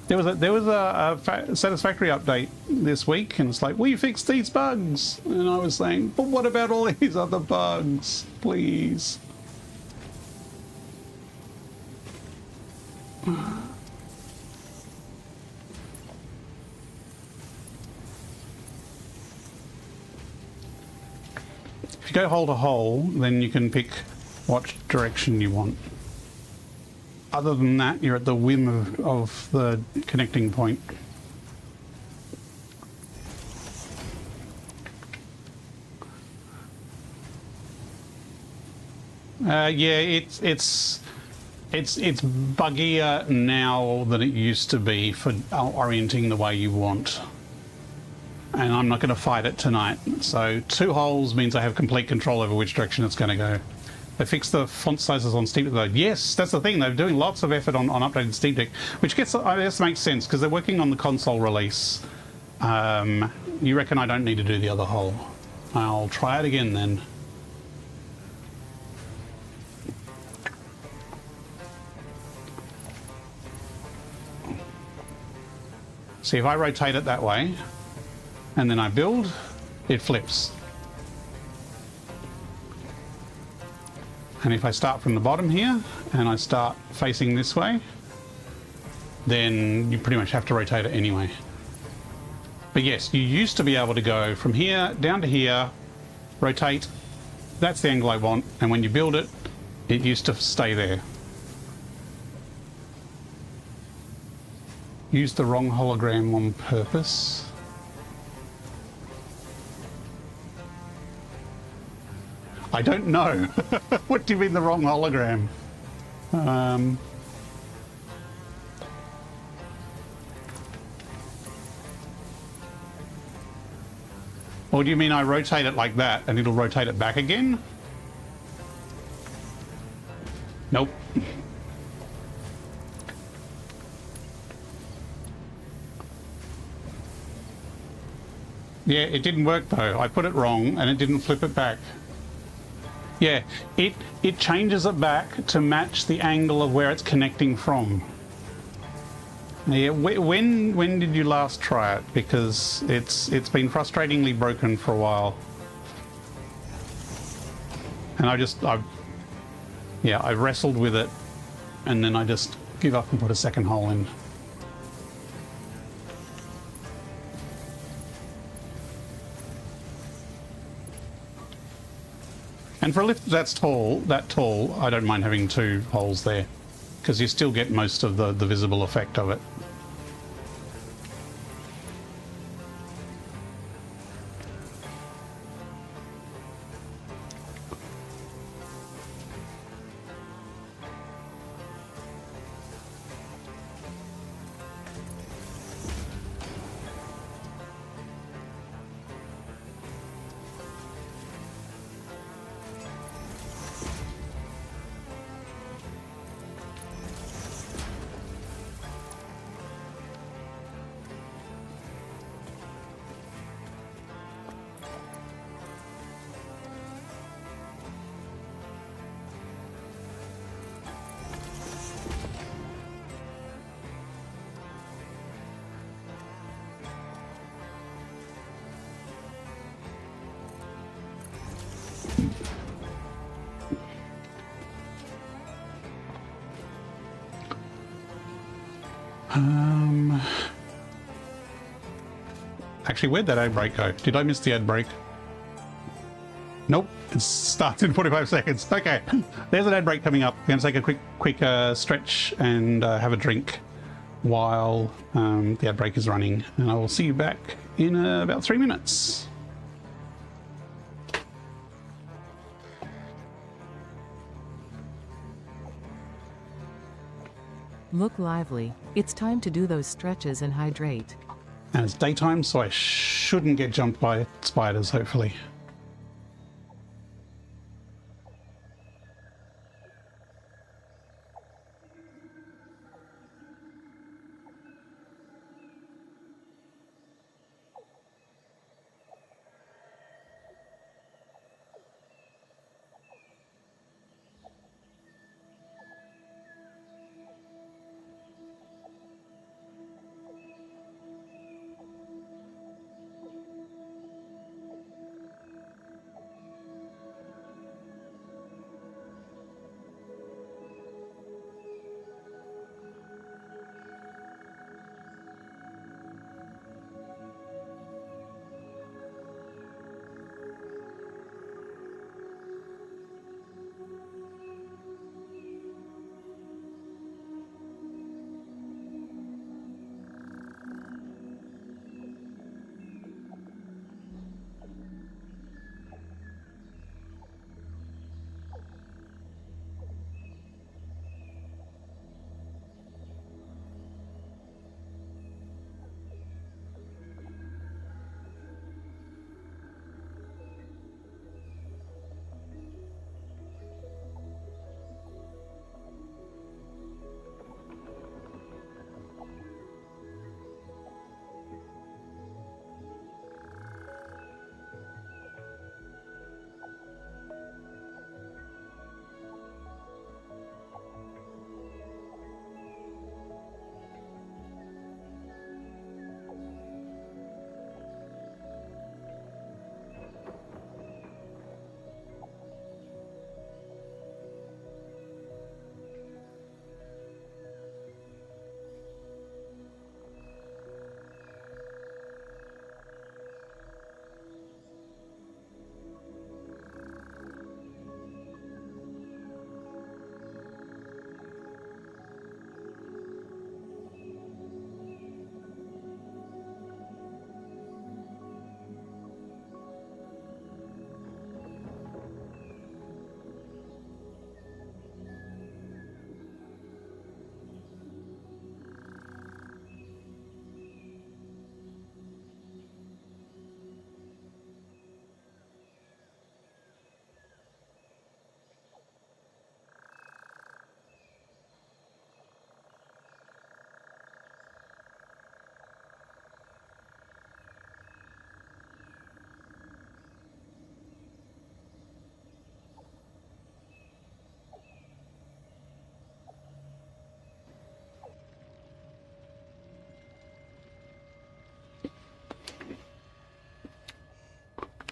Speaker 1: There was a Satisfactory update this week, and it's like, we fixed these bugs. And I was saying, but what about all these other bugs? Please. If you go hole to hole, then you can pick what direction you want. Other than that, you're at the whim of the connecting point. Yeah, it's buggier now than it used to be for orienting the way you want. And I'm not going to fight it tonight. So 2 holes means I have complete control over which direction it's going to go. They fixed the font sizes on Steam Deck though. Yes, that's the thing. They're doing lots of effort on updating Steam Deck, which I guess makes sense because they're working on the console release. You reckon I don't need to do the other hole? I'll try it again then. See, if I rotate it that way, and then I build, it flips. And if I start from the bottom here, and I start facing this way, then you pretty much have to rotate it anyway. But yes, you used to be able to go from here down to here, rotate, that's the angle I want, and when you build it, it used to stay there. Use the wrong hologram on purpose. I don't know. What do you mean the wrong hologram? Or do you mean I rotate it like that and it'll rotate it back again? Nope. Yeah, it didn't work though. I put it wrong and it didn't flip it back. Yeah, it changes it back to match the angle of where it's connecting from. Yeah, when did you last try it? Because it's been frustratingly broken for a while. And I wrestled with it and then I just give up and put a second hole in. And for a lift that tall, I don't mind having 2 holes there, because you still get most of the visible effect of it. Actually, where'd that ad break go? Did I miss the ad break? Nope, it starts in 45 seconds. Okay, there's an ad break coming up. We're going to take a quick stretch and have a drink while the ad break is running. And I will see you back in about 3 minutes.
Speaker 2: Look lively. It's time to do those stretches and hydrate.
Speaker 1: And it's daytime, so I shouldn't get jumped by spiders, hopefully.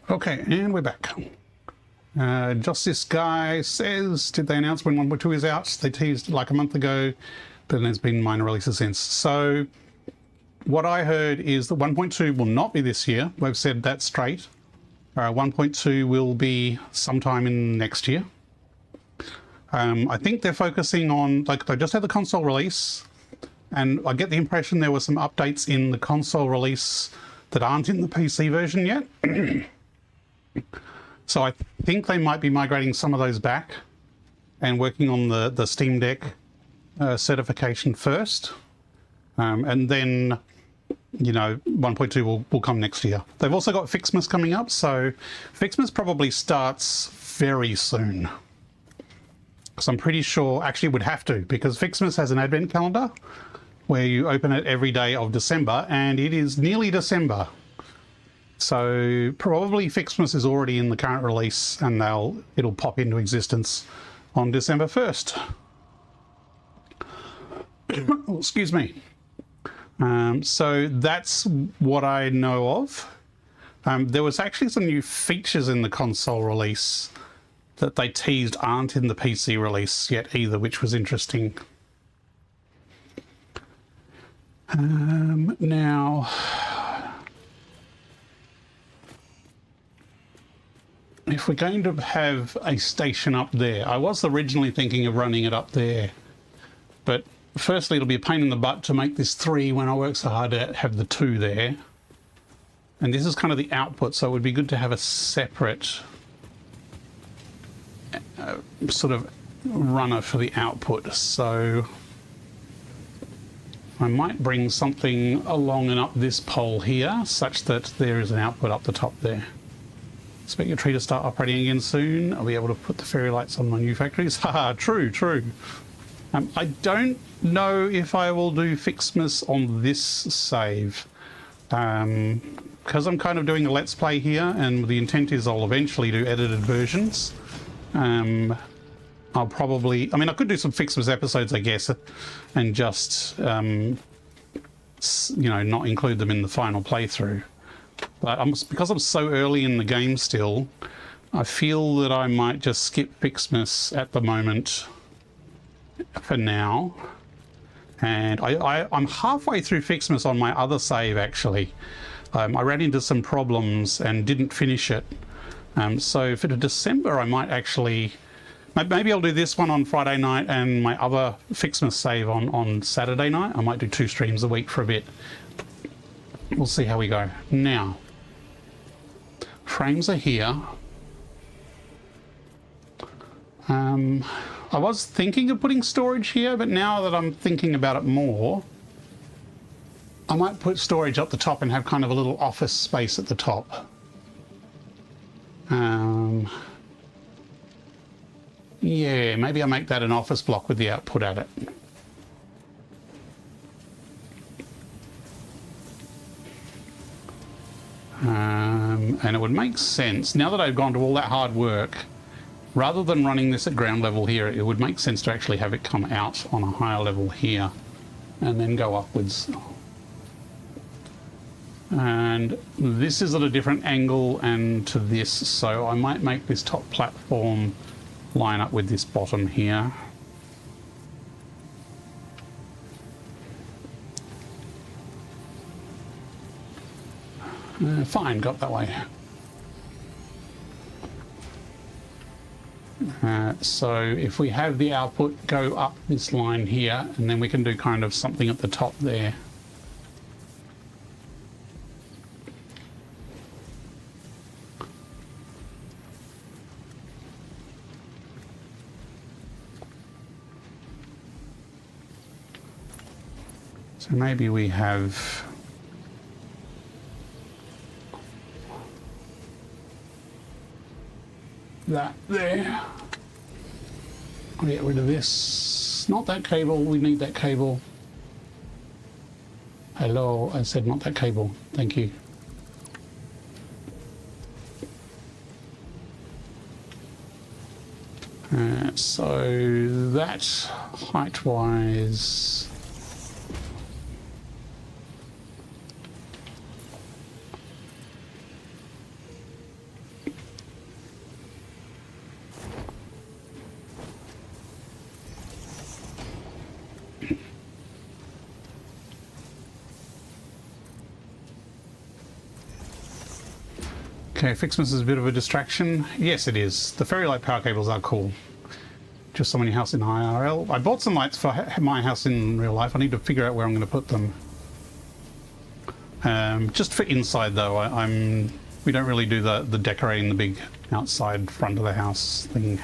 Speaker 1: Okay, and we're back. Just this guy says, did they announce when 1.2 is out? They teased like a month ago, but there's been minor releases since. So what I heard is that 1.2 will not be this year. They've said that straight. 1.2 will be sometime in next year. I think they're focusing on, like, they just had the console release, and I get the impression there were some updates in the console release that aren't in the PC version yet. So I think they might be migrating some of those back and working on the Steam Deck certification first. And then, you know, 1.2 will come next year. They've also got Fixmas coming up, so Fixmas probably starts very soon. Because I'm pretty sure, actually it would have to, because Fixmas has an advent calendar where you open it every day of December, and it is nearly December. So probably Fixmas is already in the current release, and it'll pop into existence on December 1st. Oh, excuse me. So that's what I know of. There was actually some new features in the console release that they teased aren't in the PC release yet either, which was interesting. Now, if we're going to have a station up there, I was originally thinking of running it up there, but firstly it'll be a pain in the butt to make this 3 when I work so hard to have the 2 there. And this is kind of the output, so it would be good to have a separate sort of runner for the output. So I might bring something along and up this pole here such that there is an output up the top there. Expect your tree to start operating again soon. I'll be able to put the fairy lights on my new factories. Haha, true, true. I don't know if I will do Fixmas on this save. Because I'm kind of doing a let's play here, and the intent is I'll eventually do edited versions. I'll probably, I mean, I could do some Fixmas episodes, I guess, and just, you know, not include them in the final playthrough. But because I'm so early in the game still, I feel that I might just skip Fixmas at the moment for now. And I'm halfway through Fixmas on my other save, actually. I ran into some problems and didn't finish it. So for December, I might actually... Maybe I'll do this one on Friday night and my other Fixmas save on Saturday night. I might do 2 streams a week for a bit. We'll see how we go. Now, frames are here. I was thinking of putting storage here, but now that I'm thinking about it more, I might put storage up the top and have kind of a little office space at the top. Yeah, maybe I'll make that an office block with the output at it. And it would make sense, now that I've gone to all that hard work, rather than running this at ground level here, it would make sense to actually have it come out on a higher level here and then go upwards. And this is at a different angle and to this, so I might make this top platform line up with this bottom here. Fine, got that way. So if we have the output go up this line here, and then we can do kind of something at the top there. So maybe we have that there. I'll get rid of this. Not that cable, we need that cable. Hello, I said not that cable. Thank you. So that height-wise, okay, Fixmas is a bit of a distraction. Yes, it is. The fairy light power cables are cool. Just so many house in IRL. I bought some lights for my house in real life. I need to figure out where I'm going to put them. Just for inside though, we don't really do the decorating the big outside front of the house thing.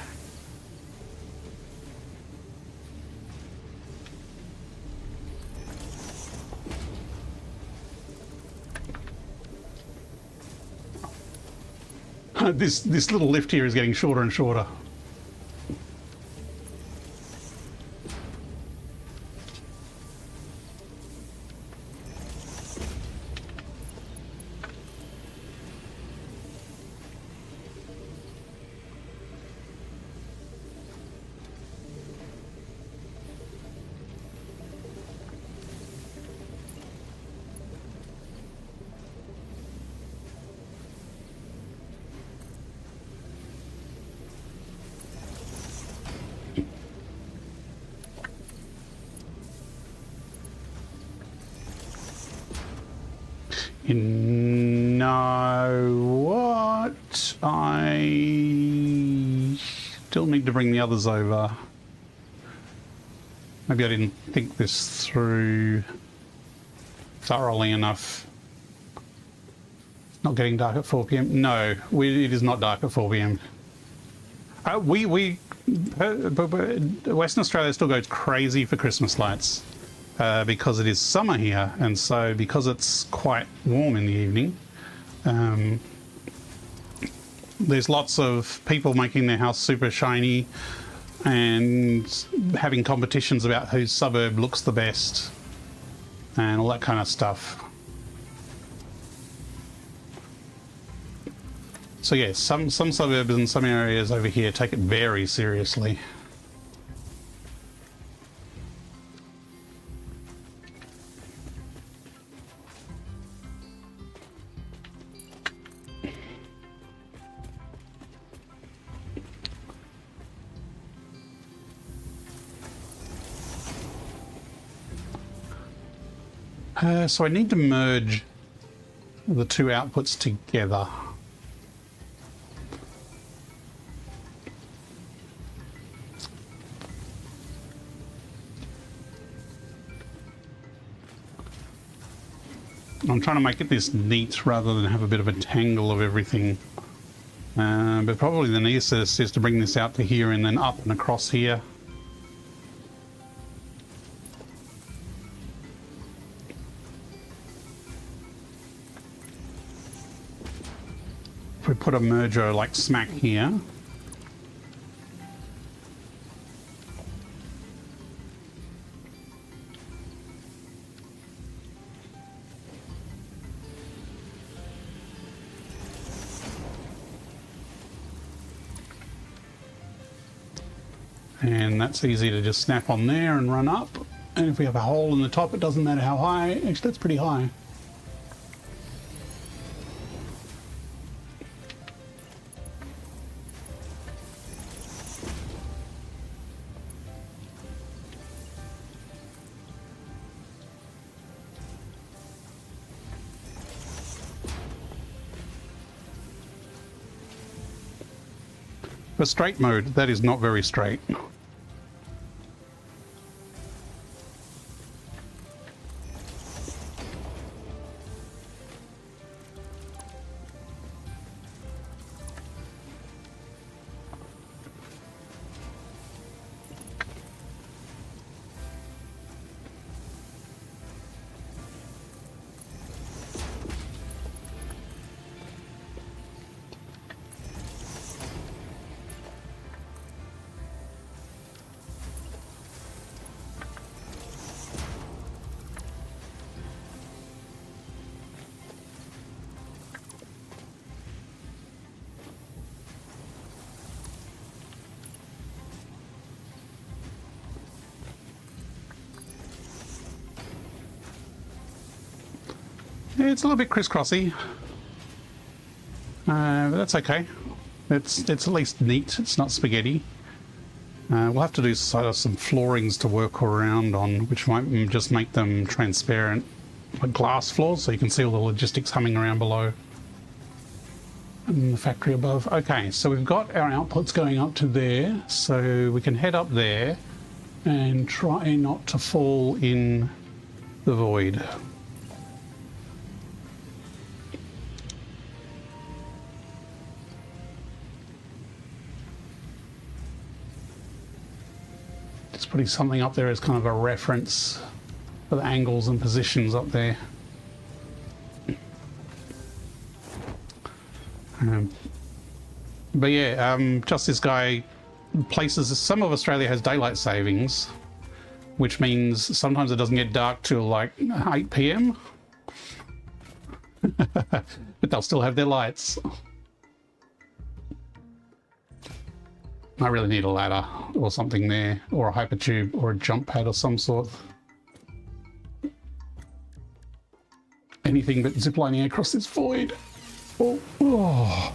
Speaker 1: This little lift here is getting shorter and shorter. You know what? I still need to bring the others over. Maybe I didn't think this through thoroughly enough. Not getting dark at 4 p.m. No, it is not dark at 4 p.m. Western Australia still goes crazy for Christmas lights because it is summer here, and so because it's quite warm in the evening, there's lots of people making their house super shiny and having competitions about whose suburb looks the best and all that kind of stuff. So yeah, some suburbs and some areas over here take it very seriously. So I need to merge the two outputs together. I'm trying to make it this neat rather than have a bit of a tangle of everything. But probably the neatest is to bring this out to here and then up and across here. If we put a merger like smack here, and that's easy to just snap on there and run up. And if we have a hole in the top, it doesn't matter how high. Actually, that's pretty high. For straight mode, that is not very straight. It's a little bit crisscrossy, but that's okay. It's at least neat. It's not spaghetti. We'll have to do some floorings to work around on, which might just make them transparent, like glass floors, so you can see all the logistics humming around below and the factory above. Okay, so we've got our outputs going up to there, so we can head up there and try not to fall in the void. Putting something up there as kind of a reference for the angles and positions up there. But yeah, just this guy places, some of Australia has daylight savings, which means sometimes it doesn't get dark till like 8 p.m. But they'll still have their lights. I really need a ladder or something there, or a hypertube or a jump pad of some sort. Anything but ziplining across this void. Oh, oh.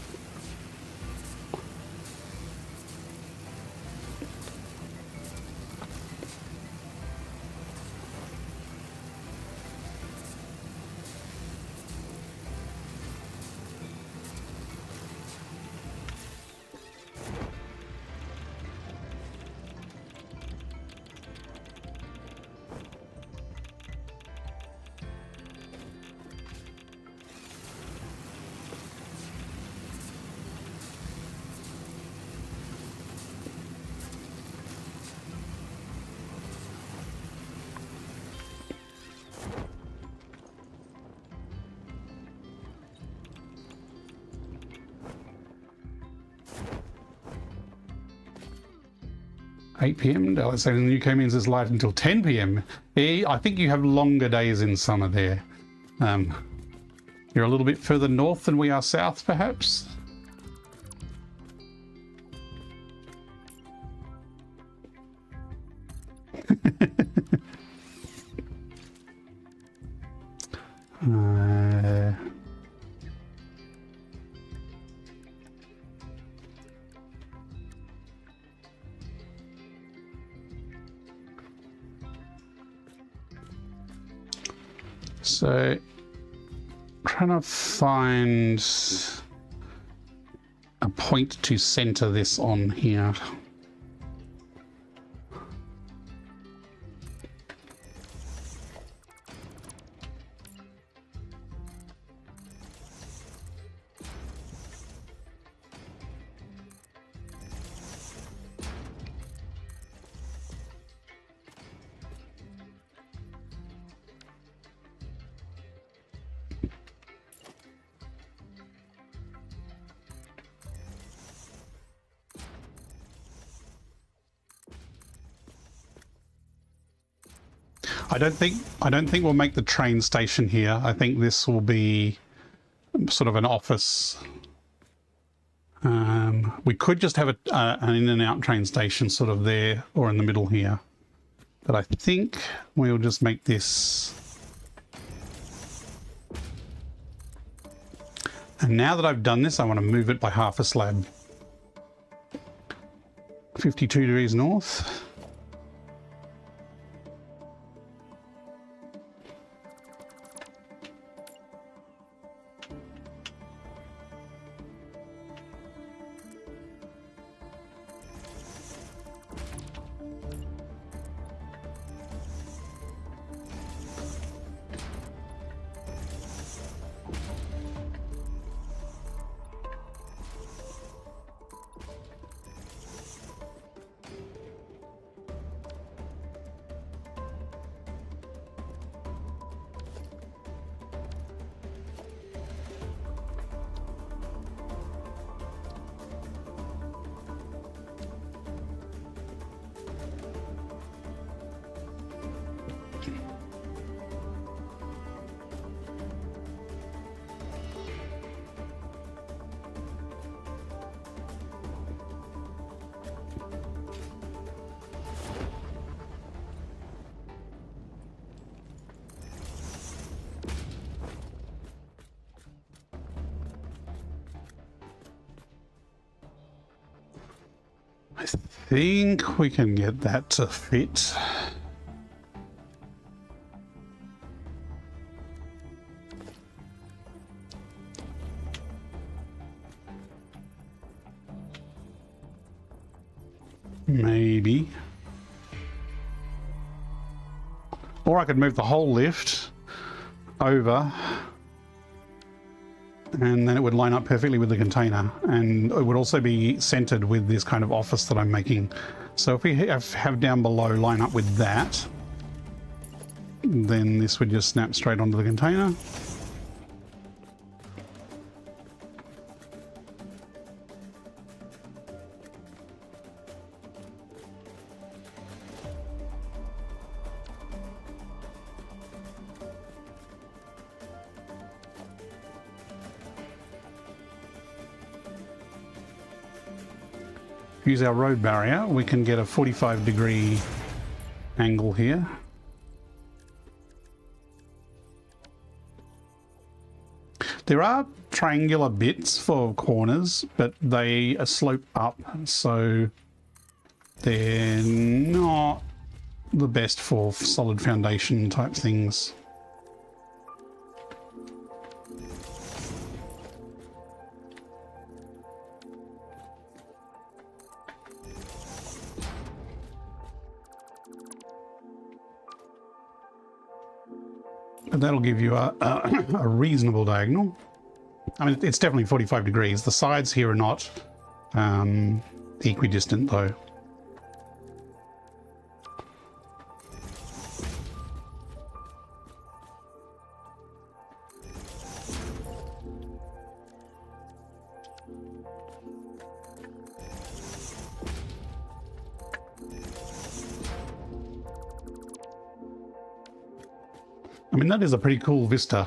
Speaker 1: 8 p.m. Daylight saving in the UK means it's light until 10 p.m. I think you have longer days in summer there. You're a little bit further north than we are south, perhaps. So, trying to find a point to center this on here. I don't think we'll make the train station here. I think this will be sort of an office. We could just have an in and out train station sort of there or in the middle here. But I think we'll just make this. And now that I've done this, I want to move it by half a slab. 52 degrees north. I think we can get that to fit. Maybe. Or I could move the whole lift over and then it would line up perfectly with the container, and it would also be centered with this kind of office that I'm making. So if we have down below line up with that, then this would just snap straight onto the container. Use our road barrier, we can get a 45-degree angle here. There are triangular bits for corners, but they slope up, so they're not the best for solid foundation type things. But that'll give you a reasonable diagonal. I mean, it's definitely 45 degrees. The sides here are not equidistant though. I mean, that is a pretty cool vista.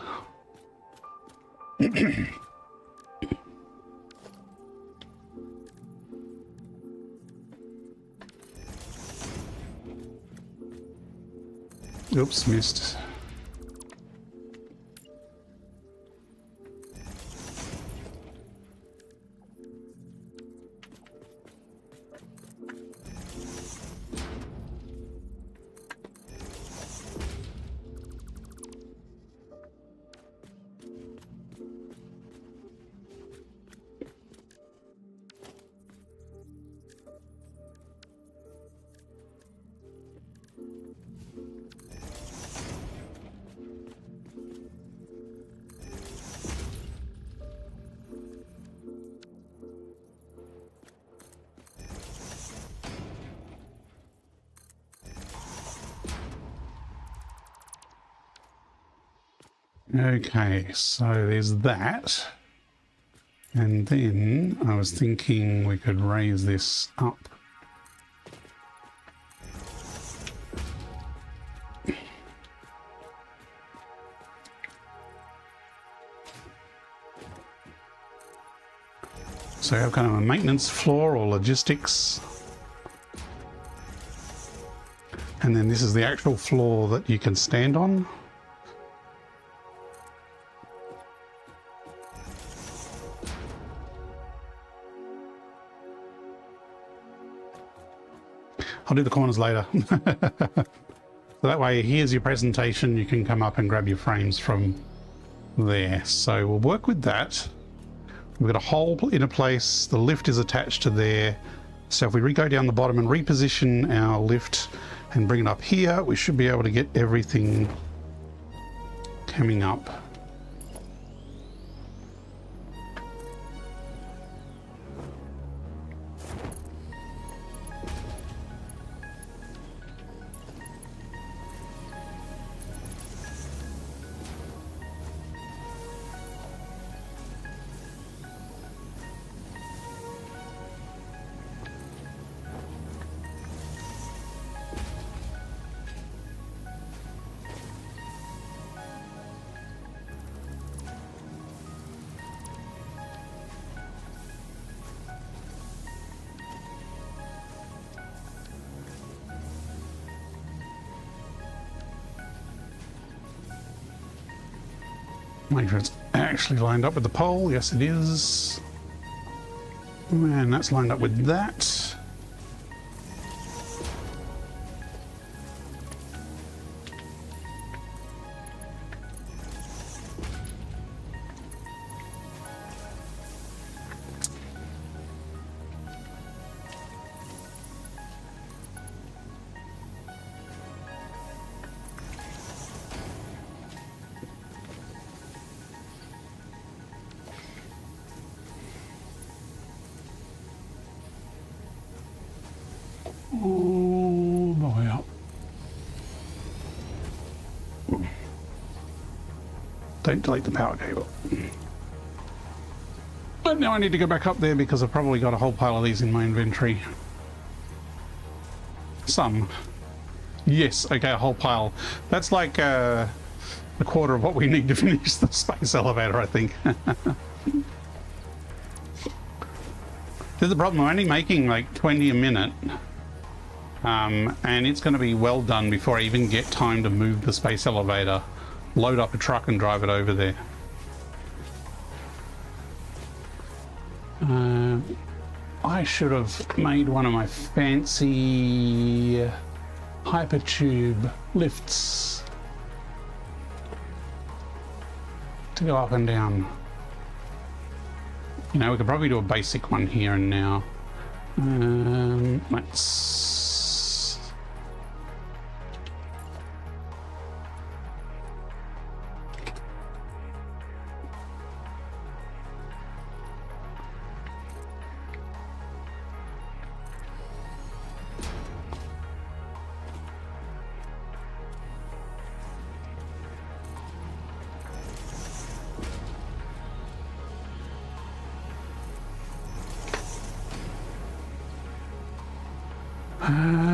Speaker 1: Oops, missed. Okay, so there's that. And then I was thinking we could raise this up. So you have kind of a maintenance floor or logistics. And then this is the actual floor that you can stand on. I'll do the corners later. So that way, here's your presentation. You can come up and grab your frames from there. So we'll work with that. We've got a hole in a place. The lift is attached to there. So if we go down the bottom and reposition our lift and bring it up here, we should be able to get everything coming up. Make sure it's actually lined up with the pole. Yes, it is. And that's lined up with that. All the way up. Don't delete the power cable. But now I need to go back up there because I've probably got a whole pile of these in my inventory. Some. Yes, okay, a whole pile. That's like a quarter of what we need to finish the space elevator, I think. There's the problem, I'm only making like 20 a minute. And it's going to be well done before I even get time to move the space elevator, load up a truck and drive it over there. I should have made one of my fancy hypertube lifts to go up and down. You know, we could probably do a basic one here and now. Let's...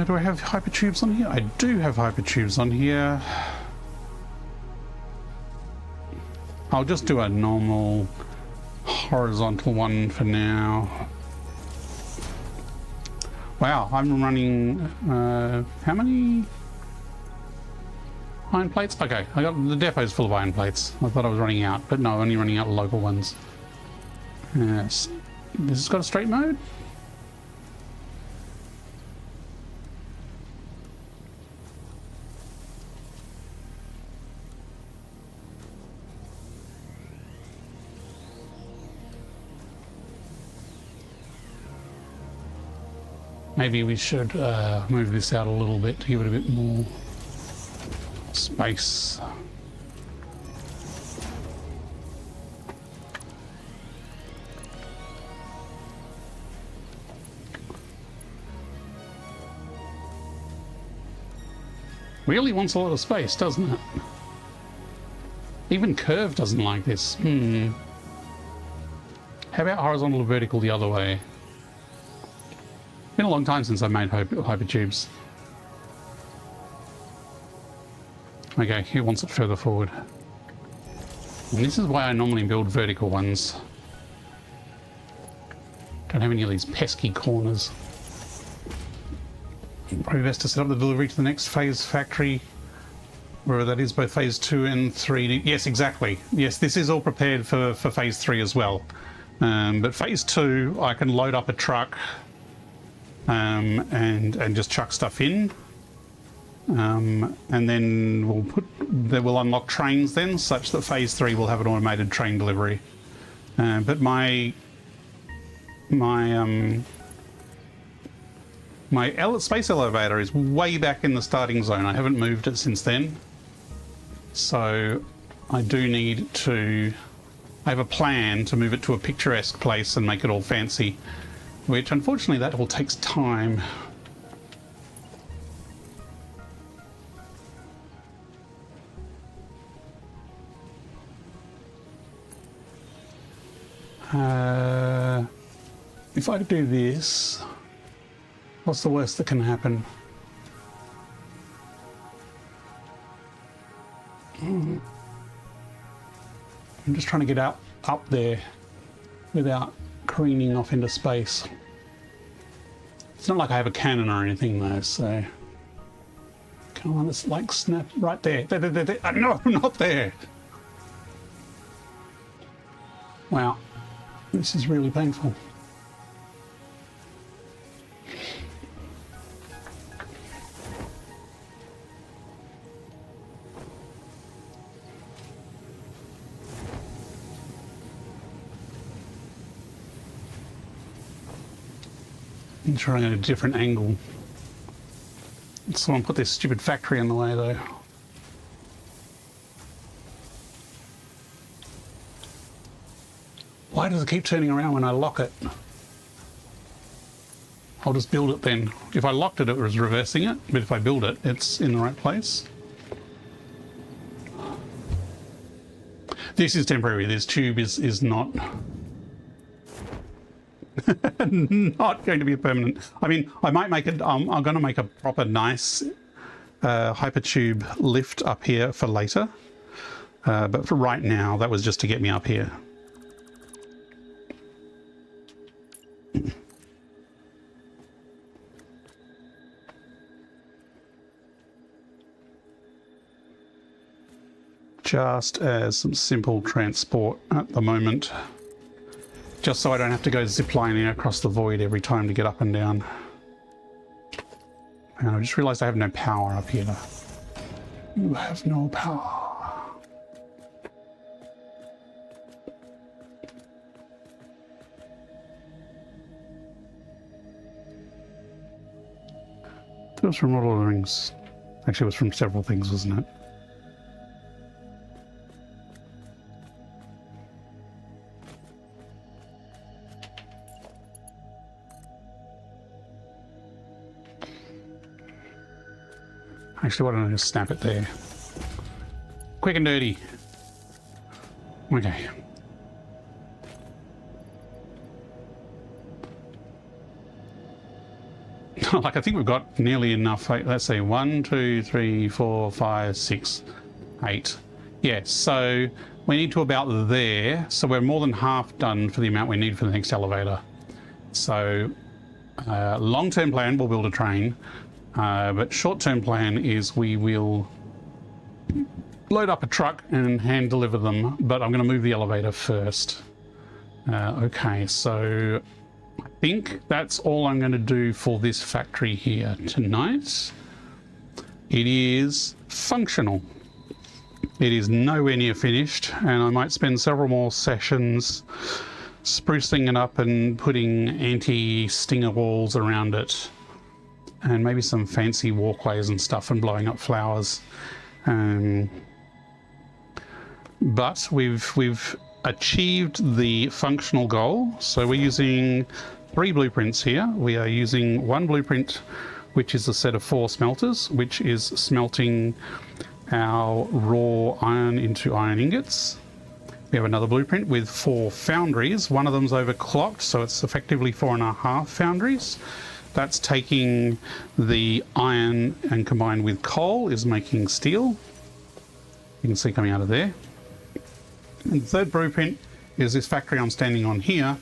Speaker 1: do I have hypertubes on here? I do have hypertubes on here. I'll just do a normal horizontal one for now. Wow, I'm running, how many iron plates? Okay, I got the depot's full of iron plates. I thought I was running out, but no, only running out local ones. Yes. This has got a straight mode? Maybe we should move this out a little bit to give it a bit more space. Really wants a lot of space, doesn't it? Even curve doesn't like this. How about horizontal or vertical the other way? Been a long time since I made hypertubes. Okay, he wants it further forward. And this is why I normally build vertical ones. Don't have any of these pesky corners. Probably best to set up the delivery to the next phase factory, wherever that is, both phase 2 and 3. Yes, exactly. Yes, this is all prepared for phase 3 as well. But phase 2, I can load up a truck and just chuck stuff in. And then we'll unlock trains then, such that phase 3 will have an automated train delivery. But my space elevator is way back in the starting zone. I haven't moved it since then. So I do need to... I have a plan to move it to a picturesque place and make it all fancy, which unfortunately that all takes time. If I do this, what's the worst that can happen? I'm just trying to get up there without careening off into space. It's not like I have a cannon or anything though, so... Come on, let's like snap right there. There. No, not there! Wow, this is really painful. I'm trying at a different angle. Someone put this stupid factory in the way though. Why does it keep turning around when I lock it? I'll just build it then. If I locked it, it was reversing it, but if I build it, it's in the right place. This is temporary. This tube is not... not going to be a permanent. I mean, I might make it. I'm going to make a proper nice hypertube lift up here for later. But for right now, that was just to get me up here. Just as some simple transport at the moment. Just so I don't have to go ziplining across the void every time to get up and down. And I just realised I have no power up here. You have no power. It was from Lord of the Rings. Actually, it was from several things, wasn't it? Actually, why don't I just snap it there? Quick and dirty. Okay. Like, I think we've got nearly enough. Let's see, 1, 2, 3, 4, 5, 6, 8. Yeah, so we need to about there, so we're more than half done for the amount we need for the next elevator. So long-term plan, we'll build a train, but short-term plan is we will load up a truck and hand deliver them, but I'm going to move the elevator first. Okay, so I think that's all I'm going to do for this factory here tonight. It is functional. It is nowhere near finished, and I might spend several more sessions sprucing it up and putting anti-stinger walls around it, and maybe some fancy walkways and stuff, and blowing up flowers. But we've achieved the functional goal. So we're using 3 blueprints here. We are using one blueprint, which is a set of 4 smelters, which is smelting our raw iron into iron ingots. We have another blueprint with 4 foundries. One of them's overclocked, so it's effectively 4.5 foundries. That's taking the iron and combined with coal is making steel. You can see coming out of there. And the third blueprint is this factory I'm standing on here,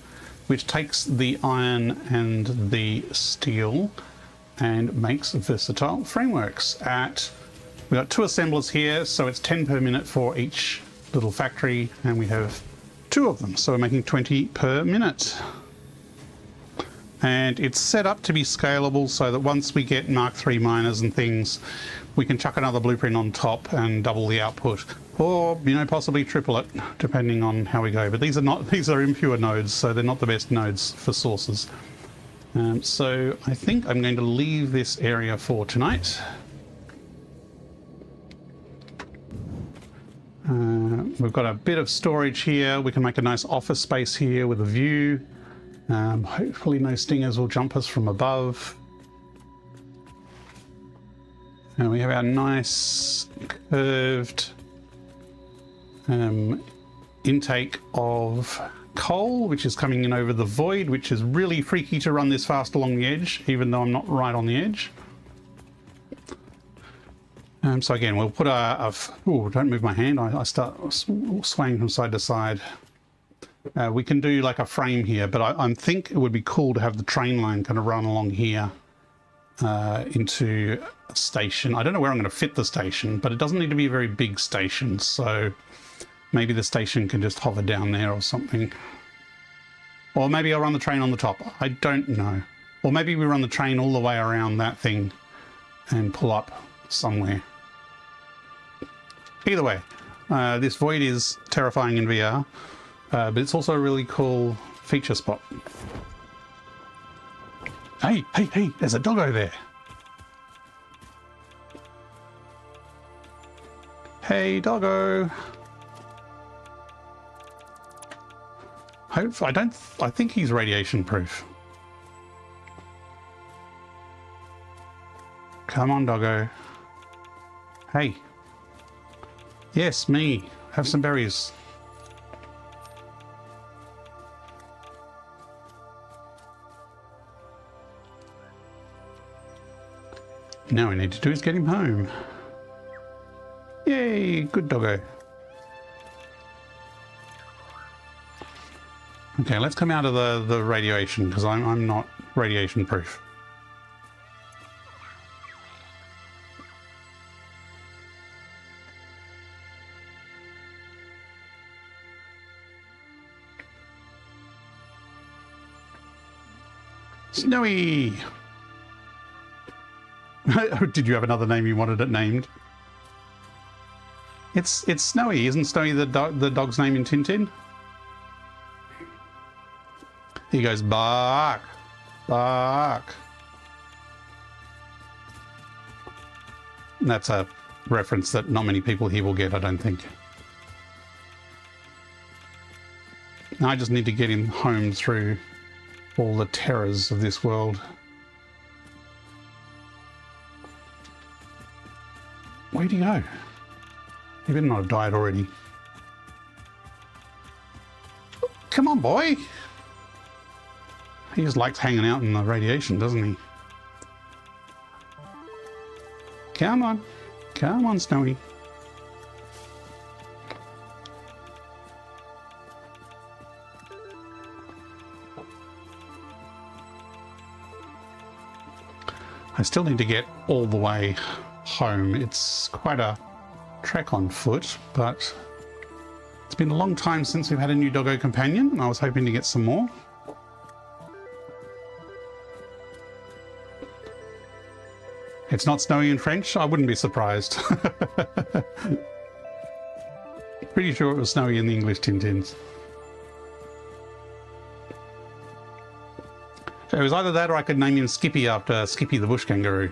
Speaker 1: which takes the iron and the steel and makes versatile frameworks. We've got 2 assemblers here, so it's 10 per minute for each little factory, and we have 2 of them, so we're making 20 per minute. And it's set up to be scalable so that once we get Mark III miners and things, we can chuck another blueprint on top and double the output, or possibly triple it, depending on how we go. But these are impure nodes, so they're not the best nodes for sources. So I think I'm going to leave this area for tonight. We've got a bit of storage here. We can make a nice office space here with a view. Hopefully no stingers will jump us from above. And we have our nice curved intake of coal, which is coming in over the void, which is really freaky to run this fast along the edge, even though I'm not right on the edge. So again, we'll put don't move my hand. I start swaying from side to side. We can do like a frame here, but I think it would be cool to have the train line kind of run along here into a station. I don't know where I'm going to fit the station, but it doesn't need to be a very big station. So maybe the station can just hover down there or something. Or maybe I'll run the train on the top. I don't know. Or maybe we run the train all the way around that thing and pull up somewhere. Either way, this void is terrifying in VR, but it's also a really cool feature spot. Hey, there's a doggo there. Hey, doggo. I think he's radiation proof. Come on, doggo. Hey. Yes, me. Have some berries. Now we need to do is get him home. Yay, good doggo. Okay, let's come out of the radiation, because I'm not radiation proof. Snowy! Did you have another name you wanted it named? It's Snowy. Isn't Snowy the dog's name in Tintin? He goes, bark, bark. And that's a reference that not many people here will get, I don't think. I just need to get him home through all the terrors of this world. Where'd he go? He better not have died already. Come on, boy. He just likes hanging out in the radiation, doesn't he? Come on. Come on, Snowy. I still need to get all the way home. It's quite a trek on foot, but it's been a long time since we've had a new doggo companion, and I was hoping to get some more. It's not snowy in French. I wouldn't be surprised. Pretty sure it was snowy in the English Tintins. So it was either that or I could name him Skippy after Skippy the bush kangaroo.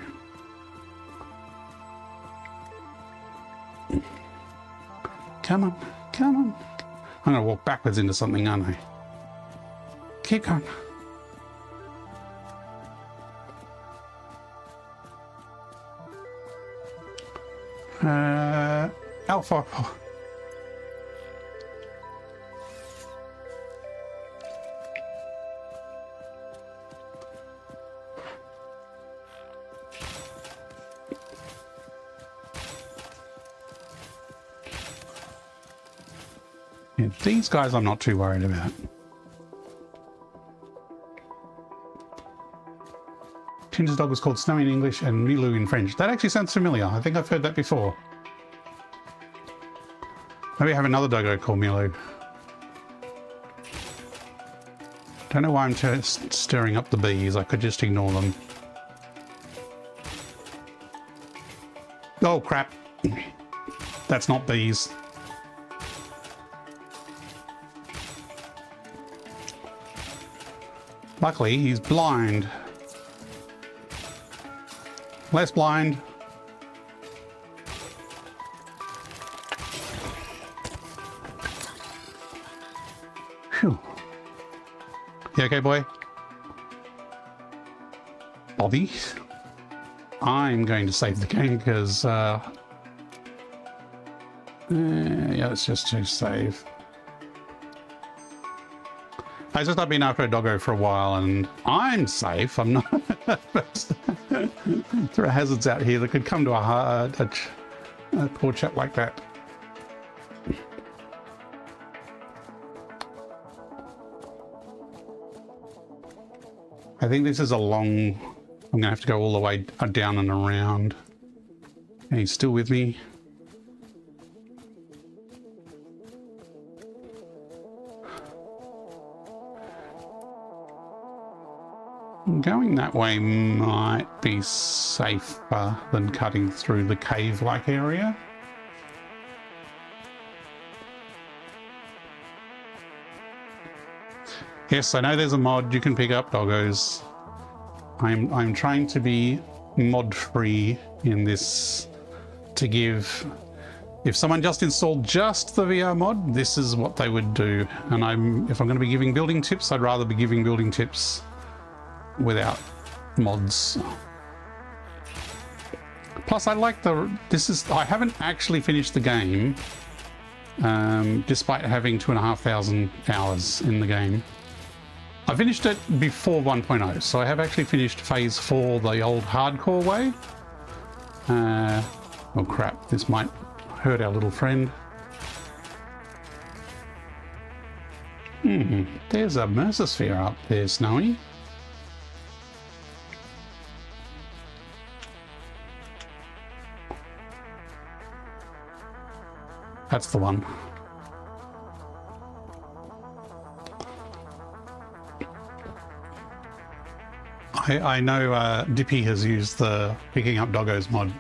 Speaker 1: Come on, come on. I'm going to walk backwards into something, aren't I? Keep going. Alpha. Oh. Yeah, these guys I'm not too worried about. Tinder's dog was called Snowy in English and Milou in French. That actually sounds familiar. I think I've heard that before. Maybe I have another doggo called Milou. Don't know why I'm just stirring up the bees. I could just ignore them. Oh, crap. That's not bees. Luckily, he's blind. Less blind. Phew. You okay, boy? Bobby? I'm going to save the game because, yeah, it's just to save. I just have been after a doggo for a while and I'm safe. I'm not. But there are hazards out here that could come to a poor chap like that. I think this is a long... I'm going to have to go all the way down and around. And he's still with me. Going that way might be safer than cutting through the cave-like area. Yes, I know there's a mod you can pick up doggos. I'm trying to be mod-free in this to give... If someone just installed just the VR mod, this is what they would do. And if I'm going to be giving building tips, I'd rather be giving building tips without mods. Plus, I like I haven't actually finished the game, despite having 2,500 hours in the game. I finished it before 1.0, so I have actually finished phase 4 the old hardcore way. Oh crap, this might hurt our little friend. There's a Mercersphere up there, Snowy. That's the one. I know Dippy has used the picking up doggos mod,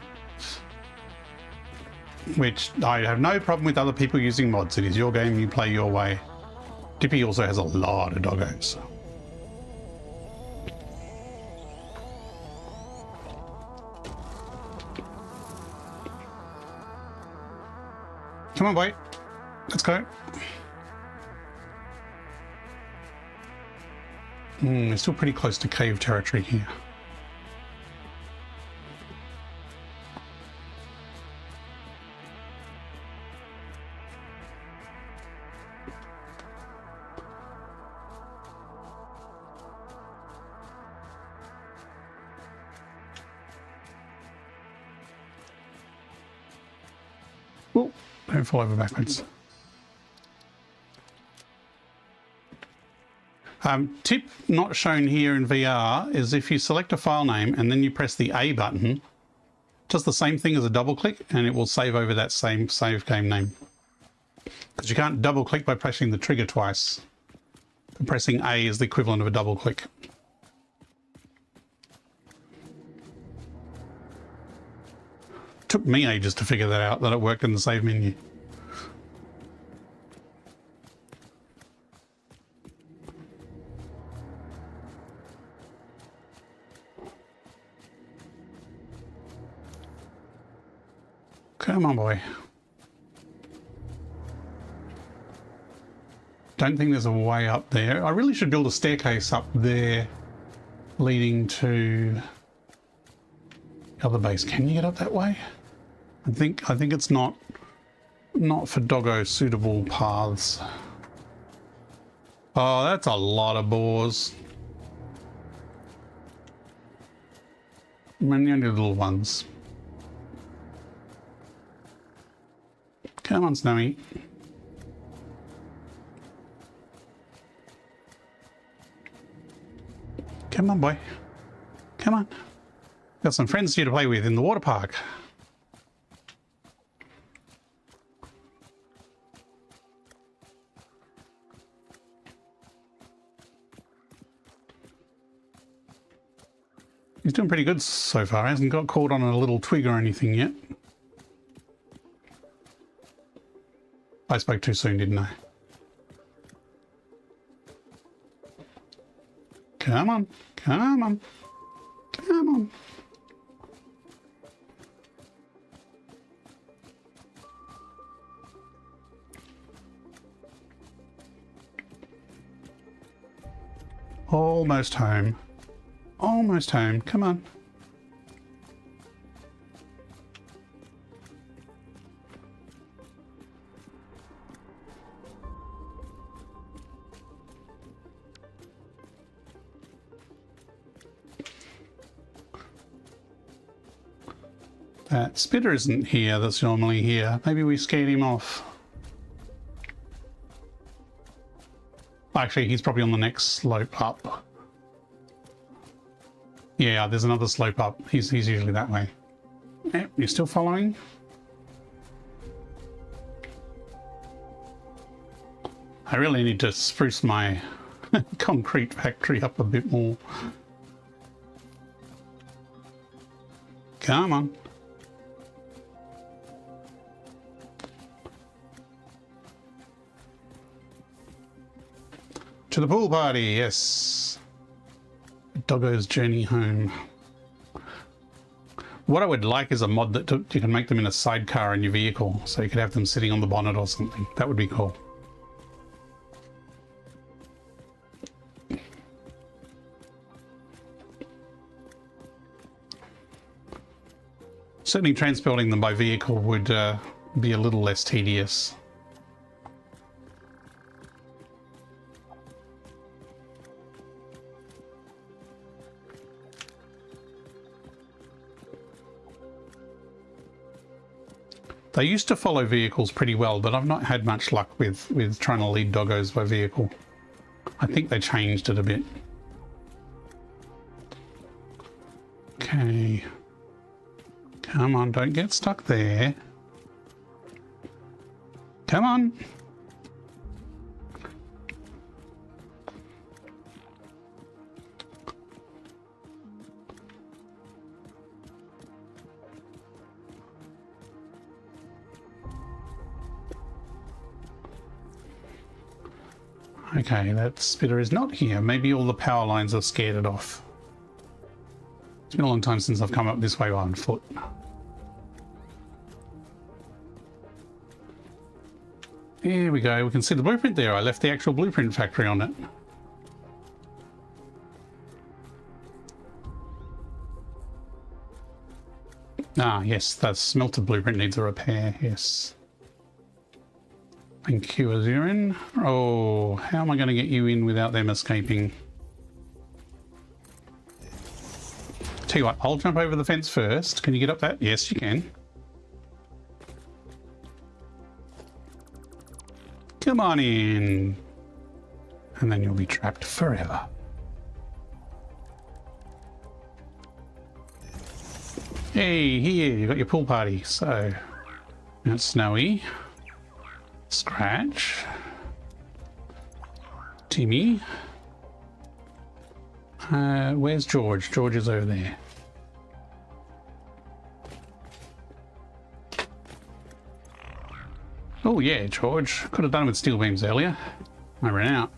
Speaker 1: which I have no problem with other people using mods. It is your game, you play your way. Dippy also has a lot of doggos. Come on, boy. Let's go. We're still pretty close to cave territory here. Oh, don't fall over backwards. Tip not shown here in VR is if you select a file name and then you press the A button, just the same thing as a double click, and it will save over that same save game name. Because you can't double click by pressing the trigger twice. Pressing A is the equivalent of a double click. Took me ages to figure that out, that it worked in the save menu. Come on, boy. Don't think there's a way up there. I really should build a staircase up there leading to the other base. Can you get up that way? I think it's not for doggo suitable paths. Oh, that's a lot of boars. Many only little ones. Come on, Snowy. Come on, boy. Come on. Got some friends here to play with in the water park. He's doing pretty good so far. He hasn't got caught on a little twig or anything yet. I spoke too soon, didn't I? Come on, come on, come on. Almost home. Almost home. Come on. That spitter isn't here, that's normally here. Maybe we scared him off. Actually, he's probably on the next slope up. Yeah, there's another slope up. He's usually that way. Yep, you're still following? I really need to spruce my concrete factory up a bit more. Come on. To the pool party, yes. Doggo's journey home. What I would like is a mod that you can make them in a sidecar in your vehicle, so you could have them sitting on the bonnet or something. That would be cool. Certainly transporting them by vehicle would be a little less tedious. They used to follow vehicles pretty well, but I've not had much luck with trying to lead doggos by vehicle. I think they changed it a bit. Okay. Come on, don't get stuck there. Come on. Okay, that spitter is not here. Maybe all the power lines have scared it off. It's been a long time since I've come up this way on foot. Here we go. We can see the blueprint there. I left the actual blueprint factory on it. Ah, yes, that smelter blueprint needs a repair. Yes. Thank you, Azurin. Oh, how am I going to get you in without them escaping? Tell you what, I'll jump over the fence first. Can you get up that? Yes, you can. Come on in. and then you'll be trapped forever. Hey, here, you got your pool party. So, it's Snowy, Scratch, Timmy. Where's George? George is over there. Oh yeah, George. Could have done it with steel beams earlier. I ran out.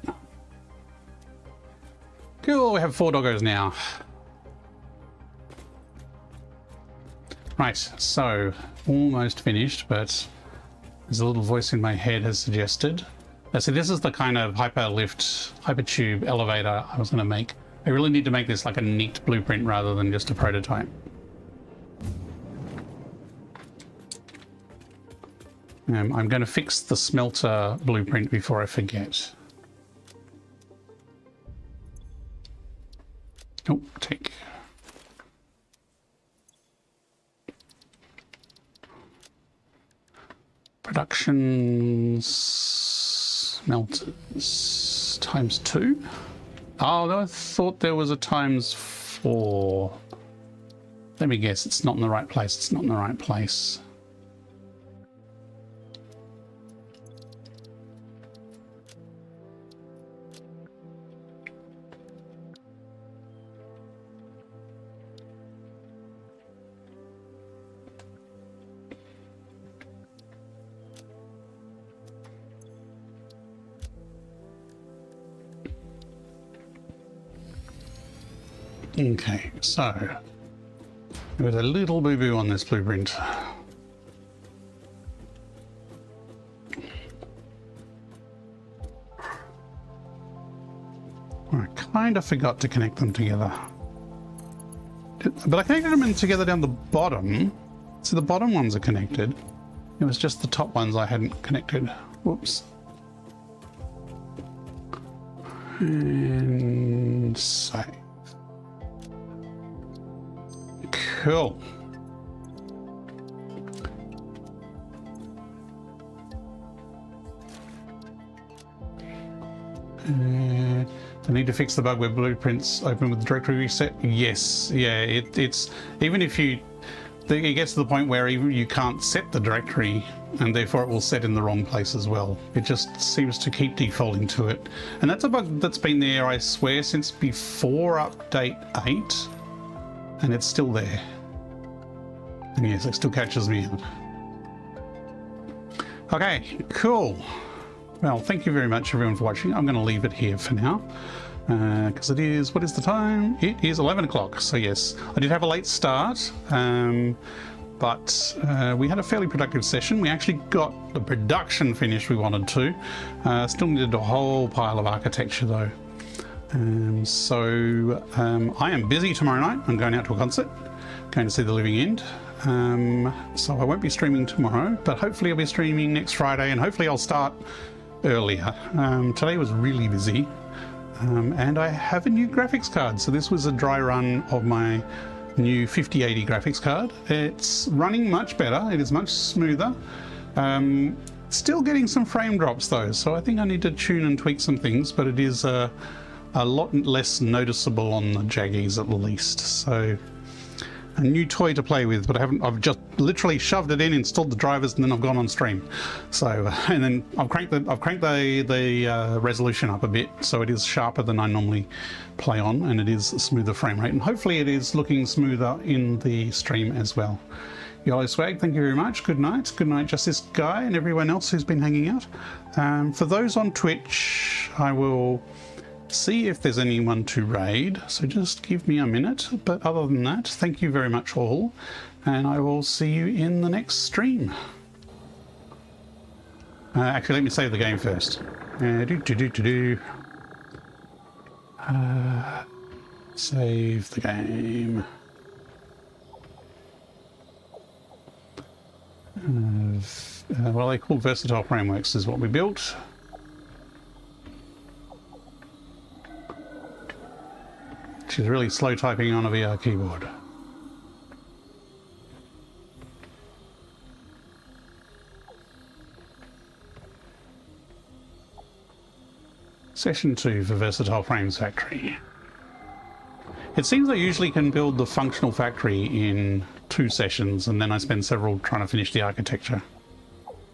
Speaker 1: Cool, we have 4 doggos now. Right, so almost finished, but there's a little voice in my head has suggested. So this is the kind of hypertube elevator I was going to make. I really need to make this like a neat blueprint rather than just a prototype. I'm going to fix the smelter blueprint before I forget. Oh, take. Production smelters ×2. Oh, I thought there was a ×4. Let me guess, it's not in the right place. It's not in the right place. Okay, so there was a little boo-boo on this blueprint. I kind of forgot to connect them together. But I connected them together down the bottom. So the bottom ones are connected. It was just the top ones I hadn't connected. Whoops. And save. Cool. I need to fix the bug where blueprints open with the directory reset. Yes, yeah, it's even if it gets to the point where even you can't set the directory and therefore it will set in the wrong place as well. It just seems to keep defaulting to it. And that's a bug that's been there, I swear, since before update 8. And it's still there. And yes, it still catches me out. Okay, cool. Well, thank you very much everyone for watching. I'm going to leave it here for now. Because it is, what is the time? It is 11 o'clock. So yes, I did have a late start. But we had a fairly productive session. We actually got the production finished we wanted to. Still needed a whole pile of architecture though. I am busy tomorrow night. I'm going out to a concert, going to see The Living End. So I won't be streaming tomorrow, but hopefully I'll be streaming next Friday, and hopefully I'll start earlier. Today was really busy, and I have a new graphics card. So this was a dry run of my new 5080 graphics card. It's running much better. It is much smoother. Still getting some frame drops though, so I think I need to tune and tweak some things, but it is a lot less noticeable on the Jaggies at least. So a new toy to play with, but I've just literally shoved it in, installed the drivers, and then I've gone on stream. So and then I've cranked the resolution up a bit, so it is sharper than I normally play on, and it is a smoother frame rate, and hopefully it is looking smoother in the stream as well. Yellow Swag, thank you very much. Good night. Good night, Just This Guy, and everyone else who's been hanging out. For those on Twitch, I will see if there's anyone to raid, so just give me a minute. But other than that, thank you very much all, and I will see you in the next stream. Actually, let me save the game first. Save the game. Well, they call Versatile Frameworks is what we built. She's really slow typing on a VR keyboard. Session 2 for Versatile Frames Factory. It seems I usually can build the functional factory in 2 sessions, and then I spend several trying to finish the architecture.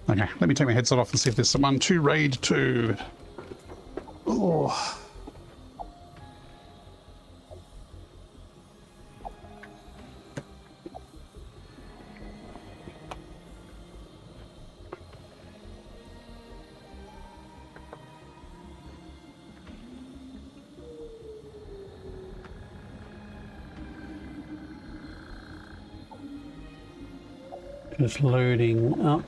Speaker 1: Okay, let me take my headset off and see if there's someone to raid to. Oh. Just loading up.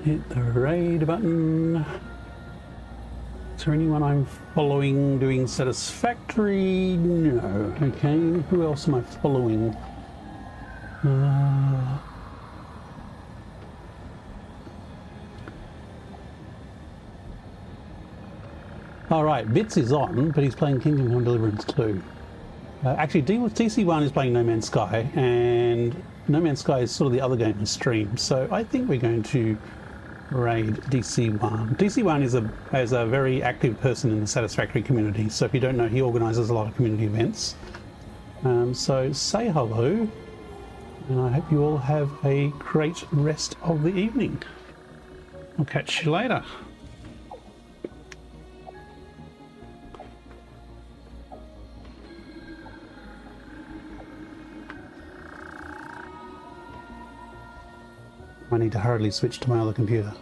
Speaker 1: Hit the raid button. Is there anyone I'm following doing Satisfactory? No. Okay, who else am I following? Alright, Bits is on, but he's playing Kingdom Come Deliverance 2. Actually, DC1 is playing No Man's Sky, and No Man's Sky is sort of the other game in stream, so I think we're going to raid DC1. DC1 is a very active person in the Satisfactory community, so if you don't know, he organises a lot of community events. So say hello, and I hope you all have a great rest of the evening. I'll catch you later. I need to hurriedly switch to my other computer.